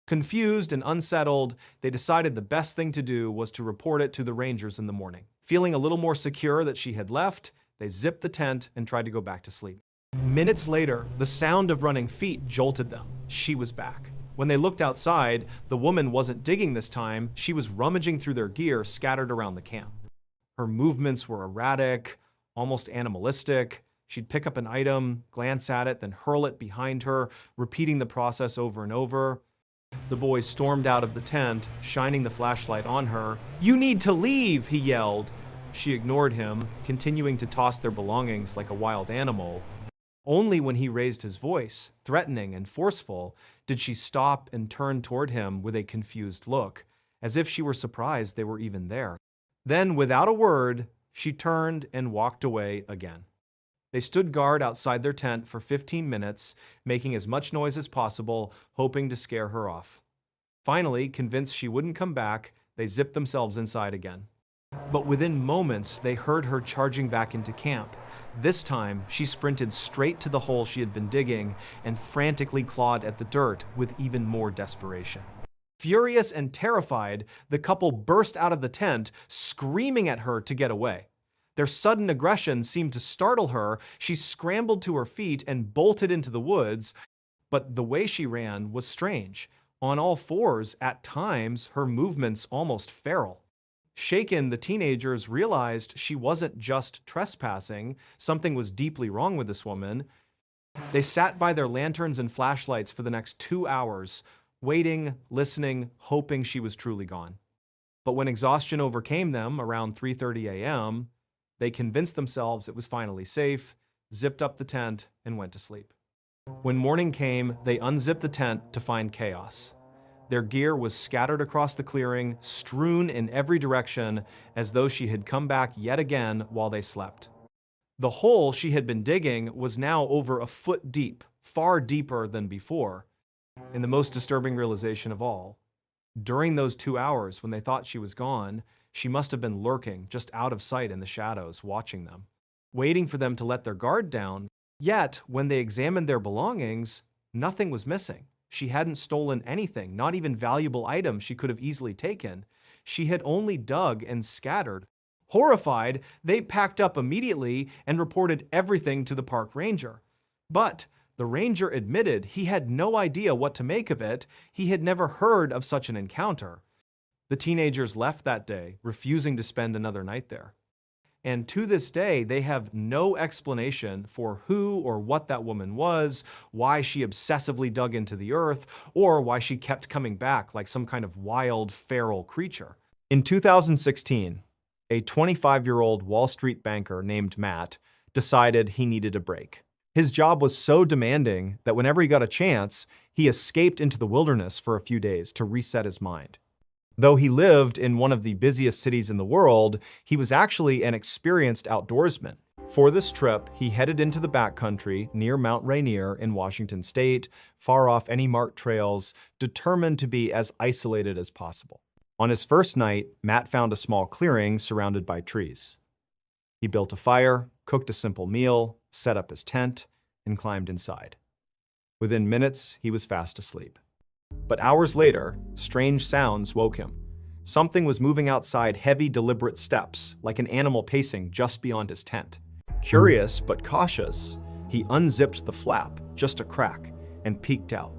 Confused and unsettled, they decided the best thing to do was to report it to the rangers in the morning. Feeling a little more secure that she had left, they zipped the tent and tried to go back to sleep. Minutes later, the sound of running feet jolted them. She was back. When they looked outside, the woman wasn't digging this time, she was rummaging through their gear scattered around the camp. Her movements were erratic, almost animalistic. She'd pick up an item, glance at it, then hurl it behind her, repeating the process over and over. The boy stormed out of the tent, shining the flashlight on her. "You need to leave," he yelled. She ignored him, continuing to toss their belongings like a wild animal. Only when he raised his voice, threatening and forceful, did she stop and turn toward him with a confused look, as if she were surprised they were even there. Then, without a word, she turned and walked away again. They stood guard outside their tent for 15 minutes, making as much noise as possible, hoping to scare her off. Finally, convinced she wouldn't come back, they zipped themselves inside again. But within moments, they heard her charging back into camp. This time, she sprinted straight to the hole she had been digging and frantically clawed at the dirt with even more desperation. Furious and terrified, the couple burst out of the tent, screaming at her to get away. Their sudden aggression seemed to startle her. She scrambled to her feet and bolted into the woods, but the way she ran was strange. On all fours, at times, her movements almost feral. Shaken, the teenagers realized she wasn't just trespassing. Something was deeply wrong with this woman. They sat by their lanterns and flashlights for the next 2 hours, waiting, listening, hoping she was truly gone. But when exhaustion overcame them around 3:30 a.m., they convinced themselves it was finally safe, zipped up the tent, and went to sleep. When morning came, they unzipped the tent to find chaos. Their gear was scattered across the clearing, strewn in every direction, as though she had come back yet again while they slept. The hole she had been digging was now over a foot deep, far deeper than before. And the most disturbing realization of all, during those 2 hours when they thought she was gone, she must have been lurking just out of sight in the shadows, watching them, waiting for them to let their guard down. Yet, when they examined their belongings, nothing was missing. She hadn't stolen anything, not even valuable items she could have easily taken. She had only dug and scattered. Horrified, they packed up immediately and reported everything to the park ranger. But the ranger admitted he had no idea what to make of it. He had never heard of such an encounter. The teenagers left that day, refusing to spend another night there. And to this day, they have no explanation for who or what that woman was, why she obsessively dug into the earth, or why she kept coming back like some kind of wild, feral creature. In 2016, a 25-year-old Wall Street banker named Matt decided he needed a break. His job was so demanding that whenever he got a chance, he escaped into the wilderness for a few days to reset his mind. Though he lived in one of the busiest cities in the world, he was actually an experienced outdoorsman. For this trip, he headed into the backcountry near Mount Rainier in Washington state, far off any marked trails, determined to be as isolated as possible. On his first night, Matt found a small clearing surrounded by trees. He built a fire, cooked a simple meal, set up his tent, and climbed inside. Within minutes, he was fast asleep. But hours later, strange sounds woke him. Something was moving outside heavy, deliberate steps, like an animal pacing just beyond his tent. Curious but cautious, he unzipped the flap, just a crack, and peeked out.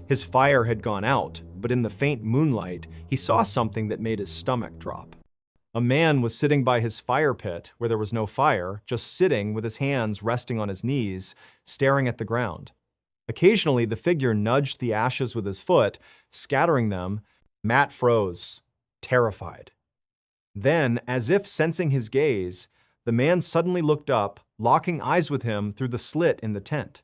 His fire had gone out, but in the faint moonlight, he saw something that made his stomach drop. A man was sitting by his fire pit, where there was no fire, just sitting with his hands resting on his knees, staring at the ground. Occasionally, the figure nudged the ashes with his foot, scattering them. Matt froze, terrified. Then, as if sensing his gaze, the man suddenly looked up, locking eyes with him through the slit in the tent.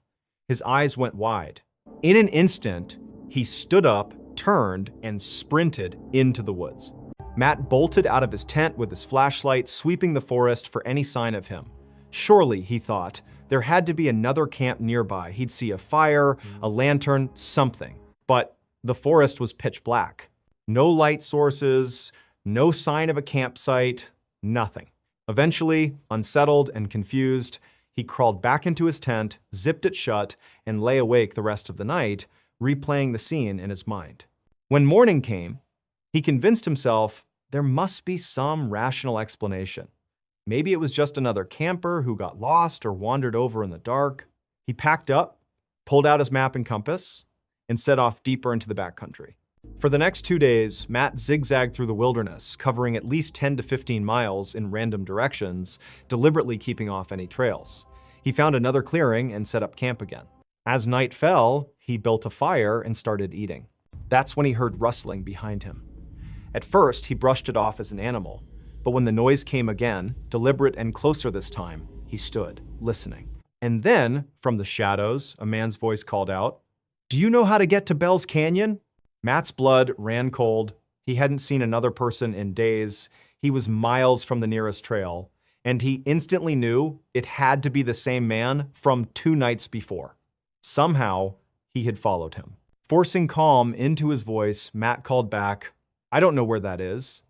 His eyes went wide. In an instant, he stood up, turned, and sprinted into the woods. Matt bolted out of his tent with his flashlight, sweeping the forest for any sign of him. Surely, he thought, there had to be another camp nearby. He'd see a fire, a lantern, something. But the forest was pitch black. No light sources, no sign of a campsite, nothing. Eventually, unsettled and confused, he crawled back into his tent, zipped it shut, and lay awake the rest of the night, replaying the scene in his mind. When morning came, he convinced himself there must be some rational explanation. Maybe it was just another camper who got lost or wandered over in the dark. He packed up, pulled out his map and compass, and set off deeper into the backcountry. For the next 2 days, Matt zigzagged through the wilderness, covering at least 10 to 15 miles in random directions, deliberately keeping off any trails. He found another clearing and set up camp again. As night fell, he built a fire and started eating. That's when he heard rustling behind him. At first, he brushed it off as an animal. But when the noise came again, deliberate and closer this time, he stood, listening. And then, from the shadows, a man's voice called out, "Do you know how to get to Bell's Canyon?" Matt's blood ran cold. He hadn't seen another person in days. He was miles from the nearest trail, and he instantly knew it had to be the same man from 2 nights before. Somehow, he had followed him. Forcing calm into his voice, Matt called back, "I don't know where that is."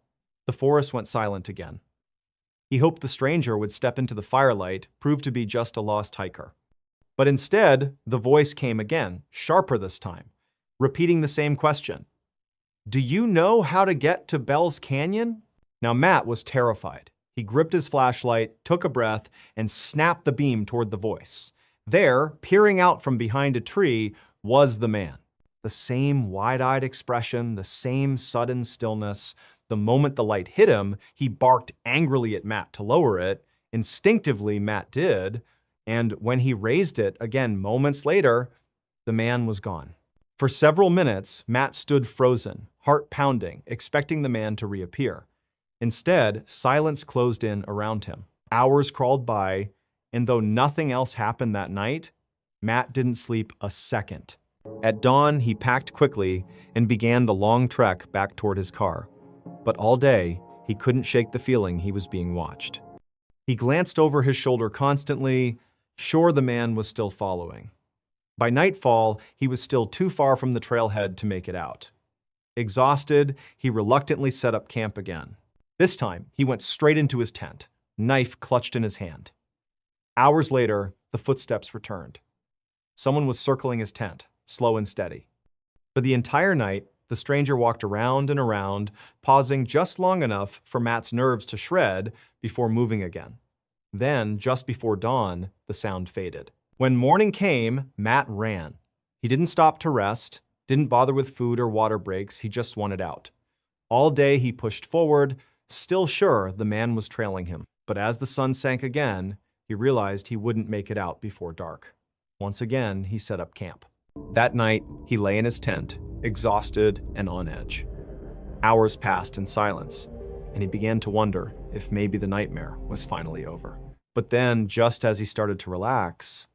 The forest went silent again. He hoped the stranger would step into the firelight, prove to be just a lost hiker. But instead, the voice came again, sharper this time, repeating the same question. "Do you know how to get to Bell's Canyon?" Now Matt was terrified. He gripped his flashlight, took a breath, and snapped the beam toward the voice. There, peering out from behind a tree, was the man. The same wide-eyed expression, the same sudden stillness. The moment the light hit him, he barked angrily at Matt to lower it. Instinctively, Matt did, and when he raised it again moments later, the man was gone. For several minutes, Matt stood frozen, heart pounding, expecting the man to reappear. Instead, silence closed in around him. Hours crawled by, and though nothing else happened that night, Matt didn't sleep a second. At dawn, he packed quickly and began the long trek back toward his car. But all day, he couldn't shake the feeling he was being watched. He glanced over his shoulder constantly, sure the man was still following. By nightfall, he was still too far from the trailhead to make it out. Exhausted, he reluctantly set up camp again. This time, he went straight into his tent, knife clutched in his hand. Hours later, the footsteps returned. Someone was circling his tent, slow and steady. For the entire night, the stranger walked around and around, pausing just long enough for Matt's nerves to shred before moving again. Then, just before dawn, the sound faded. When morning came, Matt ran. He didn't stop to rest, didn't bother with food or water breaks, he just wanted out. All day he pushed forward, still sure the man was trailing him. But as the sun sank again, he realized he wouldn't make it out before dark. Once again, he set up camp. That night, he lay in his tent, exhausted and on edge. Hours passed in silence, and he began to wonder if maybe the nightmare was finally over. But then, just as he started to relax,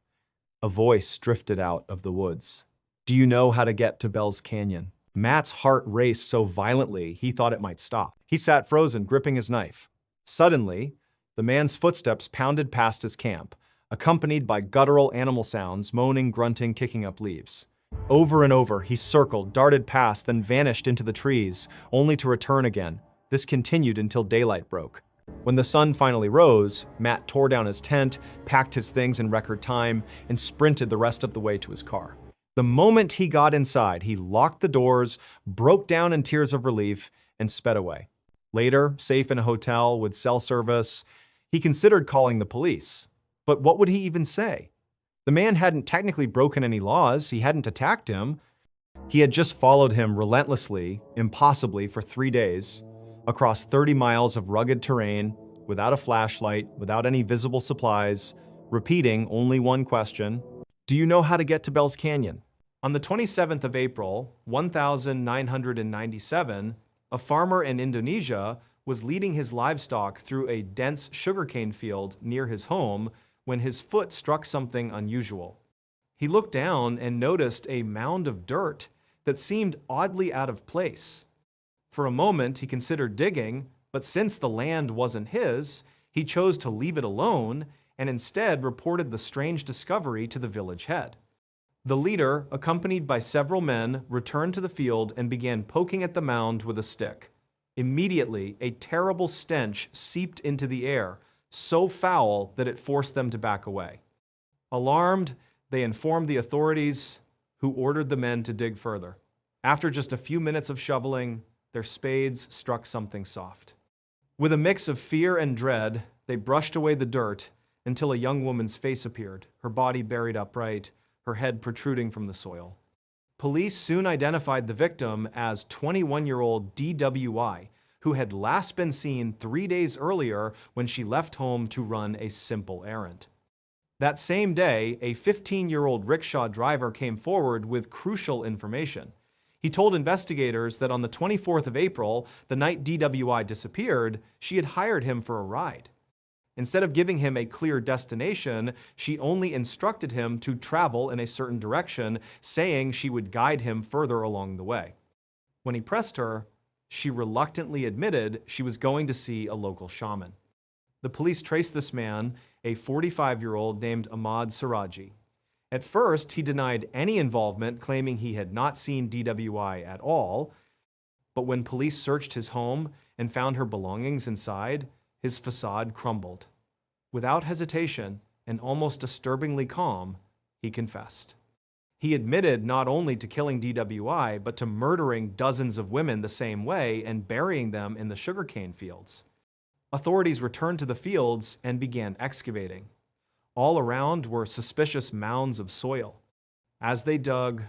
a voice drifted out of the woods. "Do you know how to get to Bell's Canyon?" Matt's heart raced so violently he thought it might stop. He sat frozen, gripping his knife. Suddenly, the man's footsteps pounded past his camp, accompanied by guttural animal sounds, moaning, grunting, kicking up leaves. Over and over, he circled, darted past, then vanished into the trees, only to return again. This continued until daylight broke. When the sun finally rose, Matt tore down his tent, packed his things in record time, and sprinted the rest of the way to his car. The moment he got inside, he locked the doors, broke down in tears of relief, and sped away. Later, safe in a hotel with cell service, he considered calling the police. But what would he even say? The man hadn't technically broken any laws, he hadn't attacked him. He had just followed him relentlessly, impossibly, for 3 days, across 30 miles of rugged terrain, without a flashlight, without any visible supplies, repeating only one question: "Do you know how to get to Bell's Canyon?" On the 27th of April, 1997, a farmer in Indonesia was leading his livestock through a dense sugarcane field near his home when his foot struck something unusual. He looked down and noticed a mound of dirt that seemed oddly out of place. For a moment, he considered digging, but since the land wasn't his, he chose to leave it alone and instead reported the strange discovery to the village head. The leader, accompanied by several men, returned to the field and began poking at the mound with a stick. Immediately, a terrible stench seeped into the air, so foul that it forced them to back away. Alarmed, they informed the authorities, who ordered the men to dig further. After just a few minutes of shoveling, their spades struck something soft. With a mix of fear and dread, they brushed away the dirt until a young woman's face appeared, her body buried upright, her head protruding from the soil. Police soon identified the victim as 21-year-old DWI, who had last been seen 3 days earlier when she left home to run a simple errand. That same day, a 15-year-old rickshaw driver came forward with crucial information. He told investigators that on the 24th of April, the night DWI disappeared, she had hired him for a ride. Instead of giving him a clear destination, she only instructed him to travel in a certain direction, saying she would guide him further along the way. When he pressed her, she reluctantly admitted she was going to see a local shaman. The police traced this man, a 45-year-old named Ahmad Siraji. At first, he denied any involvement, claiming he had not seen DWI at all. But when police searched his home and found her belongings inside, his facade crumbled. Without hesitation and almost disturbingly calm, he confessed. He admitted not only to killing DWI, but to murdering dozens of women the same way and burying them in the sugarcane fields. Authorities returned to the fields and began excavating. All around were suspicious mounds of soil. As they dug,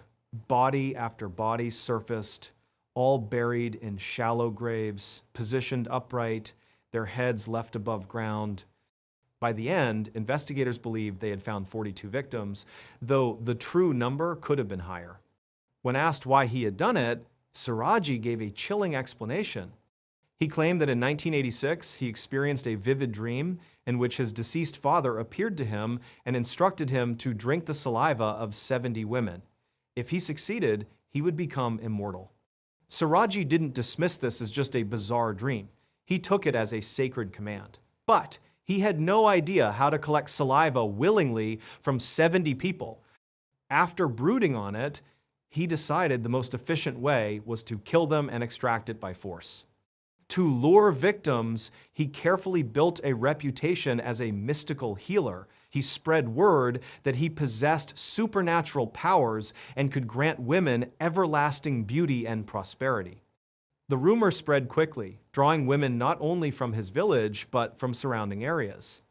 body after body surfaced, all buried in shallow graves, positioned upright, their heads left above ground. By the end, investigators believed they had found 42 victims, though the true number could have been higher. When asked why he had done it, Siraji gave a chilling explanation. He claimed that in 1986, he experienced a vivid dream in which his deceased father appeared to him and instructed him to drink the saliva of 70 women. If he succeeded, he would become immortal. Siraji didn't dismiss this as just a bizarre dream. He took it as a sacred command. But he had no idea how to collect saliva willingly from 70 people. After brooding on it, he decided the most efficient way was to kill them and extract it by force. To lure victims, he carefully built a reputation as a mystical healer. He spread word that he possessed supernatural powers and could grant women everlasting beauty and prosperity. The rumor spread quickly, drawing women not only from his village, but from surrounding areas.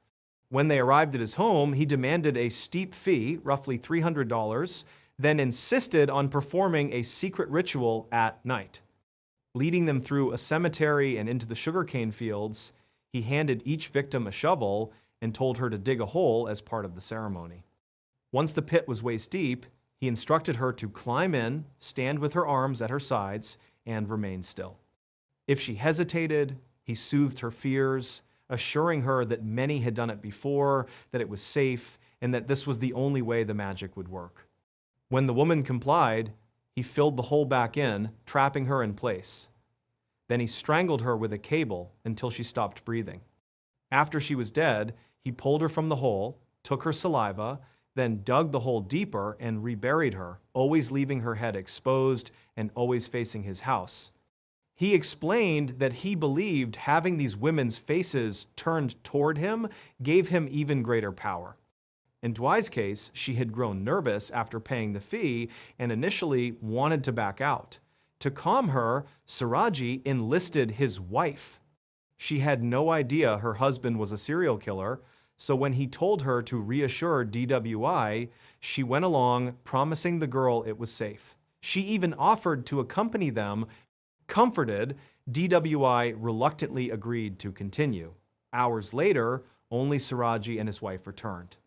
When they arrived at his home, he demanded a steep fee, roughly $300, then insisted on performing a secret ritual at night. Leading them through a cemetery and into the sugarcane fields, he handed each victim a shovel and told her to dig a hole as part of the ceremony. Once the pit was waist deep, he instructed her to climb in, stand with her arms at her sides, and remain still. If she hesitated, he soothed her fears, assuring her that many had done it before, that it was safe, and that this was the only way the magic would work. When the woman complied, he filled the hole back in, trapping her in place. Then he strangled her with a cable until she stopped breathing. After she was dead, he pulled her from the hole, took her saliva, then dug the hole deeper and reburied her, always leaving her head exposed and always facing his house. He explained that he believed having these women's faces turned toward him gave him even greater power. In Dwight's case, she had grown nervous after paying the fee and initially wanted to back out. To calm her, Siraji enlisted his wife. She had no idea her husband was a serial killer, so when he told her to reassure DWI, she went along, promising the girl it was safe. She even offered to accompany them. Comforted, DWI reluctantly agreed to continue. Hours later, only Siraji and his wife returned.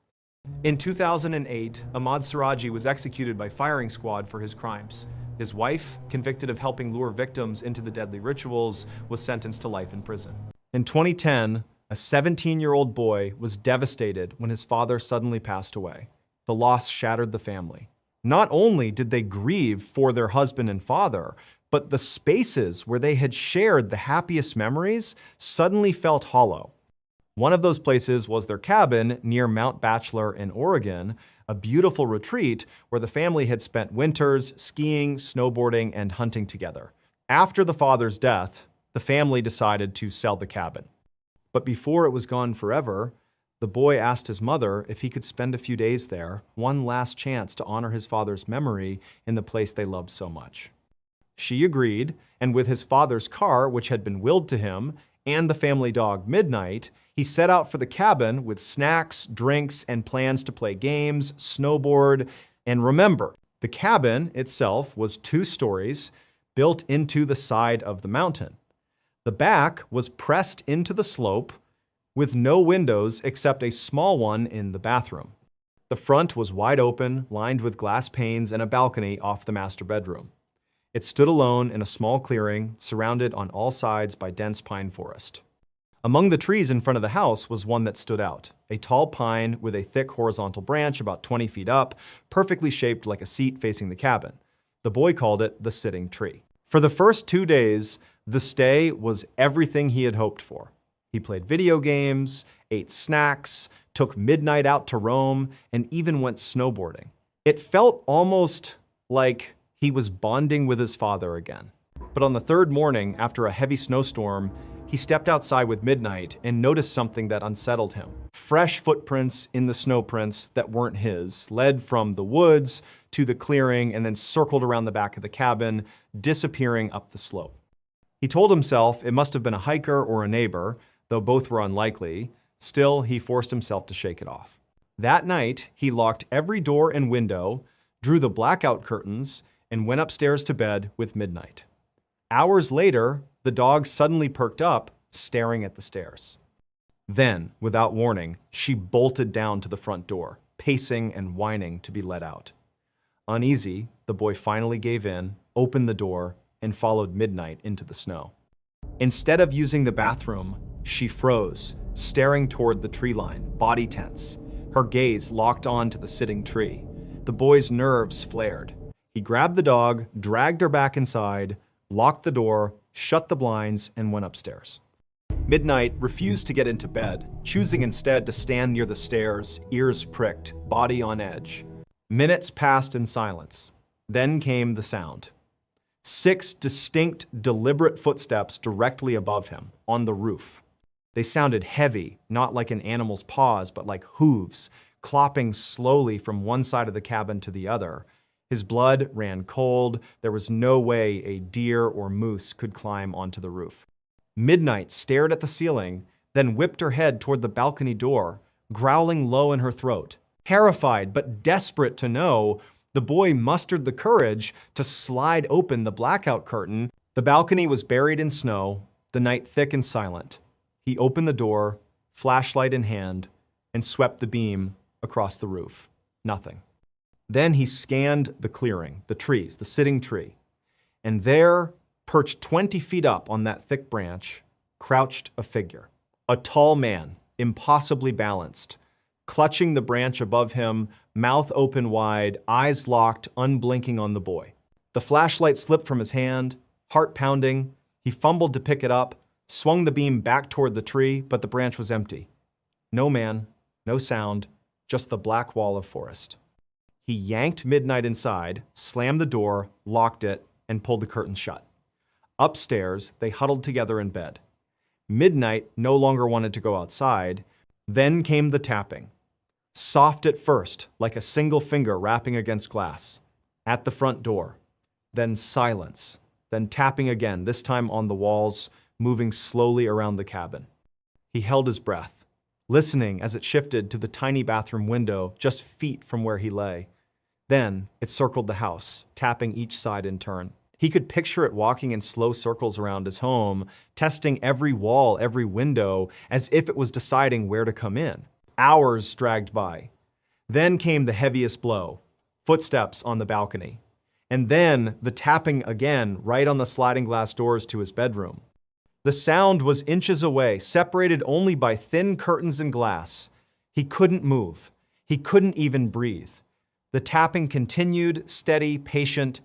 In 2008, Ahmad Siraji was executed by firing squad for his crimes. His wife, convicted of helping lure victims into the deadly rituals, was sentenced to life in prison. In 2010, a 17-year-old boy was devastated when his father suddenly passed away. The loss shattered the family. Not only did they grieve for their husband and father, but the spaces where they had shared the happiest memories suddenly felt hollow. One of those places was their cabin near Mount Bachelor in Oregon, a beautiful retreat where the family had spent winters skiing, snowboarding, and hunting together. After the father's death, the family decided to sell the cabin. But before it was gone forever, the boy asked his mother if he could spend a few days there, one last chance to honor his father's memory in the place they loved so much. She agreed, and with his father's car, which had been willed to him, and the family dog Midnight, he set out for the cabin with snacks, drinks, and plans to play games, snowboard, and remember, the cabin itself was 2 stories built into the side of the mountain. The back was pressed into the slope with no windows except a small one in the bathroom. The front was wide open, lined with glass panes and a balcony off the master bedroom. It stood alone in a small clearing, surrounded on all sides by dense pine forest. Among the trees in front of the house was one that stood out, a tall pine with a thick horizontal branch about 20 feet up, perfectly shaped like a seat facing the cabin. The boy called it the sitting tree. For the first 2 days, the stay was everything he had hoped for. He played video games, ate snacks, took midnight out to roam, and even went snowboarding. It felt almost like he was bonding with his father again. But on the third morning, after a heavy snowstorm, he stepped outside with Midnight and noticed something that unsettled him. Fresh footprints in the snow prints that weren't his led from the woods to the clearing and then circled around the back of the cabin, disappearing up the slope. He told himself it must have been a hiker or a neighbor, though both were unlikely. Still, he forced himself to shake it off. That night, he locked every door and window, drew the blackout curtains, and went upstairs to bed with Midnight. Hours later, the dog suddenly perked up, staring at the stairs. Then, without warning, she bolted down to the front door, pacing and whining to be let out. Uneasy, the boy finally gave in, opened the door, and followed Midnight into the snow. Instead of using the bathroom, she froze, staring toward the tree line, body tense, her gaze locked on to the sitting tree. The boy's nerves flared. He grabbed the dog, dragged her back inside, locked the door, shut the blinds, and went upstairs. Midnight refused to get into bed, choosing instead to stand near the stairs, ears pricked, body on edge. Minutes passed in silence. Then came the sound. 6 distinct, deliberate footsteps directly above him, on the roof. They sounded heavy, not like an animal's paws, but like hooves, clopping slowly from one side of the cabin to the other. His blood ran cold. There was no way a deer or moose could climb onto the roof. Midnight stared at the ceiling, then whipped her head toward the balcony door, growling low in her throat. Terrified but desperate to know, the boy mustered the courage to slide open the blackout curtain. The balcony was buried in snow, the night thick and silent. He opened the door, flashlight in hand, and swept the beam across the roof. Nothing. Then he scanned the clearing, the trees, the sitting tree. And there, perched 20 feet up on that thick branch, crouched a figure. A tall man, impossibly balanced, clutching the branch above him, mouth open wide, eyes locked, unblinking on the boy. The flashlight slipped from his hand, heart pounding. He fumbled to pick it up, swung the beam back toward the tree, but the branch was empty. No man, no sound, just the black wall of forest. He yanked Midnight inside, slammed the door, locked it, and pulled the curtains shut. Upstairs, they huddled together in bed. Midnight no longer wanted to go outside. Then came the tapping. Soft at first, like a single finger rapping against glass. At the front door. Then silence. Then tapping again, this time on the walls, moving slowly around the cabin. He held his breath, listening as it shifted to the tiny bathroom window just feet from where he lay. Then it circled the house, tapping each side in turn. He could picture it walking in slow circles around his home, testing every wall, every window, as if it was deciding where to come in. Hours dragged by. Then came the heaviest blow, footsteps on the balcony. And then the tapping again right on the sliding glass doors to his bedroom. The sound was inches away, separated only by thin curtains and glass. He couldn't move. He couldn't even breathe. The tapping continued, steady, patient.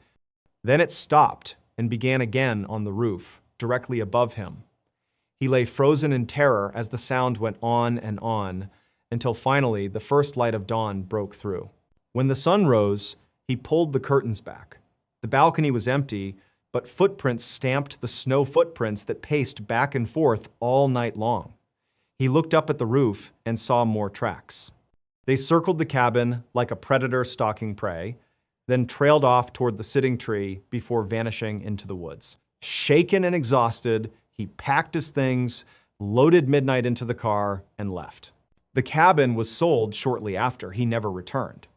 Then it stopped and began again on the roof, directly above him. He lay frozen in terror as the sound went on and on, until finally the first light of dawn broke through. When the sun rose, he pulled the curtains back. The balcony was empty, but footprints stamped the snow footprints that paced back and forth all night long. He looked up at the roof and saw more tracks. They circled the cabin like a predator stalking prey, then trailed off toward the sitting tree before vanishing into the woods. Shaken and exhausted, he packed his things, loaded Midnight into the car, and left. The cabin was sold shortly after. He never returned.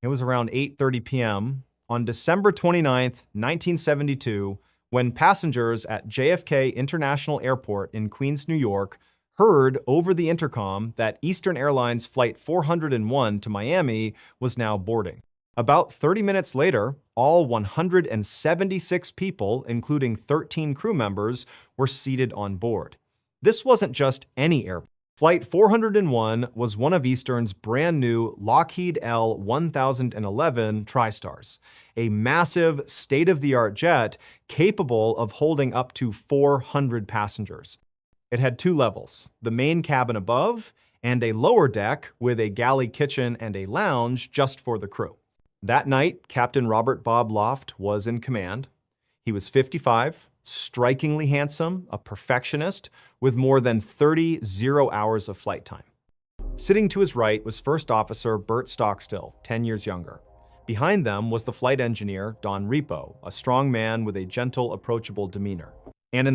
It was around 8:30 p.m. on December 29th, 1972, when passengers at JFK International Airport in Queens, New York, heard over the intercom that Eastern Airlines Flight 401 to Miami was now boarding. About 30 minutes later, all 176 people, including 13 crew members, were seated on board. This wasn't just any airplane. Flight 401 was one of Eastern's brand new Lockheed L-1011 TriStars, a massive, state-of-the-art jet capable of holding up to 400 passengers. It had 2 levels, the main cabin above and a lower deck with a galley kitchen and a lounge just for the crew. That night, Captain Robert Bob Loft was in command. He was 55, strikingly handsome, a perfectionist, with more than 30 zero-hours of flight time. Sitting to his right was First Officer Bert Stockstill, 10 years younger. Behind them was the flight engineer, Don Repo, a strong man with a gentle, approachable demeanor. And in the